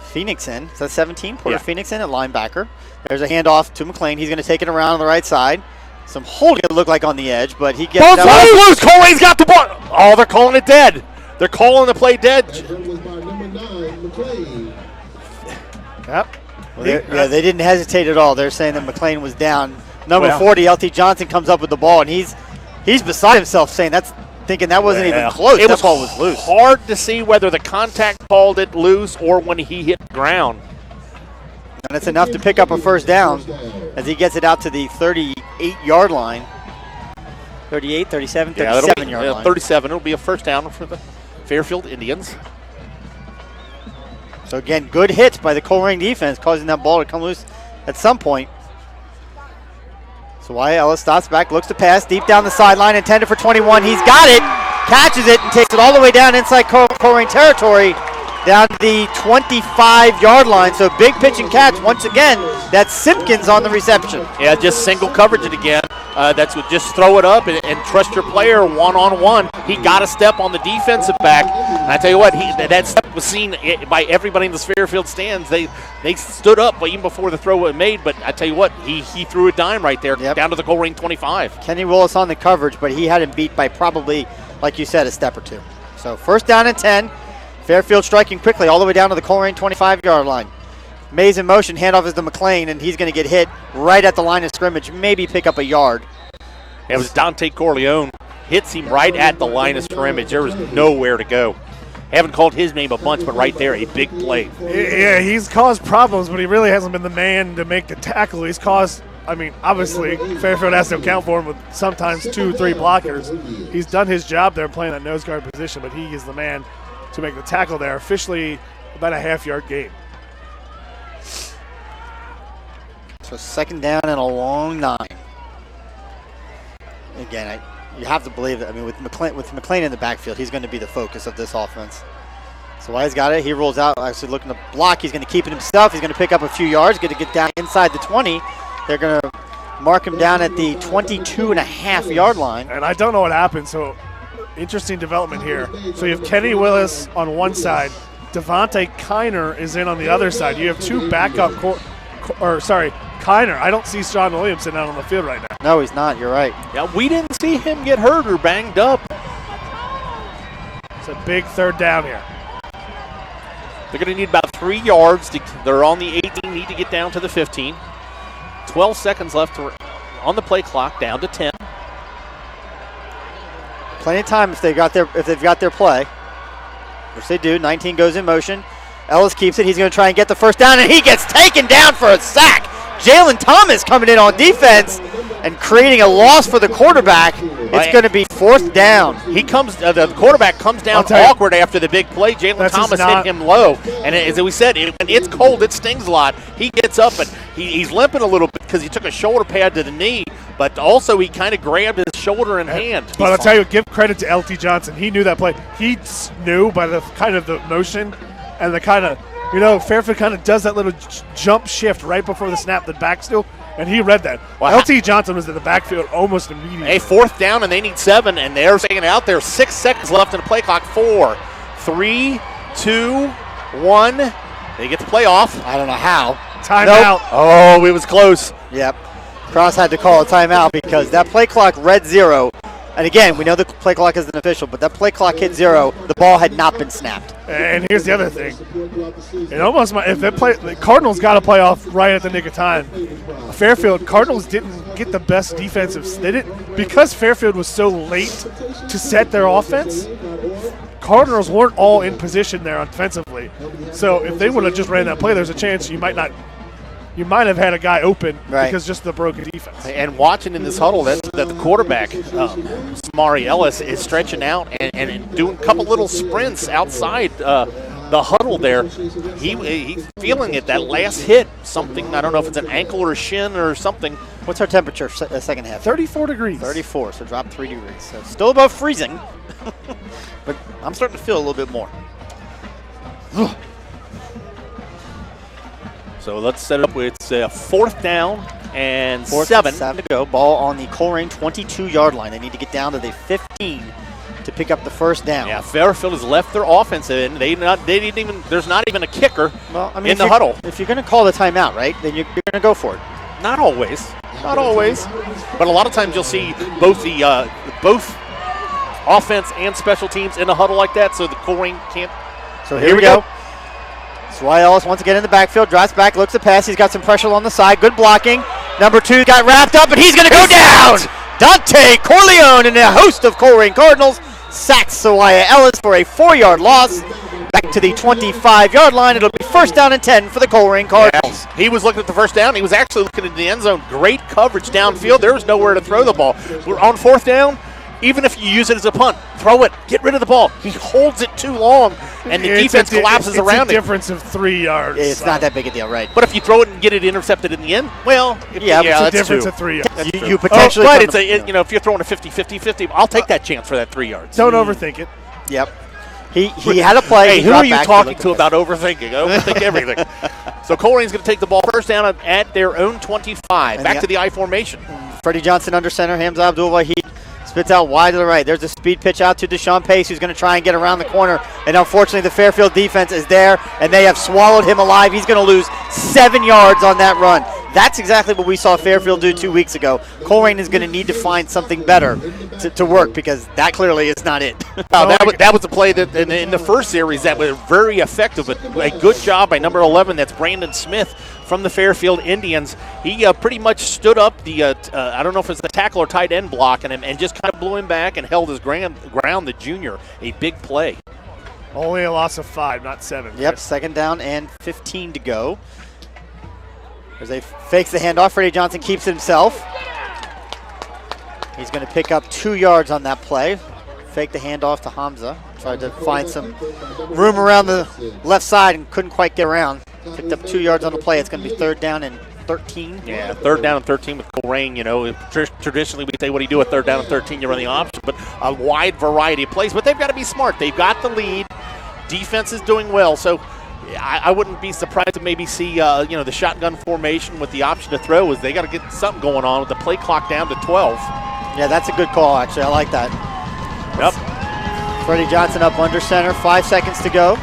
Phoenix in. Is that 17? Porter Phoenix in at linebacker. There's a handoff to McLean. He's going to take it around on the right side. Some holding it looked like on the edge, but he gets Ball's loose. Colerain's got the ball. Oh, they're calling it dead. They're calling the play dead. That was by number 9, McLean. Yep. They didn't hesitate at all. They're saying that McLean was down. Number Well. 40, LT Johnson, comes up with the ball, and he's beside himself saying thinking that wasn't even close. It That ball was loose. hard to see whether the contact called it loose or when he hit the ground. And it's enough to pick up a first down as he gets it out to the 38-yard line. 38, 37, 37-yard line. 37. It'll be a first down for the Fairfield Indians. So again, good hits by the Colerain defense, causing that ball to come loose at some point. So Wyatt Ellis stops back, looks to pass deep down the sideline, intended for 21. He's got it, catches it, and takes it all the way down inside Colerain territory, down to the 25-yard line. So big pitch and catch once again. That's Simpkins on the reception. Yeah, just single coverage it again. That's what, just throw it up and trust your player one-on-one. He got a step on the defensive back. And I tell you what, that step was seen by everybody in the Fairfield stands. They stood up even before the throw was made, but I tell you what, he threw a dime right there down to the Colerain 25. Kenny Willis on the coverage, but he had him beat by probably, like you said, a step or two. So first down and 10. Fairfield striking quickly all the way down to the Colerain 25-yard line. Mays in motion, handoff is to McLean, and he's going to get hit right at the line of scrimmage, maybe pick up a yard. It was Dante Corleone. Hits him right at the line of scrimmage. There was nowhere to go. Haven't called his name a bunch, but right there, a big play. Yeah, he's caused problems, but he really hasn't been the man to make the tackle. He's caused, obviously, Fairfield has to account for him with sometimes 2 or 3 blockers. He's done his job there playing that nose guard position, but he is the man to make the tackle there. Officially about a half-yard gain. So second down and a long 9. Again, you have to believe that. With McLean in the backfield, he's going to be the focus of this offense. So Wyatt's got it. He rolls out, actually looking to block. He's going to keep it himself. He's going to pick up a few yards, going to get down inside the 20. They're going to mark him down at the 22.5-yard line. And I don't know what happened, so interesting development here. So you have Kenny Willis on one side. Devontae Kiner is in on the other side. You have 2 backup Kiner. I don't see Sean Williamson out on the field right now. No, he's not. You're right. Yeah, we didn't see him get hurt or banged up. It's a big third down here. They're going to need about 3 yards. They're on the 18, need to get down to the 15. 12 seconds left on the play clock, down to 10. Plenty of time if they've got their play, which they do. 19 goes in motion. Ellis keeps it. He's going to try and get the first down, and he gets taken down for a sack. Jalen Thomas coming in on defense and creating a loss for the quarterback. It's going to be 4th down. The quarterback comes down awkward after the big play. Jalen Thomas hit him low, and as we said, when it's cold, it stings a lot. He gets up, and he's limping a little bit because he took a shoulder pad to the knee, but also he kind of grabbed his shoulder and hand. But I'll tell you, give credit to LT Johnson. He knew that play. He knew by the kind of the motion and the kind of, Fairfield kind of does that little jump shift right before the snap, the back still, and he read that. LT Johnson was in the backfield almost immediately. Hey, 4th down, and they need 7, and they're staying out there. 6 seconds left in the play clock. 4, 3, 2, 1. They get the play off. I don't know how. Timeout. Oh, it was close. Yep. Cross had to call a timeout because that play clock read 0. And again, we know the play clock isn't official, but that play clock hit 0. The ball had not been snapped. And here's the other thing. It almost if the Cardinals got a play off right at the nick of time. Fairfield, Cardinals didn't get the best defensive. They didn't, because Fairfield was so late to set their offense. Cardinals weren't all in position there offensively. So if they would have just ran that play, there's a chance you might have had a guy open because just the broken defense. And watching in this huddle, that the quarterback, Samari Ellis, is stretching out and doing a couple little sprints outside the huddle there. He's feeling it. That last hit, something, I don't know if it's an ankle or a shin or something. What's our temperature second half? 34 degrees. 34, so drop 3 degrees. So still above freezing, but I'm starting to feel a little bit more. So let's set it up. It's 4th down and 7. 7 to go. Ball on the Colerain 22-yard line. They need to get down to the 15 to pick up the first down. Yeah, Fairfield has left their offense in. There's not even a kicker in the huddle. If you're going to call the timeout, right, then you're going to go for it. Not always. Not always. But a lot of times you'll see both offense and special teams in a huddle like that, so the Colerain can't. So here we go. Swai Ellis once again in the backfield, drops back, looks to pass. He's got some pressure on the side. Good blocking. Number 2 got wrapped up, and he's going to go down. Dante Corleone and a host of Colerain Cardinals sacks Swai Ellis for a 4-yard loss. Back to the 25-yard line. It'll be 1st down and 10 for the Colerain Cardinals. Yeah, he was looking at the first down. He was actually looking at the end zone. Great coverage downfield. There was nowhere to throw the ball. We're on 4th down. Even if you use it as a punt, throw it, get rid of the ball. He holds it too long, and the defense collapses around it. It's a difference of 3 yards. It's not that big a deal, right? But if you throw it and get it intercepted in the end, well, it's a difference of 3 yards. You potentially. But it's if you're throwing a 50-50-50, I'll take that chance for that 3 yards. Don't overthink it. Yep. He had a play. Hey, who are you talking to about overthinking? Overthink everything. So Colerain's going to take the ball 1st down at their own 25. Back to the I formation. Freddie Johnson under center. Hamza Abdul-Wahid spits out wide to the right. There's a speed pitch out to Deshawn Pace, who's going to try and get around the corner. And unfortunately, the Fairfield defense is there, and they have swallowed him alive. He's going to lose 7 yards on that run. That's exactly what we saw Fairfield do 2 weeks ago. Colerain is going to need to find something better to work, because that clearly is not it. That was a play that in the first series that was very effective. A good job by number 11. That's Brandon Smith from the Fairfield Indians. He pretty much stood up the, I don't know if it's the tackle or tight end blocking him, and just kind of blew him back and held his ground, the junior. A big play. Only a loss of 5, not 7. Yep, 2nd down and 15 to go. As they fakes the handoff, Freddie Johnson keeps it himself. He's going to pick up 2 yards on that play. Fake the handoff to Hamza. Tried to find some room around the left side and couldn't quite get around. Picked up 2 yards on the play. It's going to be 3rd down and 13. Yeah, 3rd down and 13 with Colerain. Traditionally we say, what do you do with 3rd down and 13? You run the option, but a wide variety of plays. But they've got to be smart. They've got the lead. Defense is doing well, so I wouldn't be surprised to maybe see the shotgun formation with the option to throw. Is they got to get something going on with the play clock down to 12. Yeah, that's a good call, actually. I like that. Yep. Freddie Johnson up under center. 5 seconds to go.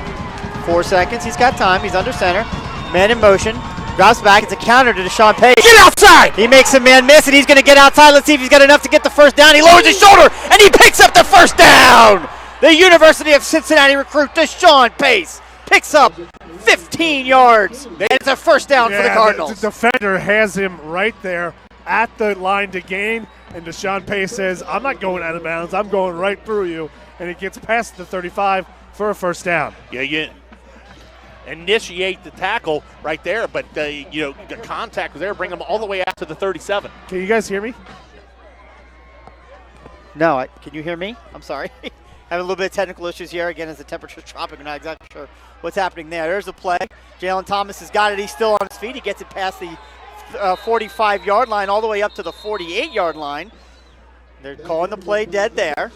4 seconds. He's got time. He's under center. Man in motion. Drops back. It's a counter to Deshawn Pace. Get outside! He makes a man miss, and he's going to get outside. Let's see if he's got enough to get the first down. He lowers his shoulder, and he picks up the first down! The University of Cincinnati recruit, Deshawn Pace, picks up 15 yards. And it's a first down for the Cardinals. The defender has him right there at the line to gain, and Deshawn Pace says, I'm not going out of bounds. I'm going right through you. And it gets past the 35 for a first down. Yeah, you initiate the tackle right there, but the contact was there, bring them all the way out to the 37. Can you guys hear me? No, can you hear me? I'm sorry. Having a little bit of technical issues here. Again, as the temperature's dropping, we're not exactly sure what's happening there. There's the play. Jalen Thomas has got it. He's still on his feet. He gets it past the 45-yard line all the way up to the 48-yard line. They're calling the play dead there.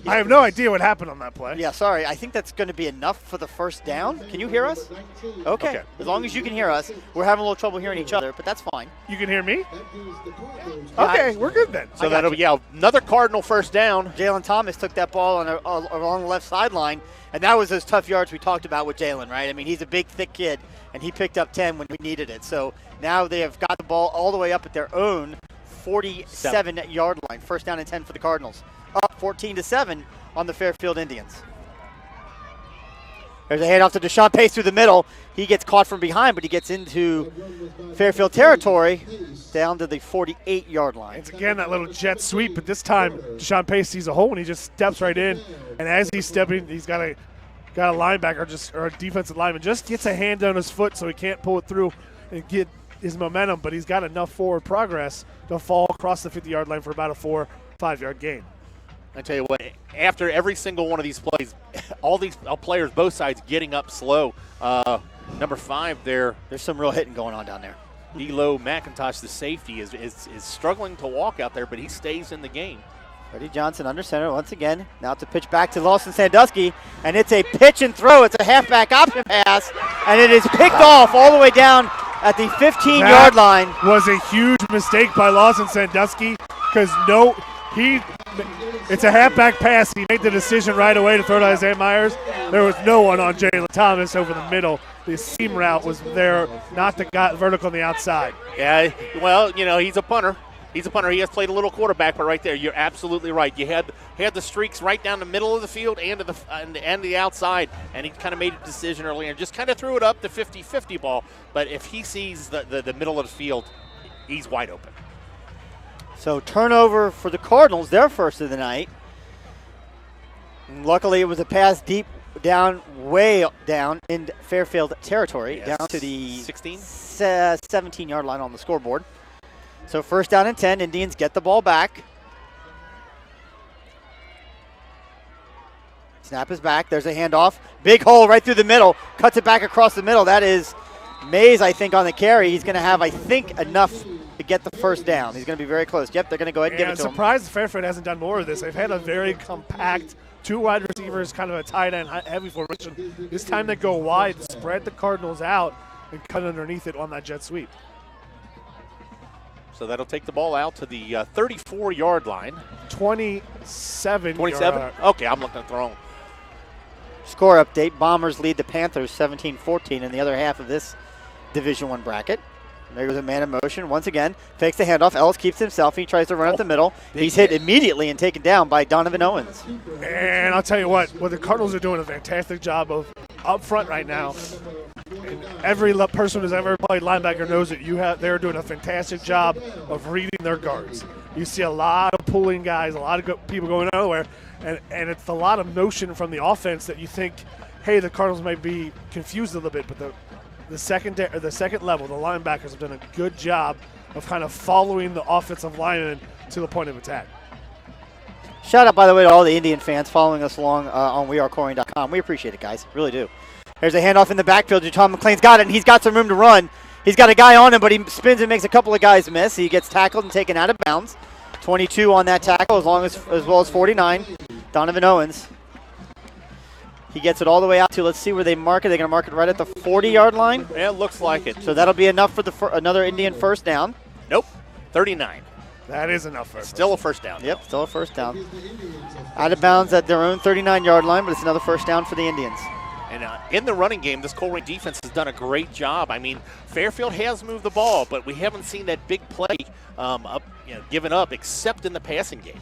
I have no idea what happened on that play. Yeah, sorry. I think that's going to be enough for the first down. Can you hear us? Okay. As long as you can hear us. We're having a little trouble hearing each other, but that's fine. You can hear me? Okay, we're good then. So that'll be, another Cardinal first down. Jalen Thomas took that ball along the left sideline, and that was those tough yards we talked about with Jalen, right? I mean, he's a big, thick kid, and he picked up 10 when we needed it. So now they have got the ball all the way up at their own 47-yard line. First down and 10 for the Cardinals. Up 14-7 on the Fairfield Indians. There's a handoff to Deshawn Pace through the middle. He gets caught from behind, but he gets into Fairfield territory down to the 48-yard line. It's again that little jet sweep, but this time Deshawn Pace sees a hole and he just steps right in. And as he's stepping, he's got a linebacker or a defensive lineman just gets a hand on his foot so he can't pull it through and get his momentum, but he's got enough forward progress to fall across the 50-yard line for about a 4 or 5-yard gain. I tell you what, after every single one of these plays, all these players, both sides, getting up slow. Number 5 there. There's some real hitting going on down there. D'Lo McIntosh, the safety, is struggling to walk out there, but he stays in the game. Freddie Johnson under center once again. Now it's a pitch back to Lawson Sandusky, and it's a pitch and throw. It's a halfback option pass, and it is picked off all the way down at the 15-yard line. Was a huge mistake by Lawson Sandusky because it's a halfback pass. He made the decision right away to throw to Isaiah Myers. There was no one on Jalen Thomas over the middle. The seam route was there, not the guy vertical on the outside. Yeah, well, he's a punter. He's a punter. He has played a little quarterback, but right there, you're absolutely right. You had the streaks right down the middle of the field and to the outside, and he kind of made a decision earlier and just kind of threw it up the 50-50 ball. But if he sees the middle of the field, he's wide open. So turnover for the Cardinals, their first of the night. And luckily, it was a pass deep down, way down in Fairfield territory, down to the 17-yard line on the scoreboard. So first down and 10, Indians get the ball back. Snap is back. There's a handoff. Big hole right through the middle. Cuts it back across the middle. That is Mays, I think, on the carry. He's going to have, I think, enough to get the first down. He's going to be very close. Yep, they're going to go ahead and give it to him. I'm surprised Fairfield hasn't done more of this. They've had a very compact 2 wide receivers, kind of a tight end heavy formation. This time they go wide, spread the Cardinals out, and cut underneath it on that jet sweep. So that'll take the ball out to the 34-yard line. 27. 27? Okay, I'm looking at the wrong. Score update. Bombers lead the Panthers 17-14 in the other half of this Division I bracket. There goes a man in motion. Once again, fakes the handoff. Ellis keeps himself. He tries to run up the middle. He's hit immediately and taken down by Donovan Owens. And I'll tell you what the Cardinals are doing a fantastic job of up front right now. And every person who's ever played linebacker knows that they're doing a fantastic job of reading their guards. You see a lot of pulling guys, a lot of people going nowhere, and it's a lot of motion from the offense that you think, hey, the Cardinals might be confused a little bit, but the second level, the linebackers have done a good job of kind of following the offensive lineman to the point of attack. Shout out, by the way, to all the Indian fans following us along on wearecolerain.com. We appreciate it, guys. Really do. There's a handoff in the backfield. Tom McLean's got it, and he's got some room to run. He's got a guy on him, but he spins and makes a couple of guys miss. He gets tackled and taken out of bounds. 22 on that tackle, as well as 49. Donovan Owens. He gets it all the way out to, let's see where they mark it. They're going to mark it right at the 40-yard line. Yeah, it looks like it. So that'll be enough for another Indian first down. Nope, 39. That is enough for Still a first down. Yep, still a first down. Out of bounds at their own 39-yard line, but it's another first down for the Indians. And in the running game, this Colerain defense has done a great job. I mean, Fairfield has moved the ball, but we haven't seen that big play given up except in the passing game.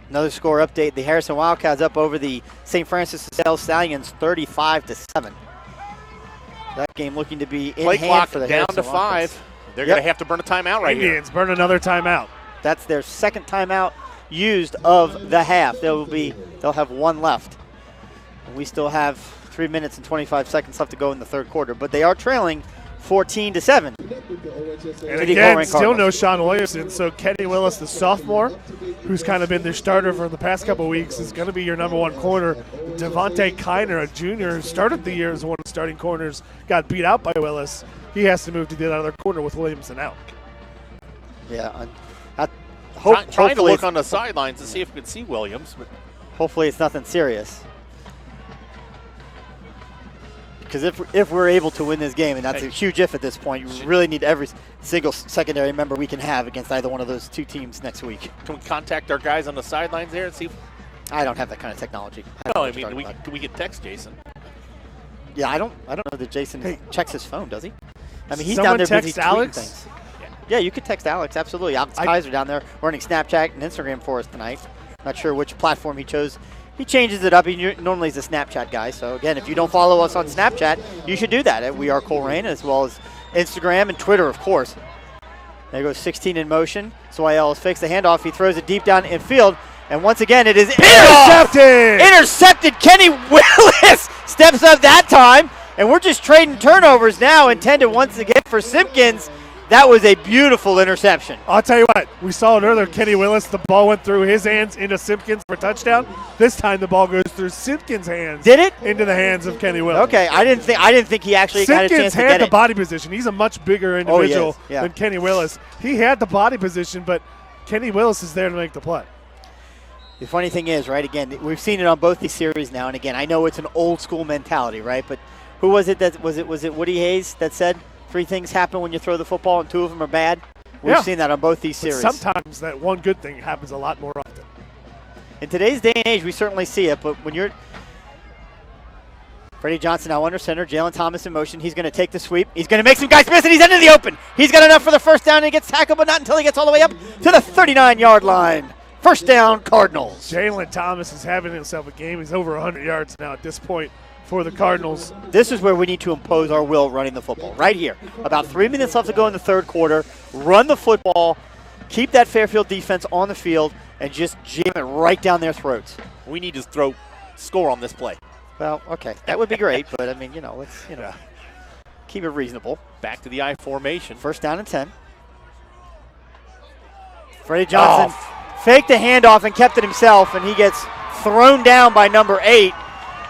Another score update. The Harrison Wildcats up over the St. Francis de Sales Stallions 35-7. That game looking to be in Play hand clock for the down Harrison to Wildcats. 5. They're going to have to burn a timeout right here. Indians burn another timeout. That's their second timeout used of the half. They'll have one left. And we still have 3 minutes and 25 seconds left to go in the third quarter, but they are trailing 14-7. And again, still no Sean Williamson, so Kenny Willis, the sophomore, who's kind of been their starter for the past couple of weeks, is going to be your number one corner. Devontae Kiner, a junior who started the year as one of the starting corners, got beat out by Willis. He has to move to the other corner with Williamson out. Yeah, Trying to look on the sidelines to see if we can see Williams. But hopefully it's nothing serious. Because if we're able to win this game, and that's a huge if at this point, you really need every single secondary member we can have against either one of those two teams next week. Can we contact our guys on the sidelines there and see? I don't have that kind of technology. No, I mean, we could text Jason. Yeah, I don't know that Jason checks his phone, does he? I mean, he's Someone down there busy text tweeting Alex? things. Yeah, you could text Alex, absolutely. Alex Kaiser down there running Snapchat and Instagram for us tonight. Not sure which platform he chose. He changes it up. He normally is a Snapchat guy. So, again, if you don't follow us on Snapchat, you should do that. We are Colerain, as well as Instagram and Twitter, of course. There goes 16 in motion. Soayel fakes the handoff. He throws it deep down in field. And once again, it is intercepted. Intercepted. Kenny Willis steps up that time. And we're just trading turnovers now, intended once again for Simpkins. That was a beautiful interception. I'll tell you what, we saw it earlier. Kenny Willis, the ball went through his hands into Simpkins for a touchdown. This time the ball goes through Simpkins' hands. Did it? Into the hands of Kenny Willis. Okay, I didn't think he actually had a chance to get it. Simpkins had the body position. He's a much bigger individual yeah. than Kenny Willis. He had the body position, but Kenny Willis is there to make the play. The funny thing is, right, again, we've seen it on both these series now, and again, I know it's an old school mentality, right? But who was it that was it Woody Hayes that said 3 things happen when you throw the football and 2 of them are bad? We've seen that on both these series. But sometimes that one good thing happens a lot more often. In today's day and age, we certainly see it, but when you're Freddie Johnson now under center, Jalen Thomas in motion. He's going to take the sweep. He's going to make some guys miss, and he's into the open. He's got enough for the first down, and he gets tackled, but not until he gets all the way up to the 39-yard line. First down, Cardinals. Jalen Thomas is having himself a game. He's over 100 yards now at this point for the Cardinals. This is where we need to impose our will running the football, right here. About 3 minutes left to go in the third quarter. Run the football, keep that Fairfield defense on the field, and just jam it right down their throats. We need to score on this play. Well, okay, that would be great, but I mean, let's keep it reasonable. Back to the I formation. First down and 10. Freddie Johnson faked the handoff and kept it himself, and he gets thrown down by number 8.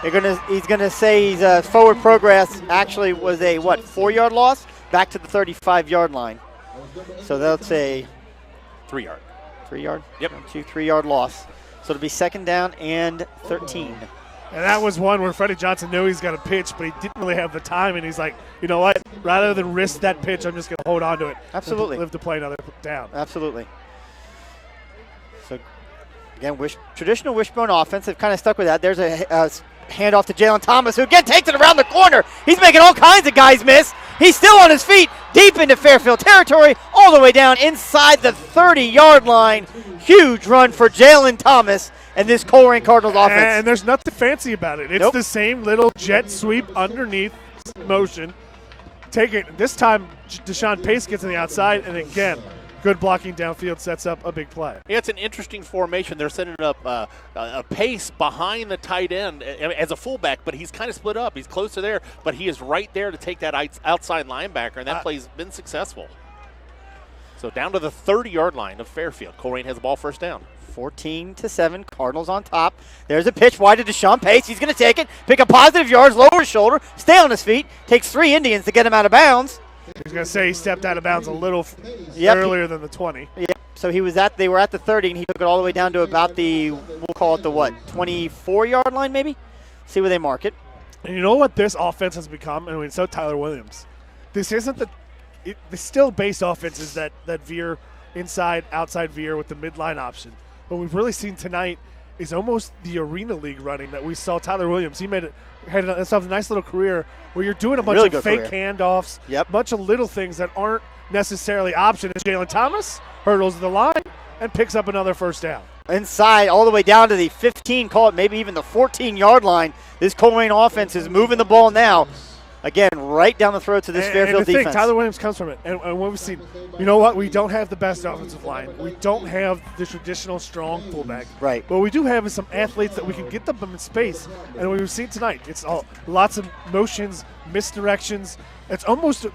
He's gonna say his forward progress actually was a 4-yard loss back to the 35-yard line. So that's a 3-yard. 3-yard. Yep. 3-yard loss. So it'll be second down and 13. And that was one where Freddie Johnson knew he's got a pitch, but he didn't really have the time, and he's like, you know what? Rather than risk that pitch, I'm just going to hold on to it. Absolutely. Live to play another down. Absolutely. So, again, traditional wishbone offense. They've kind of stuck with that. There's a handoff to Jalen Thomas, who again takes it around the corner. He's making all kinds of guys miss. He's still on his feet, deep into Fairfield territory, all the way down inside the 30-yard line. Huge run for Jalen Thomas and this Colerain Cardinals offense. And there's nothing fancy about it. It's the same little jet sweep underneath motion. Take it. This time, Deshawn Pace gets on the outside, and again, good blocking downfield sets up a big play. Yeah, it's an interesting formation. They're setting up a Pace behind the tight end as a fullback, but he's kind of split up. He's close to there, but he is right there to take that outside linebacker, and that play's been successful. So down to the 30-yard line of Fairfield. Colerain has the ball first down. 14-7, Cardinals on top. There's a pitch wide to Deshawn Pace. He's going to take it, pick up positive yards, lower his shoulder, stay on his feet. Takes 3 Indians to get him out of bounds. He's going to say he stepped out of bounds a little earlier than the 20. Yep. So they were at the 30, and he took it all the way down to about we'll call it the 24-yard line maybe? See where they mark it. And you know what this offense has become? I mean, so Tyler Williams. This isn't the still base offense is that veer inside, outside veer with the midline option. What we've really seen tonight is almost the Arena League running that we saw Tyler Williams. He made had himself a nice little career where you're doing a bunch Really of good fake career. handoffs, bunch of little things that aren't necessarily options. Jalen Thomas hurdles the line and picks up another first down. Inside, all the way down to the 15, call it maybe even the 14-yard line. This Colerain offense is moving the ball now. Again, right down the throats of this Fairfield and the defense. thing, Tyler Williams comes from it. And what we've seen, you know what? We don't have the best offensive line. We don't have the traditional strong fullback. Right. What we do have is some athletes that we can get them in space. And what we've seen tonight, it's lots of motions, misdirections. It's almost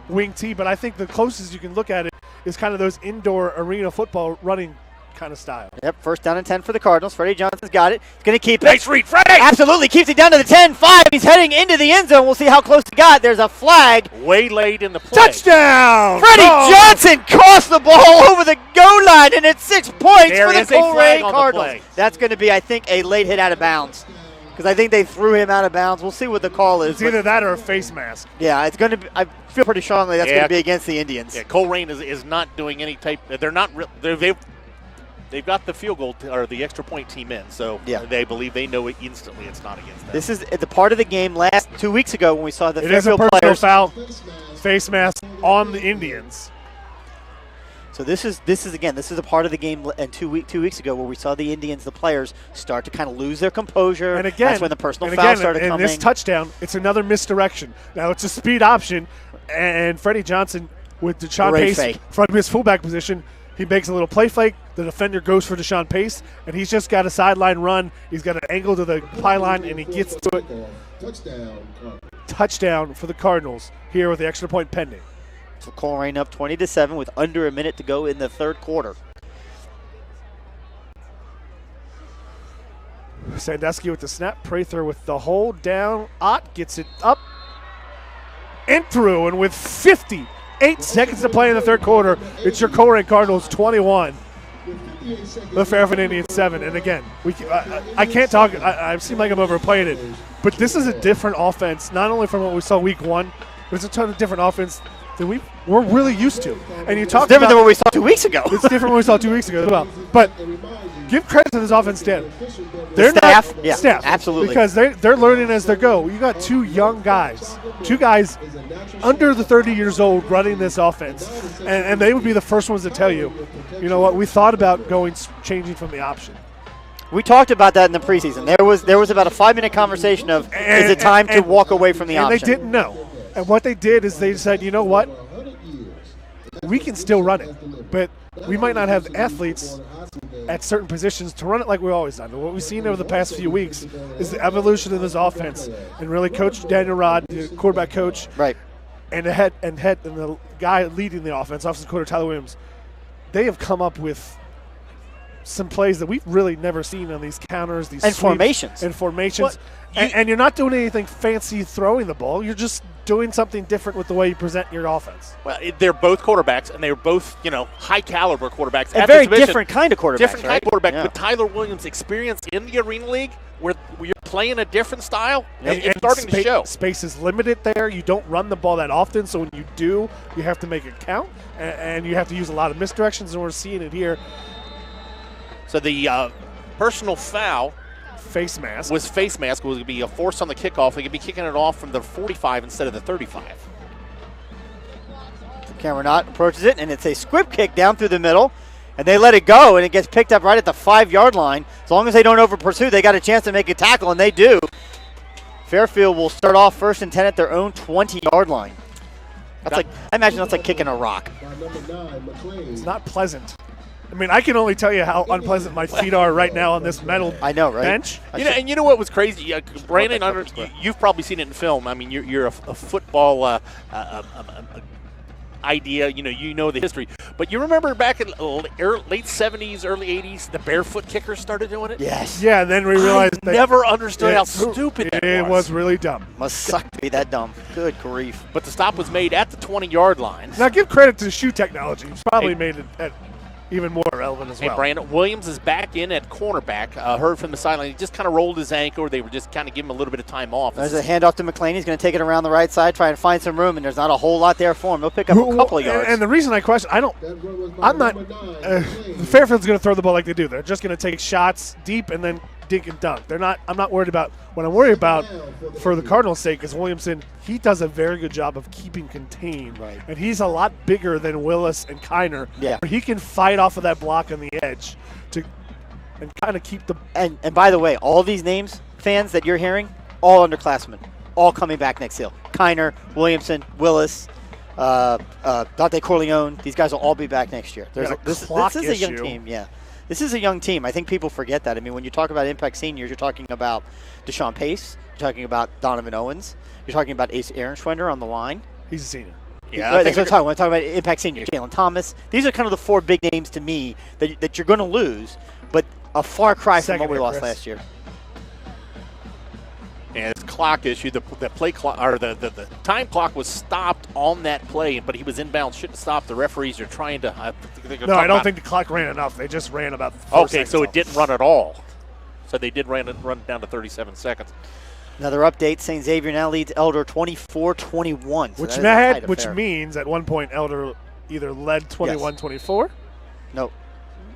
wing T, but I think the closest you can look at it is kind of those indoor arena football running kind of style. Yep, first down and 10 for the Cardinals. Freddie Johnson's got it. He's going to keep it. Nice read, Freddie! Absolutely, keeps it down to the 10-5. He's heading into the end zone. We'll see how close he got. There's a flag. Way late in the play. Touchdown! Freddie Johnson crossed the ball over the goal line, and it's 6 points There for the is a flag Colerain on the Cardinals. play. That's going to be, I think, a late hit out of bounds, because I think they threw him out of bounds. We'll see what the call is. It's either that or a face mask. Yeah, it's going to be. I feel pretty strongly that's going to be against the Indians. Yeah, Colerain is not doing any type. They're not. They've got the field goal or the extra point team in, so they believe they know it instantly. It's not against them. This is the part of the game last 2 weeks ago when we saw the It is a Fairfield personal players. foul, face mask on the Indians. So this is a part of the game, and 2 weeks ago where we saw the Indians, the players, start to kind of lose their composure. And again, that's when the personal fouls started in coming. this touchdown, it's another misdirection. Now it's a speed option, and Freddie Johnson with Deshawn Great Pace fake. from his fullback position. He makes a little play fake. The defender goes for Deshawn Pace, and he's just got a sideline run. He's got an angle to the pylon, and he gets to it. Touchdown for the Cardinals here with the extra point pending. So Colerain up 20-7 with under a minute to go in the third quarter. Sandusky with the snap. Prather with the hold down. Ott gets it up and through, and with 58 seconds to play in the third quarter, it's your Colerain Cardinals 21. The Fairfield Indians 7. And again, I can't talk. I seem like I'm overplaying it, but this is a different offense, not only from what we saw week one, but it's a ton of different offense than we're really used to. And you talk It's different about than what we saw 2 weeks ago. it's different than what we saw 2 weeks ago as well. But give credit to this offense, Dan. They're staff? not Yeah, staff, absolutely. because they're learning as they go. You got two young guys, under the 30 years old running this offense, and they would be the first ones to tell you, you know what, we thought about changing from the option. We talked about that in the preseason. There was about a 5-minute conversation of is it time to walk away from the option? And they didn't know. And what they did is they said, you know what, we can still run it, but we might not have the athletes at certain positions to run it like we've always done. And what we've seen over the past few weeks is the evolution of this offense, and really Coach Daniel Rod, the quarterback coach, Right. and the guy leading the offense, offensive coordinator Tyler Williams, they have come up with some plays that we've really never seen on these counters, these And sweeps formations. and formations. And you're not doing anything fancy throwing the ball. You're just doing something different with the way you present your offense. Well, they're both quarterbacks, and they're both, high caliber quarterbacks. A At very this position, different kind of quarterback. Different kind right? of quarterback. Yeah. With Tyler Williams' experience in the Arena League, where you're playing a different style, And it's starting to show. Space is limited there. You don't run the ball that often, so when you do, you have to make it count, and you have to use a lot of misdirections, and we're seeing it here. So the personal foul Face mask. was face mask. Was going to be a force on the kickoff. They could be kicking it off from the 45 instead of the 35. Cameron Ott approaches it, and it's a squib kick down through the middle, and they let it go, and it gets picked up right at the 5-yard line. As long as they don't over-pursue, they got a chance to make a tackle, and they do. Fairfield will start off first and 10 at their own 20-yard line. I imagine that's like kicking a rock. It's not pleasant. I mean, I can only tell you how unpleasant my feet are right now on this metal I know, right? bench. And you know what was crazy? Brandon, you've probably seen it in film. I mean, you're a football idea. You know the history. But you remember back in late 70s, early 80s, the barefoot kickers started doing it? Yes. Yeah, and then we realized I never understood how stupid that it was really dumb. Must suck to be that dumb. Good grief. But the stop was made at the 20-yard line. Now, give credit to the shoe technology. It's probably made it even more relevant as well. And Brandon Williams is back in at cornerback. Heard from the sideline. He just kind of rolled his ankle, or they were just kind of giving him a little bit of time off. There's a handoff to McLean. He's going to take it around the right side, try and find some room, and there's not a whole lot there for him. He'll pick up a couple of yards. And the reason I question, I'm not. Fairfield's going to throw the ball like they do. They're just going to take shots deep and then dink and dunk. I'm not worried about what I'm worried about for the Cardinals' sake is Williamson. He does a very good job of keeping contained, Right. and he's a lot bigger than Willis and Kiner. Yeah. Where he can fight off of that block on the edge and kind of keep the. And by the way, all these names, fans that you're hearing, all underclassmen, all coming back next year. Kiner, Williamson, Willis, Dante Corleone. These guys will all be back next year. This is a young team. Yeah. This is a young team. I think people forget that. I mean, when you talk about impact seniors, you're talking about Deshawn Pace. You're talking about Donovan Owens. You're talking about Ace Ehrenschwender on the line. He's a senior. Yeah, that's what I'm talking. When I talk about impact seniors, Jalen Thomas. These are kind of the four big names to me that you're going to lose, but a far cry from what we lost last year. And it's clock issue. The play clock or the time clock was stopped on that play, but he was inbounds. Shouldn't stop. The referees are trying to. I don't think the clock ran enough. They just ran about 4 seconds. So it didn't run at all. So they did run down to 37 seconds. Another update: St. Xavier now leads Elder 24-21. So which means at one point Elder either led 21-24. No.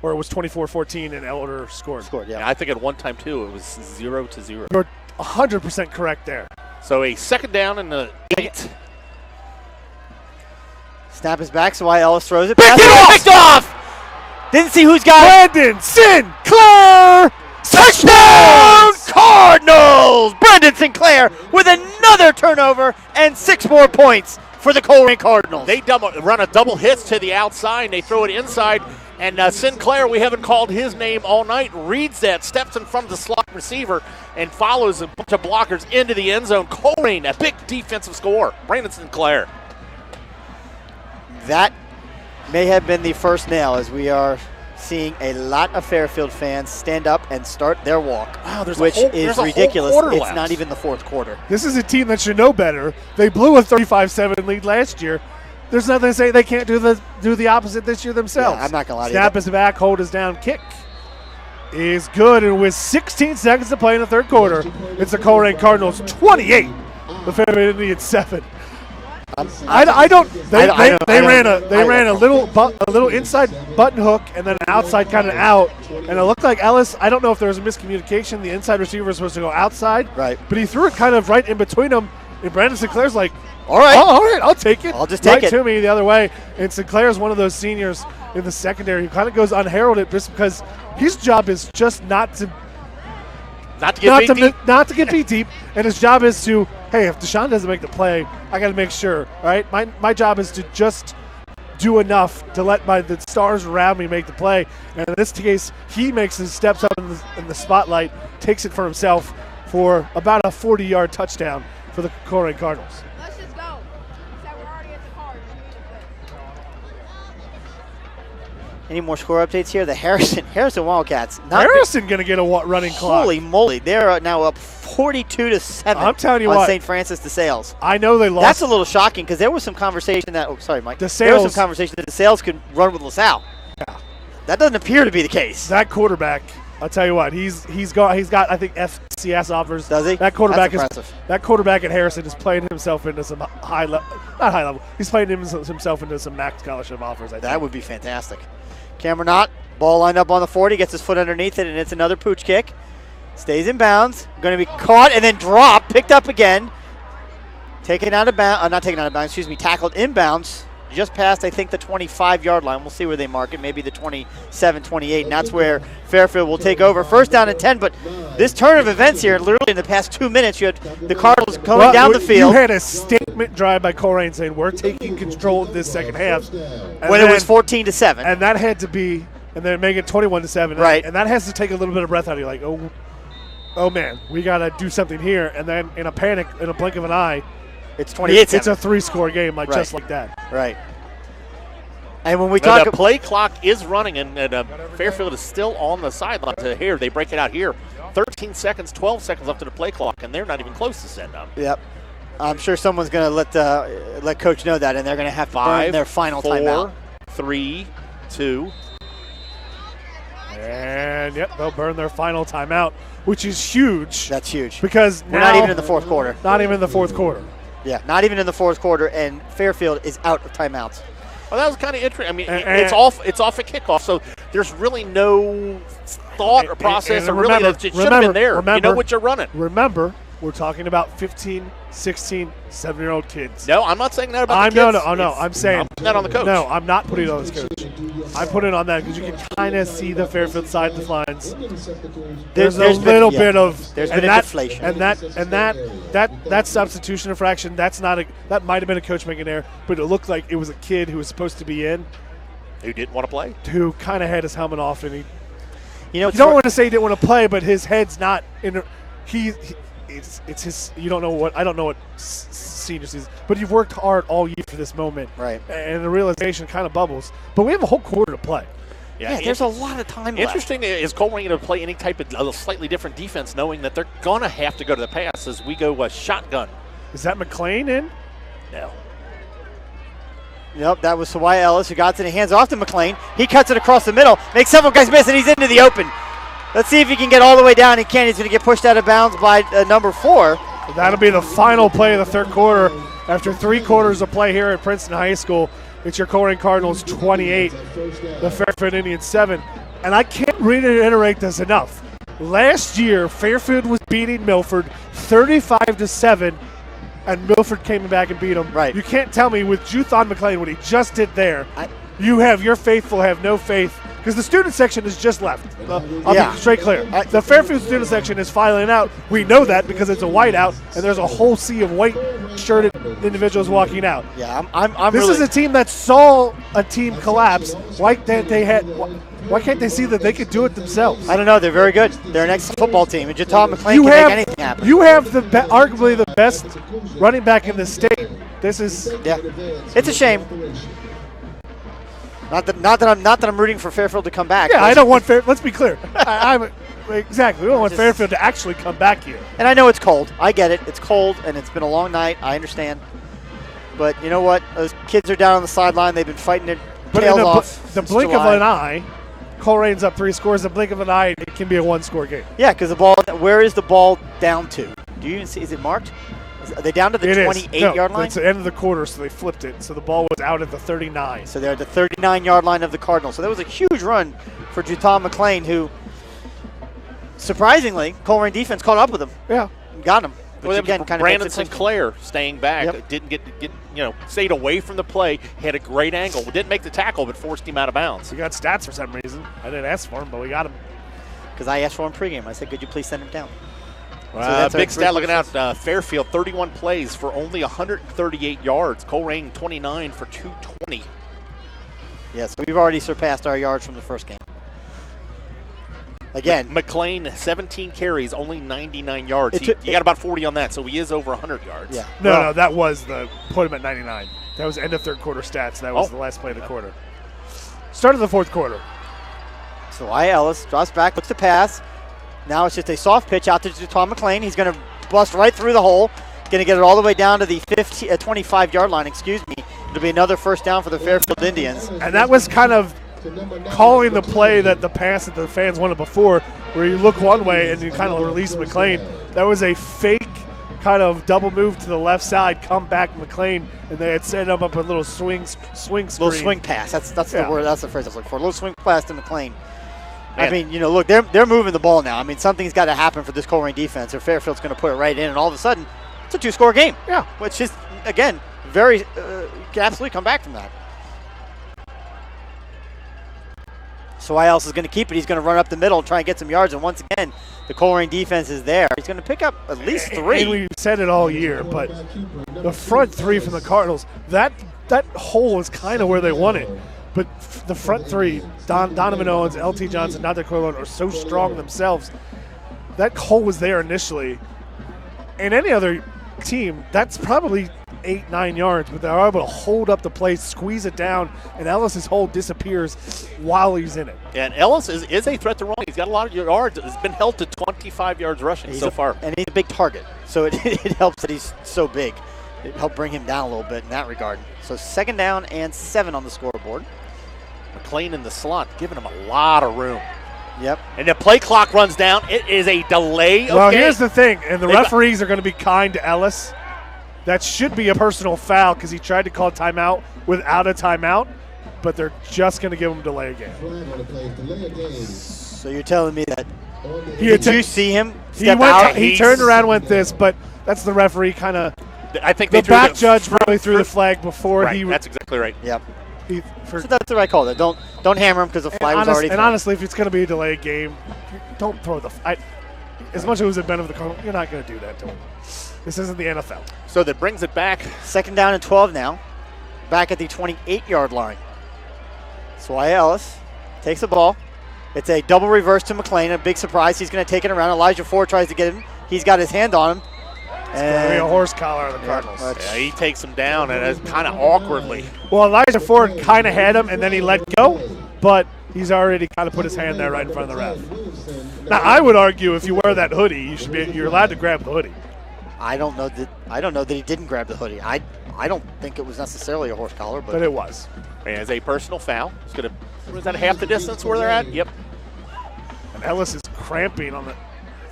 Or it was 24-14 and Elder scored. Yeah, I think at one time too it was 0-0. You're 100% correct there. So a second down and the 8. Snap is back, so Ellis throws it. Picked off! Didn't see who's got it. Brandon Sinclair! Touchdown Cardinals! Brendan Sinclair with another turnover and 6 more points for the Colerain Cardinals. They run a double hitch to the outside, and they throw it inside. And Sinclair, we haven't called his name all night, reads that, steps in front of the slot receiver, and follows a bunch of blockers into the end zone. Colerain, a big defensive score. Brandon Sinclair. That may have been the first nail, as we are seeing a lot of Fairfield fans stand up and start their walk, which is ridiculous. It's not even the fourth quarter. This is a team that should know better. They blew a 35-7 lead last year. There's nothing to say they can't do the opposite this year themselves. Yeah, I'm not going to lie to you. Snap is back, hold is down, kick is good, and with 16 seconds to play in the third quarter, it's the Colerain Cardinals 28, the Fairfield Indians 7. They ran a little inside button hook and then an outside kind of out, and it looked like Ellis. I don't know if there was a miscommunication. The inside receiver was supposed to go outside, right? But he threw it kind of right in between them, and Brandon Sinclair's like, all right, I'll take it. I'll just take it to me the other way. And Sinclair's one of those seniors in the secondary who kind of goes unheralded just because his job is just not to get beat deep, and his job is to, hey, if Deshawn doesn't make the play, I got to make sure, right? My job is to just do enough to let the stars around me make the play. And in this case, he makes his steps up in the spotlight, takes it for himself for about a 40-yard touchdown for the Colerain Cardinals. Let's just go. So we're already at the card. Any more score updates here? The Harrison Wildcats. Harrison going to get a running clock. Holy moly. They're now up 42-7. I'm telling you on what. St. Francis DeSales. I know they lost. That's a little shocking because there was some conversation that, Mike. DeSales, there was some conversation that DeSales could run with LaSalle. Yeah. That doesn't appear to be the case. That quarterback, I'll tell you what, he's got I think FCS offers. Does he? That quarterback at Harrison is playing himself into some not high level. He's playing himself into some max scholarship offers. I think that would be fantastic. Cameron Knott, ball lined up on the 40, gets his foot underneath it, and it's another pooch kick. Stays in bounds, going to be caught and then dropped, picked up again. Taken out of bounds, tackled inbounds. Just past, I think, the 25-yard line. We'll see where they mark it, maybe the 27, 28, and that's where Fairfield will take over. First down and 10, but this turn of events here, literally in the past 2 minutes, you had the Cardinals going down the field. You had a statement drive by Colerain saying, we're taking control of this second half. When it was 14-7. And that had to be, and then make it 21-7. Right. And that has to take a little bit of breath out of you, like, oh man, we got to do something here. And then in a panic, in a blink of an eye, it's 28-7. It's a 3-score game, just like that. Right. And when we talk, the play clock is running, and Fairfield is still on the sideline. Here, they break it out here. 13 seconds, 12 seconds left to the play clock, and they're not even close to setting up. Yep. I'm sure someone's going to let Coach know that, and they're going to have to burn their final timeout. 3, 2. And, they'll burn their final timeout, which is huge. That's huge. Because we're not even in the fourth quarter. Not even in the fourth quarter. Yeah, not even in the fourth quarter, and Fairfield is out of timeouts. Well, that was kind of interesting. I mean, And- it's off at kickoff, so there's really no thought or process, or really it should have been there. You know what you're running. Remember, we're talking about 15, 16, 7-year-old kids. No, I'm not saying that about the kids. I'm saying. I'm putting that on the coach. No, I'm not putting it on the coach. I'm putting it on that because you can kind of see the Fairfield side of the lines. There's a little bit of there's been a deflation, and that substitution infraction. That might have been a coach making an error, but it looked like it was a kid who was supposed to be in, Who didn't want to play? who kind of had his helmet off, and You know, you don't want to say he didn't want to play, but his head's not in. It's his. You don't know what. I don't know what senior season, but you've worked hard all year for this moment, Right. And the realization kind of bubbles. But we have a whole quarter to play. Yeah, there's a lot of time left. Interesting is Colerain going to play any type of a slightly different defense, knowing that they're going to have to go to the pass as we go shotgun. Is that McLean in? No. Nope, that was Sawaya Ellis who got it and hands off to McLean. He cuts it across the middle, makes several guys miss, and he's into the open. Let's see if he can get all the way down. He can't. He's going to get pushed out of bounds by number 4. That'll be the final play of the third quarter. After 3 quarters of play here at Princeton High School, it's your Colerain Cardinals 28, the Fairfield Indians 7. And I can't reiterate this enough. Last year, Fairfield was beating Milford 35-7, and Milford came back and beat them. Right. You can't tell me with Juthon McLean what he just did there. You have your faithful have no faith. Because the student section is just left. I'll be straight clear. The Fairfield student section is filing out. We know that because it's a whiteout, and there's a whole sea of white-shirted individuals walking out. Yeah, I'm This really, is a team that saw a team collapse. Why can't they see that they could do it themselves? I don't know. They're very good. They're an excellent football team. And Jatan McLean can make anything happen. You have arguably the best running back in the state. This is It's a shame. Not that I'm rooting for Fairfield to come back. Yeah, I don't want Fairfield. Let's be clear. Exactly. We don't want Fairfield to actually come back here. And I know it's cold. I get it. It's cold, and it's been a long night. I understand. But you know what? Those kids are down on the sideline. They've been fighting their tails off. The blink of an eye, Colerain's up 3 scores. The blink of an eye, it can be a 1-score game. Yeah, because the ball. Where is the ball down to? Do you even see? Is it marked? Are they down to the 28-yard line? It's the end of the quarter, so they flipped it. So the ball was out at the 39. So they're at the 39-yard line of the Cardinals. So that was a huge run for Jutan McLean, who, surprisingly, Colerain defense caught up with him. Yeah. Got him. Well, again, kind Brandon of Sinclair staying back, Yep. didn't get stayed away from the play, had a great angle, didn't make the tackle, but forced him out of bounds. We got stats for some reason. I didn't ask for him, but we got him. Because I asked for him pregame. I said, could you please send him down? Big stat looking out. Fairfield, 31 plays for only 138 yards. Colerain, 29 for 220. Yes, we've already surpassed our yards from the first game. Again. McLean, 17 carries, only 99 yards. He got about 40 on that, so he is over 100 yards. Yeah. No, that was the put him at 99. That was end of third quarter stats. That was the last play of the quarter. Start of the fourth quarter. So Ellis drops back, looks to pass. Now it's just a soft pitch out to Tom McLean. He's going to bust right through the hole. Going to get it all the way down to the 25-yard line. It'll be another first down for the Fairfield Indians. And that was kind of calling the play that the pass that the fans wanted before, where you look one way and you kind of release McLean. That was a fake kind of double move to the left side, come back McLean, and they had set him up a little swing screen. Little swing pass. That's the word. That's the phrase I was looking for. A little swing pass to McLean. Man. I mean, look, they're moving the ball now. I mean, something's got to happen for this Colerain defense, or Fairfield's going to put it right in, and all of a sudden, it's a 2-score game. Yeah. Which is, again, very can absolutely come back from that. So why else is going to keep it? He's going to run up the middle and try and get some yards, and once again, the Colerain defense is there. He's going to pick up at least 3. And we said it all year, but the front 3 from the Cardinals, that hole is kind of where they want it. But the front 3, Donovan Owens, LT Johnson, Nader Corlon, are so strong themselves. That hole was there initially. And any other team, that's probably 8-9 yards, but they're able to hold up the play, squeeze it down, and Ellis's hole disappears while he's in it. And Ellis is a threat to run. He's got a lot of yards. He's been held to 25 yards rushing so far. And he's a big target, so it helps that he's so big. It helped bring him down a little bit in that regard. So 2nd down and 7 on the scoreboard. McLean in the slot, giving him a lot of room. Yep. And the play clock runs down. It is a delay of Well, game. here's the thing, and the referees are going to be kind to Ellis. that should be a personal foul because he tried to call timeout without a timeout, but they're just going to give him delay a game. Flag on the play, delay a game. So you're telling me that On the did you see him He step went. out? He turned around, went this, but that's the referee kind of. I think The they threw back judge probably threw the flag before Right, he. that's exactly right. Yep. for, So that's the right call. Though. Don't hammer him because the flag was already and thrown. honestly, if it's going to be a delayed game, don't throw the. As much as it was a benefit of the call, you're not going to do that to him. This isn't the NFL. So that brings it back. Second down and 12 now. Back at the 28-yard line. Swai Ellis takes the ball. It's a double reverse to McLean. A big surprise. He's going to take it around. Elijah Ford tries to get him. He's got his hand on him. It's going to be a horse collar on the Cardinals. Yeah, he takes him down, and it's kind of awkwardly. Well, Elijah Ford kind of had him, and then he let go, but he's already kind of put his hand there right in front of the ref. Now, I would argue if you wear that hoodie, you're allowed to grab the hoodie. I don't know that he didn't grab the hoodie. I don't think it was necessarily a horse collar, But it was. As a personal foul, it's going to. Was that half the distance where they're at? Yep. And Ellis is cramping on the.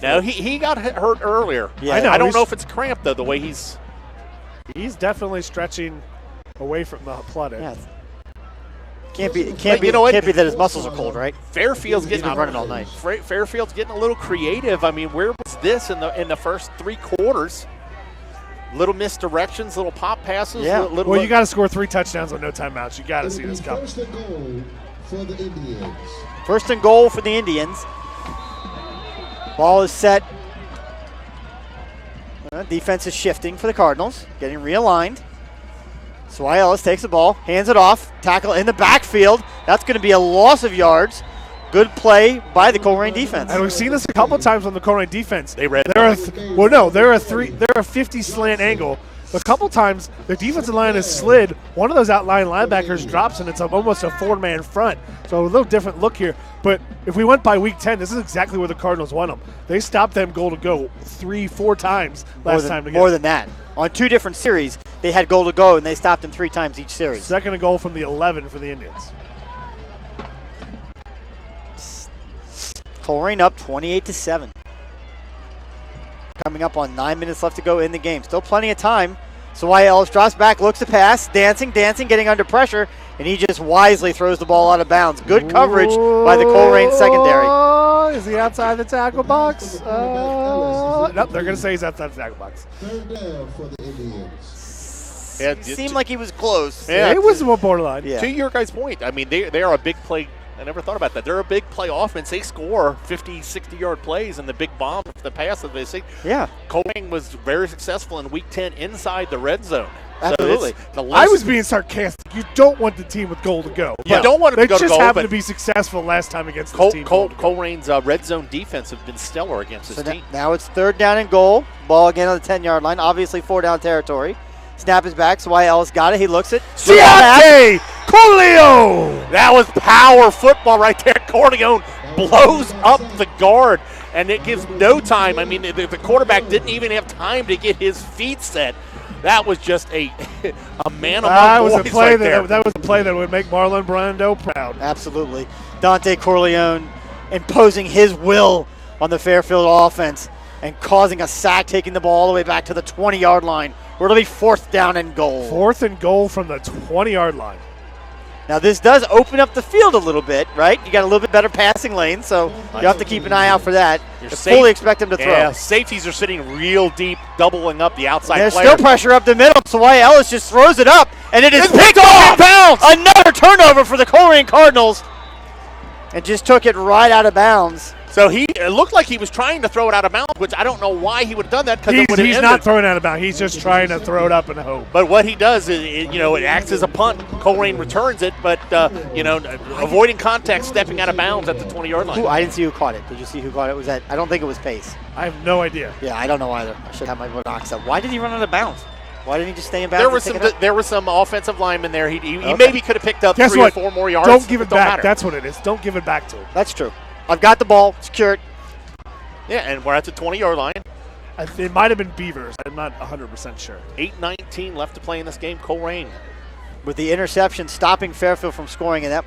No, he got hurt earlier. Yeah. I know. I don't he's- know if it's cramped though. The way he's. He's definitely stretching away from the flood. yeah. Can't be you know what? can't be that his muscles are cold, right? Fairfield's getting been running all night. Fairfield's getting a little creative. I mean, where was this in the first 3 quarters? Little misdirections, little pop passes. Yeah. Well, you got to score 3 touchdowns with no timeouts. You got to see this coming. First and goal for the Indians. First and goal for the Indians. Ball is set. Defense is shifting for the Cardinals, getting realigned. Swai Ellis takes the ball, hands it off, tackle in the backfield. That's going to be a loss of yards. Good play by the Colerain defense. And we've seen this a couple times on the Colerain defense. They read They're a 50 slant angle. A couple times the defensive line has slid. One of those outlying linebackers drops, and it's almost a 4-man front. So a little different look here. But if we went by week 10, this is exactly where the Cardinals want them. They stopped them goal to go 3-4 times last time together. More than that. On 2 different series, they had goal to go, and they stopped them 3 times each series. Second and goal from the 11 for the Indians. Colerain up 28-7. Coming up on 9 minutes left to go in the game. Still plenty of time. Swai Ellis drops back, looks to pass, dancing, getting under pressure, and he just wisely throws the ball out of bounds. Good coverage by the Colerain secondary. Is he outside the tackle box? Nope, they're going to say he's outside the tackle box. Third down for the Indians. Yeah, It seemed like he was close. Yeah, It was more borderline. Yeah. To your guys' point, I mean, they are a big play. I never thought about that. They're a big play offense. They score 50, 60-yard plays and the big bomb, the pass that they see. Yeah. Colerain was very successful in Week 10 inside the red zone. Absolutely. So I was being sarcastic. You don't want the team with goal to go. You don't want it to They go to just goal, happened but to be successful last time against this team. Colerain's red zone defense have been stellar against this So team. now it's 3rd down and goal. Ball again on the 10-yard line. Obviously 4-down territory. Snap is back. Swai Ellis got it. He looks it. Deontay Corleone! That was power football right there. Corleone blows up the guard, and it gives no time. I mean, the quarterback didn't even have time to get his feet set. That was just a man among boys right there. That was a play that would make Marlon Brando proud. Absolutely. Dante Corleone imposing his will on the Fairfield offense and causing a sack, taking the ball all the way back to the 20-yard line. Where it'll be 4th down and goal. 4th and goal from the 20-yard line. Now this does open up the field a little bit, right? You got a little bit better passing lane, so you have to keep an eye out for that. You fully expect him to throw. Yeah, safeties are sitting real deep, doubling up the outside There's player. still pressure up the middle, so Swai Ellis just throws it up, and it is picked off in bounds. Another turnover for the Colerain Cardinals, and just took it right out of bounds. So it looked like he was trying to throw it out of bounds, which I don't know why he would have done that. He's not throwing out of bounds. He's just trying to throw it up and hope. But what he does is, it acts as a punt. Colerain returns it, but, avoiding contact, stepping out of bounds at the 20-yard line. I didn't see who caught it. Did you see who caught it? I don't think it was Pace. I have no idea. Yeah, I don't know either. I should have my binocs up. Why did he run out of bounds? Why didn't he just stay in bounds? There were some offensive linemen there. He Okay. maybe could have picked up Guess 3 what? or 4 more yards. Don't give it back. Matter. That's what it is. Don't give it back to him. That's true. I've got the ball secured. Yeah, and we're at the 20-yard line. It might have been Beavers. I'm not 100% sure. 8:19 left to play in this game. Colerain. With the interception stopping Fairfield from scoring, and that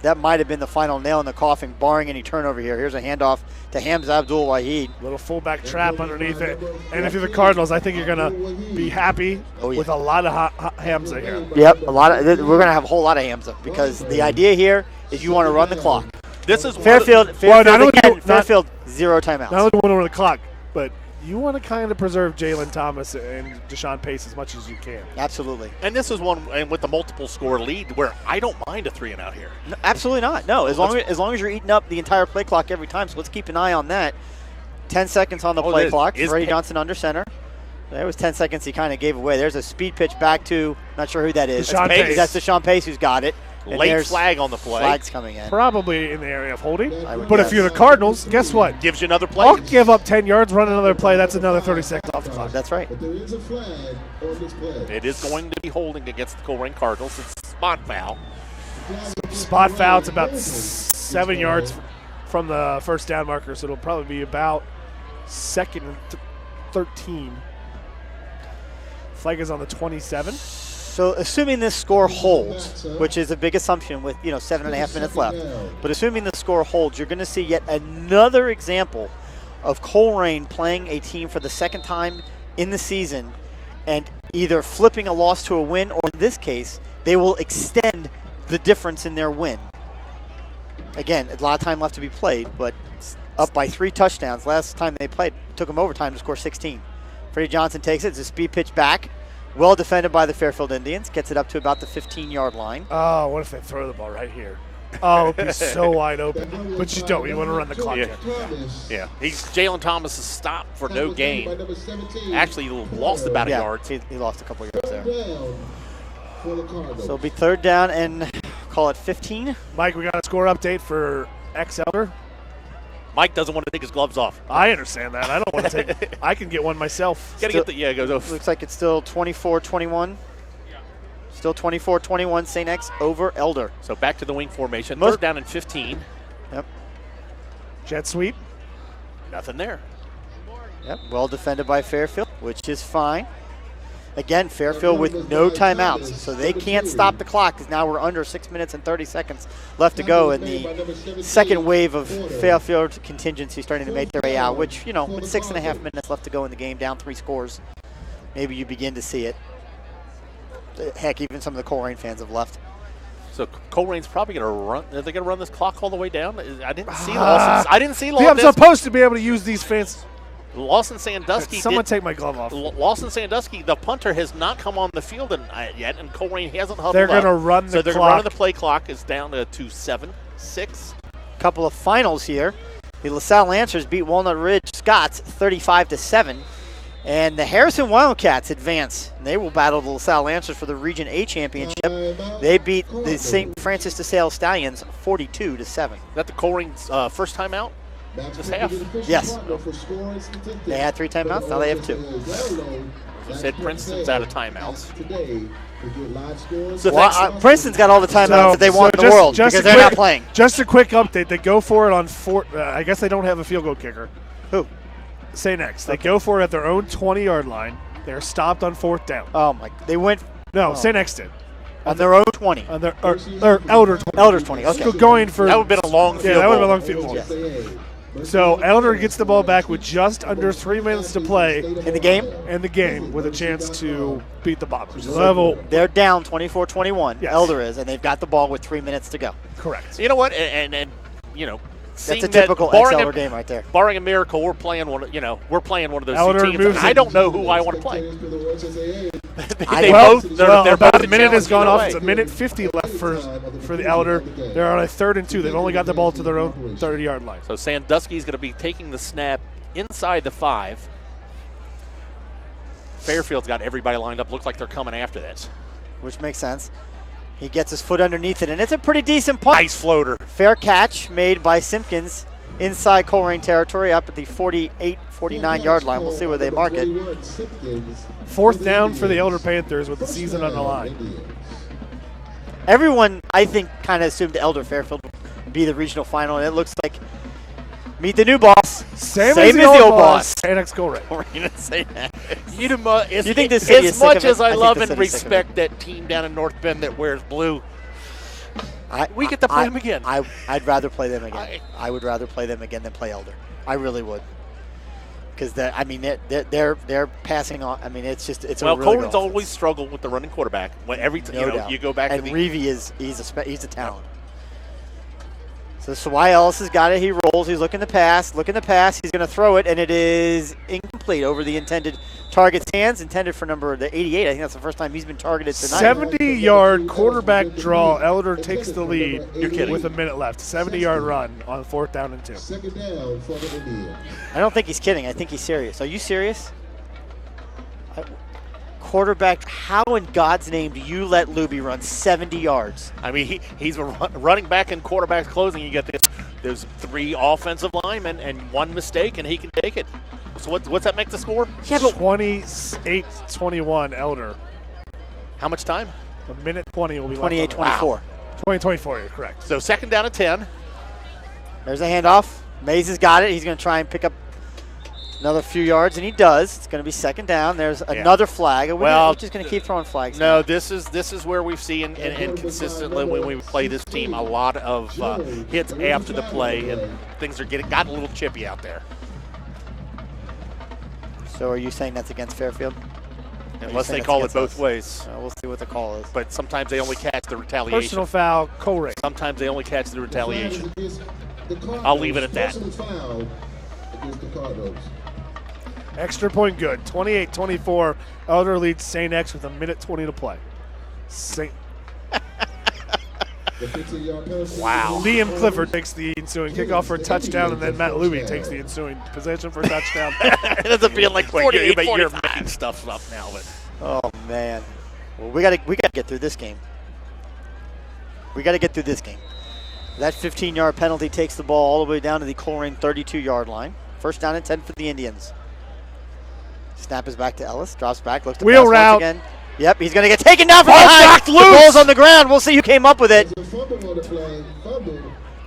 that might have been the final nail in the coffin, barring any turnover here. Here's a handoff to Hamza Abdul Wahid. Little fullback trap underneath it. And if you're the Cardinals, I think you're going to be happy with a lot of Hamza here. Yep, we're going to have a whole lot of Hamza because the idea here is you want to run the clock. This is Fairfield, Fairfield 0 timeouts. Not only do you want to run the clock, but you want to kind of preserve Jalen Thomas and Deshawn Pace as much as you can. Absolutely. And this is one, and with the multiple score lead, where I don't mind a 3-and-out here. No, absolutely not. No, as long as you're eating up the entire play clock every time. So let's keep an eye on that. 10 seconds on the play clock. Freddie Johnson under center. There was 10 seconds he kind of gave away. There's a speed pitch back to, not sure who that is. Deshawn Pace. That's Deshawn Pace who's got it. And Late flag on the play. Flags coming in. Probably in the area of holding. But But if you're the Cardinals, guess what? Gives you another play. I'll give up 10 yards, run another play. That's another 30 seconds off the clock. That's right. But there is a flag on this play. It is going to be holding against the Colerain Cardinals. It's a spot foul. Spot foul. It's about 7 yards from the first down marker, so it'll probably be about second and 13. Flag is on the 27. So assuming this score holds, which is a big assumption with 7.5 minutes left, but assuming the score holds, you're going to see yet another example of Colerain playing a team for the second time in the season and either flipping a loss to a win, or in this case, they will extend the difference in their win. Again, a lot of time left to be played, but up by 3 touchdowns. Last time they played, it took them overtime to score 16. Freddie Johnson takes it. It's a speed pitch back. Well defended by the Fairfield Indians. Gets it up to about the 15-yard line. Oh, what if they throw the ball right here? Oh, it'd be so wide open. But you don't. You want to run the clock in. Yeah. Jalen Thomas is stopped for no gain. Actually, he lost about a yard. He lost a couple yards there. So it'll be third down and call it 15. Mike, we got a score update for Elder. Mike doesn't want to take his gloves off. I understand that. I don't want to take. I can get one myself. Gotta get the go. Looks like it's still 24-21. Still 24-21. St. X over Elder. So back to the wing formation. Third down and 15. Yep. Jet sweep. Nothing there. Yep. Well defended by Fairfield, which is fine. Again, Fairfield with no timeouts, so they can't stop the clock because now we're under 6 minutes and 30 seconds left to go, and the second wave of Fairfield contingency starting to make their way out, which, with 6.5 minutes left to go in the game, down 3 scores, maybe you begin to see it. Heck, even some of the Colerain fans have left. So Colerain's probably going to run. Are they going to run this clock all the way down? I didn't see Lawson. I didn't see Lawson. I'm supposed to be able to use these fans. Lawson Sandusky. Someone take my glove off. Lawson Sandusky, the punter, has not come on the field yet, and Colerain hasn't huddled They're up. going to run the So they're clock. running the play clock. Is down to 7-6. Couple of finals here. The LaSalle Lancers beat Walnut Ridge Scots 35-7. And the Harrison Wildcats advance. They will battle the LaSalle Lancers for the Region A championship. They beat the St. Francis de Sales Stallions 42-7. Is that the Colerain's first time out? This half? Yes. They had 3 timeouts. Now they have 2. As I said, Princeton's out of timeouts. So Princeton's got all the timeouts that they want in the world because they're not playing. Just a quick update. They go for it on 4. I guess they don't have a field goal kicker. Who? St. X. They go for it at their own 20-yard line. They're stopped on 4th down. Oh, my. They went. No, St. X did. On their own 20. On their Elder 20. Elder's 20. Okay. So going for. That would have been a long field goal. Yeah, that would have been a long field goal. Yes. So Elder gets the ball back with just under 3 minutes to play In the game? with a chance to beat the Bombers. Level. They're down 24-21. Yes. Elder is, and they've got the ball with 3 minutes to go. Correct. You know what? And That's a typical ex-Elder game right there. Barring a miracle, we're playing one of those Elder two teams. moves And I it. don't know who I want to play. They're both about a minute has gone off. away. It's a minute 50 left for the Elder. They're on a 3rd and 2. They've only got the ball to their own 30-yard line. So Sandusky's going to be taking the snap inside the 5. Fairfield's got everybody lined up. Looks like they're coming after this. Which makes sense. He gets his foot underneath it, and it's a pretty decent punt. Nice floater. Fair catch made by Simpkins inside Colerain territory up at the 49-yard line. We'll see where they mark it. 4th down for the Elder Panthers with the season on the line. Everyone, I think, kind of assumed Elder Fairfield would be the regional final, and it looks like meet the new boss. Same as the old boss. Annex Colerain. We're going to say that. You think the city is as sick much of it? as I I think love the and city's sick of respect that team down in North Bend that wears blue, We get to play them again. I'd rather play them again. I would rather play them again than play Elder. I really would. Because they're passing on. I mean, it's a really Colerain's good always struggled with the running quarterback. When doubt. You go back and to Reevy he's a talent. So Sawai Ellis has got it. He rolls. He's looking to pass. He's going to throw it, and it is incomplete over the intended target's hands. Intended for number 88. I think that's the first time he's been targeted tonight. 70-yard quarterback draw. Elder takes the lead. You're kidding. With a minute left. 70-yard run on 4th down and 2. Second down for the Indians. I don't think he's kidding. I think he's serious. Are you serious? Quarterback, how in God's name do you let Luby run 70 yards? I mean, he's a running back and quarterback's closing. You get there's 3 offensive linemen and 1 mistake, and he can take it. So what's that make the score? Yeah, but 28-21 Elder. How much time? A minute 20 will be left. 28-24. Wow. 20-24, you're correct. So 2nd down and 10. There's a handoff. Mays has got it. He's going to try and pick up another few yards, and he does. It's going to be 2nd down. There's another flag. We're just going to keep throwing flags. No, this is where we've seen and consistently when we play this team a lot of hits after the play, and things are gotten a little chippy out there. So are you saying that's against Fairfield? Unless they call it both ways. We'll see what the call is. But sometimes they only catch the retaliation. Personal foul, Colerain. Sometimes they only catch the retaliation. I'll leave it at that. Foul against the Cardinals. Extra point good. 28-24. Elder leads St. X with a minute 20 to play. Wow. Liam Clifford takes the ensuing kickoff for a touchdown, and then Matt Luby takes the ensuing possession for a touchdown. It ends up being like 48, but you're making stuff up now. But oh man, well we got to get through this game. That 15-yard penalty takes the ball all the way down to the Colerain 32-yard line. 1st down and 10 for the Indians. Snap is back to Ellis. Drops back. Looks to wheel pass route. once again. Yep, he's going to get taken down from behind. The ball's on the ground. We'll see who came up with it.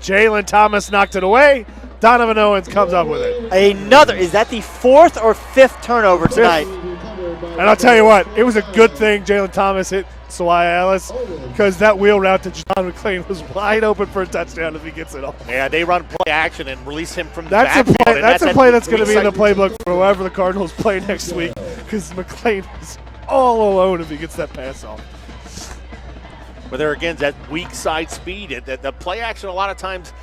Jalen Thomas knocked it away. Donovan Owens comes up with it. Is that the 4th or 5th turnover tonight? And I'll tell you what, it was a good thing Jalen Thomas hit Sawai Ellis, because that wheel route to John McLean was wide open for a touchdown if he gets it off. Yeah, they run play action and release him from the That's a backfield. play. That's a play that's going to be in the playbook for whoever the Cardinals play next week, because McLean is all alone if he gets that pass off. But there again, that weak side speed. The play action a lot of times,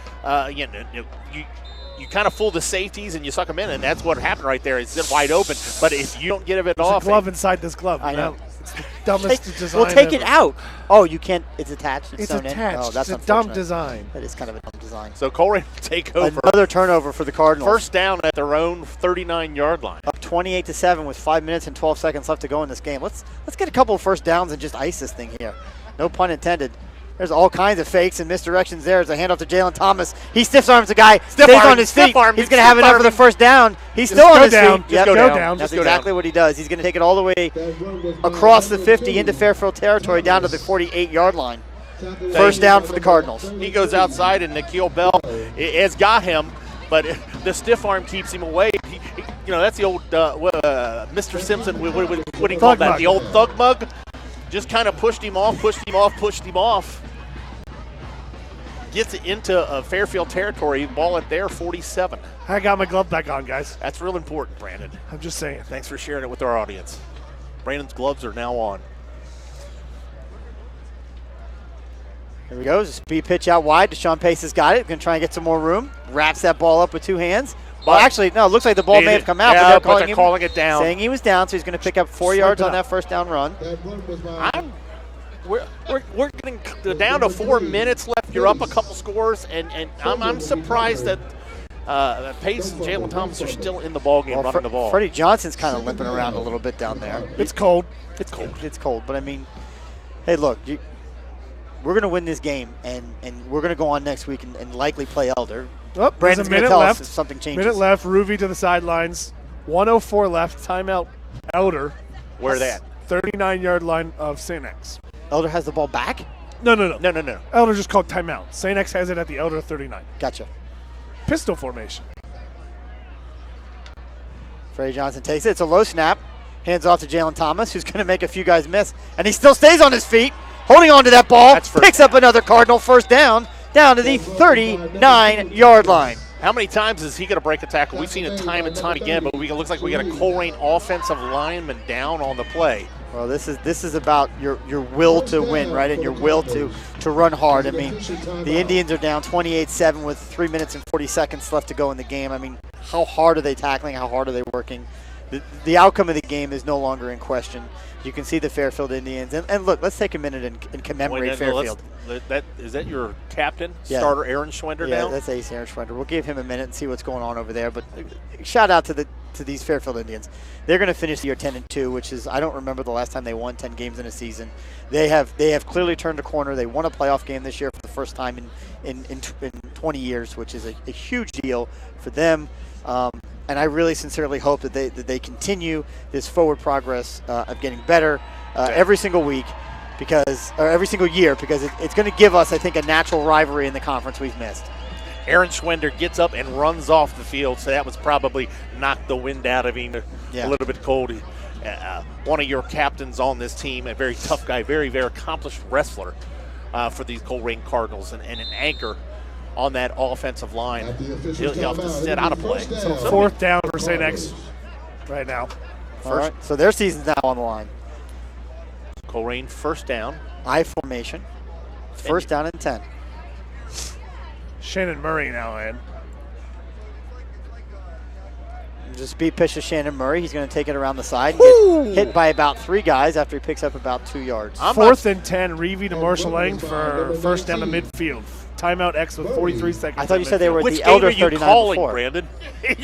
you kind of fool the safeties and you suck them in, and that's what happened right there. It's wide open. But if you don't get it off, a glove inside this glove. I know. It's the dumbest design. Well, take it ever. out. Oh, you can't. It's attached. It's sewn attached. In. Oh, that's it's a dumb design. That is kind of a dumb design. So Colerain take over. Another turnover for the Cardinals. 1st down at their own 39-yard line. Up 28-7 with 5 minutes and 12 seconds left to go in this game. Let's get a couple of 1st downs and just ice this thing here. No pun intended. There's all kinds of fakes and misdirections there. There's a handoff to Jalen Thomas. He stiff arms the guy. Stays on his feet. He's going to have enough for the 1st down. He's still on his feet. Yep, go down. That's exactly what he does. He's going to take it all the way across the 50 into Fairfield territory down to the 48-yard line. 1st down for the Cardinals. He goes outside, and Nikhil Bell has got him, but the stiff arm keeps him away. That's the old Mr. Simpson. What do you call that? The old thug mug. Just kind of pushed him off. Gets it into Fairfield territory. Ball at their 47. I got my glove back on, guys. That's real important, Brandon. I'm just saying. Thanks for sharing it with our audience. Brandon's gloves are now on. Here we go. Speed pitch out wide. Deshawn Pace has got it. Going to try and get some more room. Wraps that ball up with 2 hands. Well, actually, no, it looks like the ball may have come out, yeah, but they're calling it down. Saying he was down, so he's going to pick up 4 yards on that 1st down run. We're getting down to 4 minutes left. You're up a couple scores, and I'm surprised that Pace and Jalen Thomas are still in the ballgame running the ball. Freddie Johnson's kind of limping around a little bit down there. It's cold. It's cold. But, I mean, hey, look, we're going to win this game, and we're going to go on next week and likely play Elder. Oh, Brandon's going to tell us if something changes. Minute left. Ruby to the sidelines. 1:04 left. Timeout. Elder. Where that? 39-yard line of St. X. Elder has the ball back? No. Elder just called timeout. St. X has it at the Elder 39. Gotcha. Pistol formation. Freddie Johnson takes it. It's a low snap. Hands off to Jalen Thomas, who's going to make a few guys miss. And he still stays on his feet. holding on to that ball, That's first picks up another Cardinal first down to the 39-yard line. How many times is he going to break a tackle? We've seen it time and time again, but it looks like we got a Colerain offensive lineman down on the play. Well, this is about your will to win, right, and your will to run hard. I mean, the Indians are down 28-7 with 3 minutes and 40 seconds left to go in the game. I mean, how hard are they tackling? How hard are they working? The outcome of the game is no longer in question. You can see the Fairfield Indians. And look, let's take a minute and commemorate Fairfield. Is that your captain, Yeah. starter Aaron Schwender now? Yeah, that's Ace Aaron Schwender. We'll give him a minute and see what's going on over there. But shout out to these Fairfield Indians. They're going to finish the year 10-2, which is, I don't remember the last time they won 10 games in a season. They have clearly turned a corner. They won a playoff game this year for the first time in 20 years, which is a huge deal for them. And I really sincerely hope that they continue this forward progress of getting better every single week, every single year, because it's going to give us, I think, a natural rivalry in the conference we've missed. Aaron Schwender gets up and runs off the field, so that was probably knocked the wind out of him. Yeah. A little bit cold. One of your captains on this team, a very tough guy, very, very accomplished wrestler for these Colerain Cardinals, and an anchor on that offensive line. He'll have to sit out of play. So fourth down for St. X right now. All right, so their season's now on the line. Colerain first down. I formation. First down and 10. Shannon Murray now in. Just speed pitch to Shannon Murray. He's going to take it around the side and get hit by about 3 guys after he picks up about 2 yards. Fourth and 10, Reevy to Marshall Lang for first down to midfield. Timeout X with 43 seconds. I thought you said they were at Which the game Elder are you 39 calling, before. Brandon?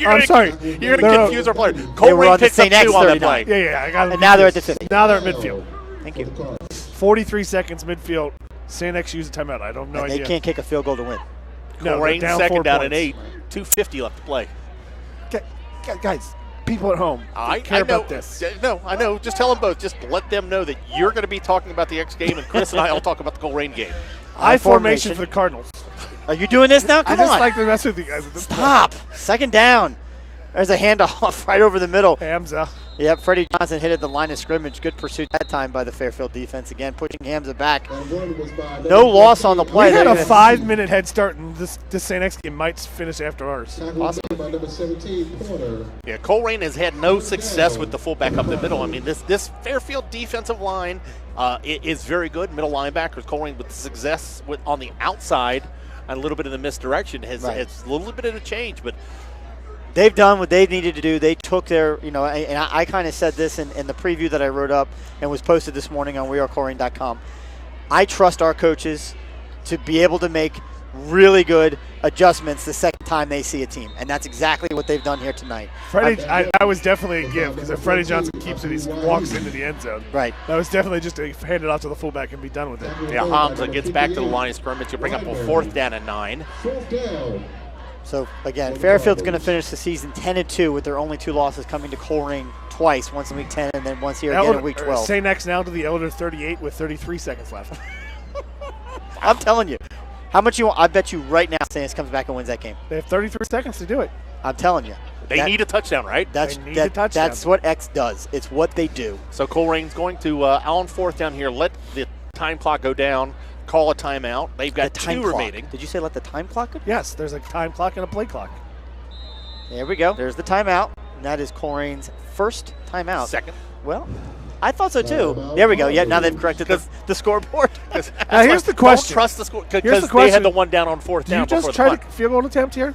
I'm sorry. You're going to confuse our players. They were Colerain on the picked up St. X 2 on that play. 39. Yeah, I got it. And now they're at the 50. Now they're at midfield. Thank you. 43 seconds midfield. St. X used a timeout. I don't know. And they can't kick a field goal to win. No, Colerain down second 4 down points. and 8. 2:50 left to play. Guys, people at home I care know, about this. No, I know. Just tell them both. Just let them know that you're going to be talking about the X game, and Chris and I will talk about the Colerain game. I formation for the Cardinals. Are you doing this now? I Come just on. like to mess with you guys. At this Stop. Second down. There's a handoff right over the middle. Hamza. Yep, Freddie Johnson hit at the line of scrimmage. Good pursuit that time by the Fairfield defense. Again, pushing Hamza back. No loss on the play. We had They're a gonna- 5-minute head start, and this St. X game might finish after ours. Yeah, Colerain has had no success with the fullback up the middle. I mean, this Fairfield defensive line is very good. Middle linebackers, Colerain with success on the outside and a little bit of the misdirection has a little bit of a change, but they've done what they needed to do. They took their, and I kind of said this in the preview that I wrote up and was posted this morning on wearecolerain.com. I trust our coaches to be able to make really good adjustments the second time they see a team, and that's exactly what they've done here tonight. Freddie, I was definitely a give, because if Freddie Johnson keeps it, he walks into the end zone. Right. That was definitely just to hand it off to the fullback and be done with it. yeah, Hamza gets back to the line of scrimmage to bring up a fourth down and 9. So, again, Fairfield's going to finish the season 10-2 with their only 2 losses coming to Colerain twice, once in week 10 and then once here again in week 12. St. X now to the Elder 38 with 33 seconds left. I'm telling you. How much you want? I bet you right now St. X comes back and wins that game. They have 33 seconds to do it. I'm telling you. They need a touchdown, right? That's They need a touchdown. That's what X does. It's what they do. So Colerain's going to, on fourth down here, let the time clock go down, call a timeout. They've got The time 2 clock. remaining. Did you say let the time clock go? Yes, there's a time clock and a play clock. There we go. There's the timeout. And that is Colerain's first timeout. Second. Well, I thought so too. There we go. Yeah, now they've corrected the scoreboard. Now here's the question. Don't trust the score Here's because the they question. had the one down on fourth Do you down just before the try punt. to field goal attempt here?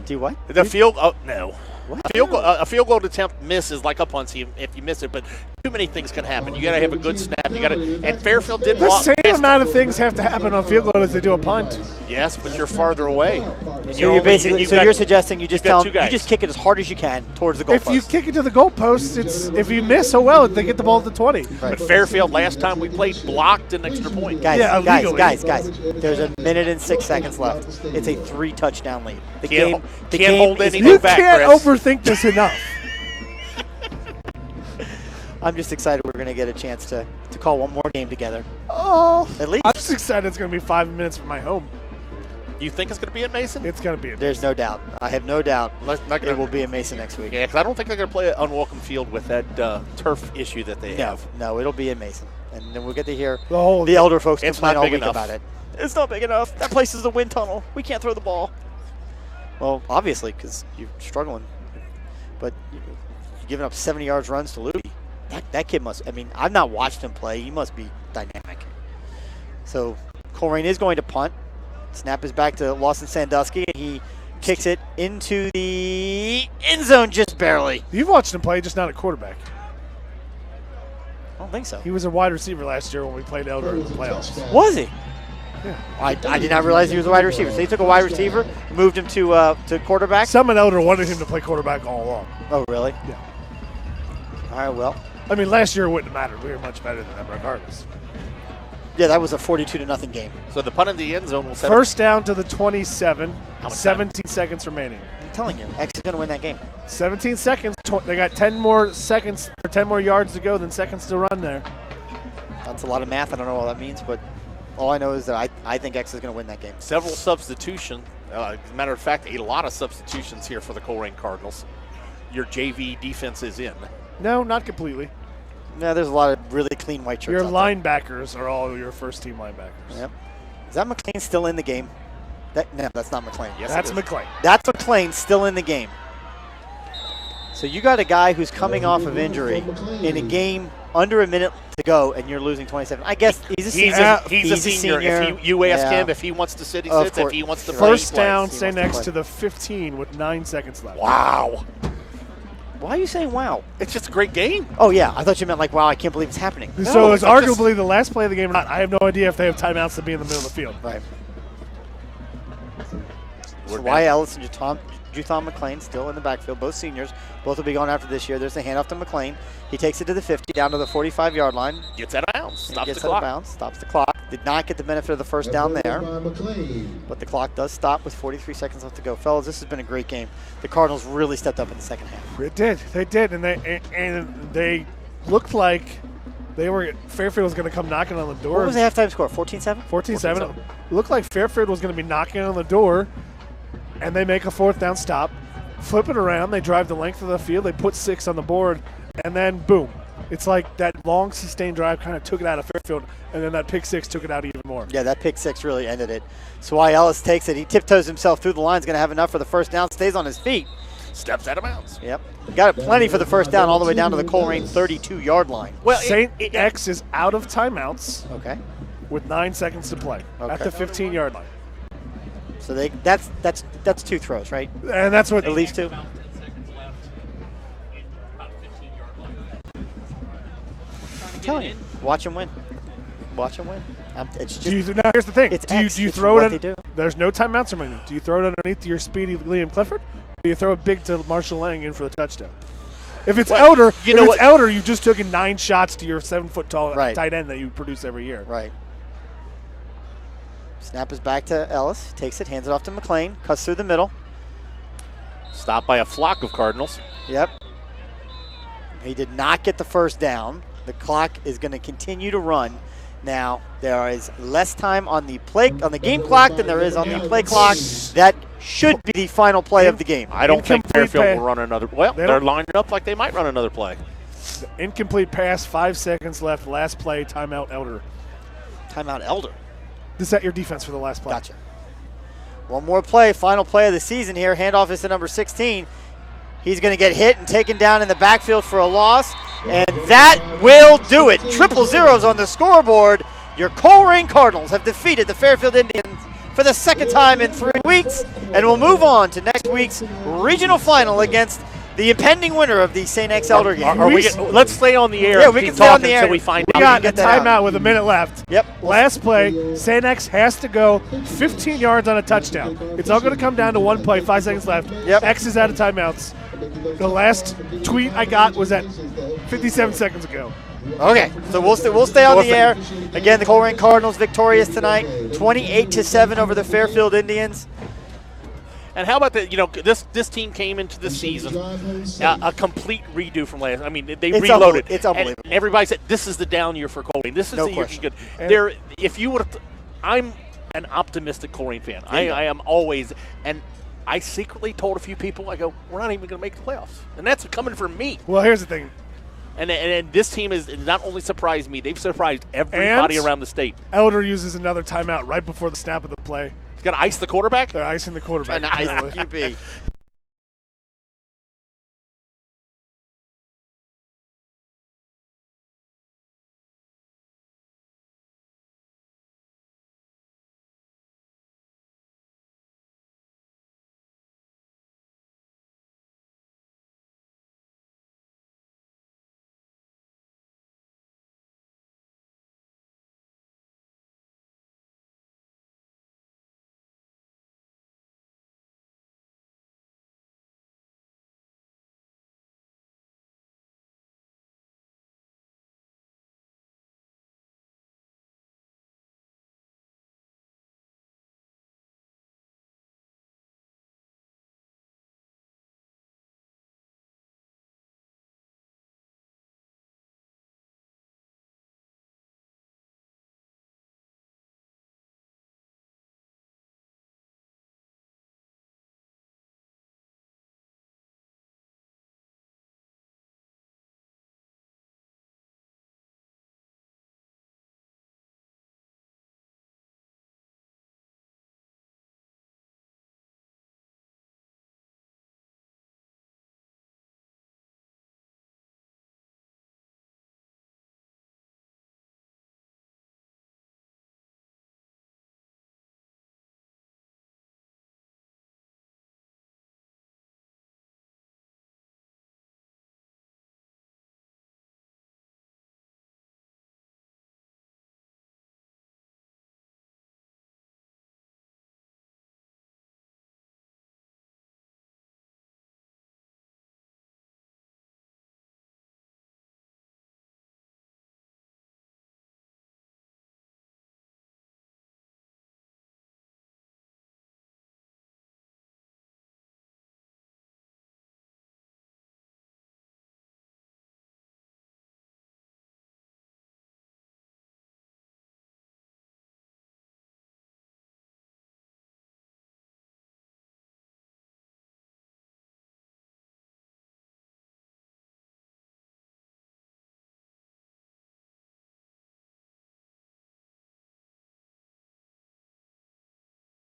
Do what? The field, no. What? A field goal attempt miss is like a punt if you miss it, but too many things can happen. You got to have a good snap. And Fairfield did The block. same amount of things have to happen on field goal as they do a punt. Yes, but you're farther away. And So you're basically you're suggesting you just you've got tell 2 them, guys. you just kick it as hard as you can towards the goalpost. If you kick it to the goalpost, if you miss, oh well, they get the ball at the 20. But Fairfield last time we played blocked an extra point. Guys, Yeah, illegally. guys. There's a minute and 6 seconds left. It's a 3-touchdown lead. The Can't game hold is anything You back, can't Chris. overthink this enough. I'm just excited we're going to get a chance to call one more game together. Oh, At least. I'm just excited it's going to be 5 minutes from my home. You think it's going to be at Mason? It's going to be. There's no doubt. I have no doubt Not it gonna- will be in Mason next week. Yeah, because I don't think they're going to play an unwelcome field with that turf issue that they have. No, it'll be in Mason. And then we'll get to hear The elder folks It's complain not all big week enough. about it. It's not big enough. That place is a wind tunnel. We can't throw the ball. Well, obviously, because you're struggling. But you're giving up 70 yards runs to Louis. That kid must, I mean, I've not watched him play. He must be dynamic. So Colerain is going to punt. Snap is back to Lawson Sandusky, and he kicks it into the end zone just barely. You've watched him play, just not at quarterback. I don't think so. He was a wide receiver last year when we played Elder in the playoffs. Was he? Yeah. I did not realize he was a wide receiver. So they took a wide receiver, moved him to quarterback. Some at Elder wanted him to play quarterback all along. Oh, really? Yeah. All right, well. I mean, last year it wouldn't have mattered. We were much better than them regardless. Yeah, that was a 42-0 game. So the punt in the end zone will set First down to the 27, much 17 seconds remaining. I'm telling you, X is going to win that game. 17 seconds. They got 10 more seconds or 10 more yards to go than seconds to run there. That's a lot of math. I don't know what that means, but all I know is that I think X is going to win that game. several substitutions. As a matter of fact, a lot of substitutions here for the Colerain Cardinals. Your JV defense is in. No, not completely. No, there's a lot of really clean white shirts Your out there. linebackers are all your first-team linebackers. Yep. Is that McLean still in the game? No, that's not McLean. Yes, That's it is. McLean. That's McLean still in the game. So you got a guy who's coming off of injury in a game under a minute to go, and you're losing 27. I guess he's a senior. He's a senior. If you ask Yeah. him if he wants to sit, he Of sits. course. If he wants to Right. play, he First down, plays. stay wants to next play. to the 15 with 9 seconds left. Wow. Why are you saying wow? It's just a great game. Oh, yeah. I thought you meant like, wow, I can't believe it's happening. So it's it's just- arguably the last play of the game or not. I have no idea if they have timeouts to be in the middle of the field. Right. We're So Wyatt Ellis and Juthon McLean still in the backfield, both seniors. Both will be going after this year. There's the handoff to McLean. He takes it to the 50, down to the 45-yard line. Gets out of bounds. He Stops gets the out of clock. bounds, stops the clock. Did not get the benefit of the first down there, but the clock does stop with 43 seconds left to go. Fellas, this has been a great game. The Cardinals really stepped up in the second half. It did. They did, and they looked like Fairfield was going to come knocking on the door. What was the halftime score? 14-7? 14-7. It looked like Fairfield was going to be knocking on the door, and they make a fourth down stop, flip it around, they drive the length of the field, they put 6 on the board, and then boom. It's like that long sustained drive kind of took it out of Fairfield, and then that pick 6 took it out even more. Yeah, that pick 6 really ended it. So Wyatt Ellis takes it. He tiptoes himself through the line. He's going to have enough for the first down. Stays on his feet. Steps out of bounds. Yep. Got it plenty for the first down all the way down to the Colerain 32-yard line. Well, St. X is out of timeouts Okay. with 9 seconds to play at Okay. the 15-yard line. So that's 2 throws, right? And that's what At least 2. I'm telling you, watch him win. Watch him win. It's just now here's the thing. it's Do you X. do you It's throw what it? they do. There's no timeouts remaining. Do you throw it underneath your speedy Liam Clifford? Or do you throw it big to Marshall Lang in for the touchdown? If it's Well, Elder, you know if what? it's Elder, you've just taken 9 shots to your 7-foot-tall Right. tight end that you produce every year. Right. Snap is back to Ellis. Takes it, hands it off to McLean. Cuts through the middle. stopped by a flock of Cardinals. Yep. He did not get the first down. The clock is going to continue to run. Now, there is less time on the game clock than there is on the play clock. That should be the final play of the game. I don't think Incomplete Fairfield pass. will run another. Well, They they're don't- lining up like they might run another play. Incomplete pass, 5 seconds left. Last play, timeout Elder. Timeout Elder. To set your defense for the last play. Gotcha. One more play, final play of the season here. Handoff is to number 16. He's going to get hit and taken down in the backfield for a loss, and that will do it. Triple zeros on the scoreboard. Your Colerain Cardinals have defeated the Fairfield Indians for the second time in 3 weeks, and will move on to next week's regional final against the impending winner of the St. X Elder game. Let's stay on the air. Yeah, and we keep can stay on talking the air. until we find We out. got a get that out. timeout with a minute left. Yep. Last play, St. X has to go 15 yards on a touchdown. It's all going to come down to one play, 5 seconds left. Yep. X is out of timeouts. The last tweet I got was at 57 seconds ago. Okay, so we'll stay on the air. Again, the Colerain Cardinals victorious tonight, 28-7 over the Fairfield Indians. And how about that? You know, this team came into the season a complete redo from last. I mean, they It's reloaded. it's unbelievable. And everybody said this is the down year for Colerain. This is No the year question. good. There, if you would, I'm an optimistic Colerain fan. I am always, and I secretly told a few people, I go, we're not even going to make the playoffs, and that's coming from me. Well, here's the thing. And this team has not only surprised me, they've surprised everybody And around the state. Elder uses another timeout right before the snap of the play. He's got to ice the quarterback? They're icing the quarterback. Nice apparently. QB.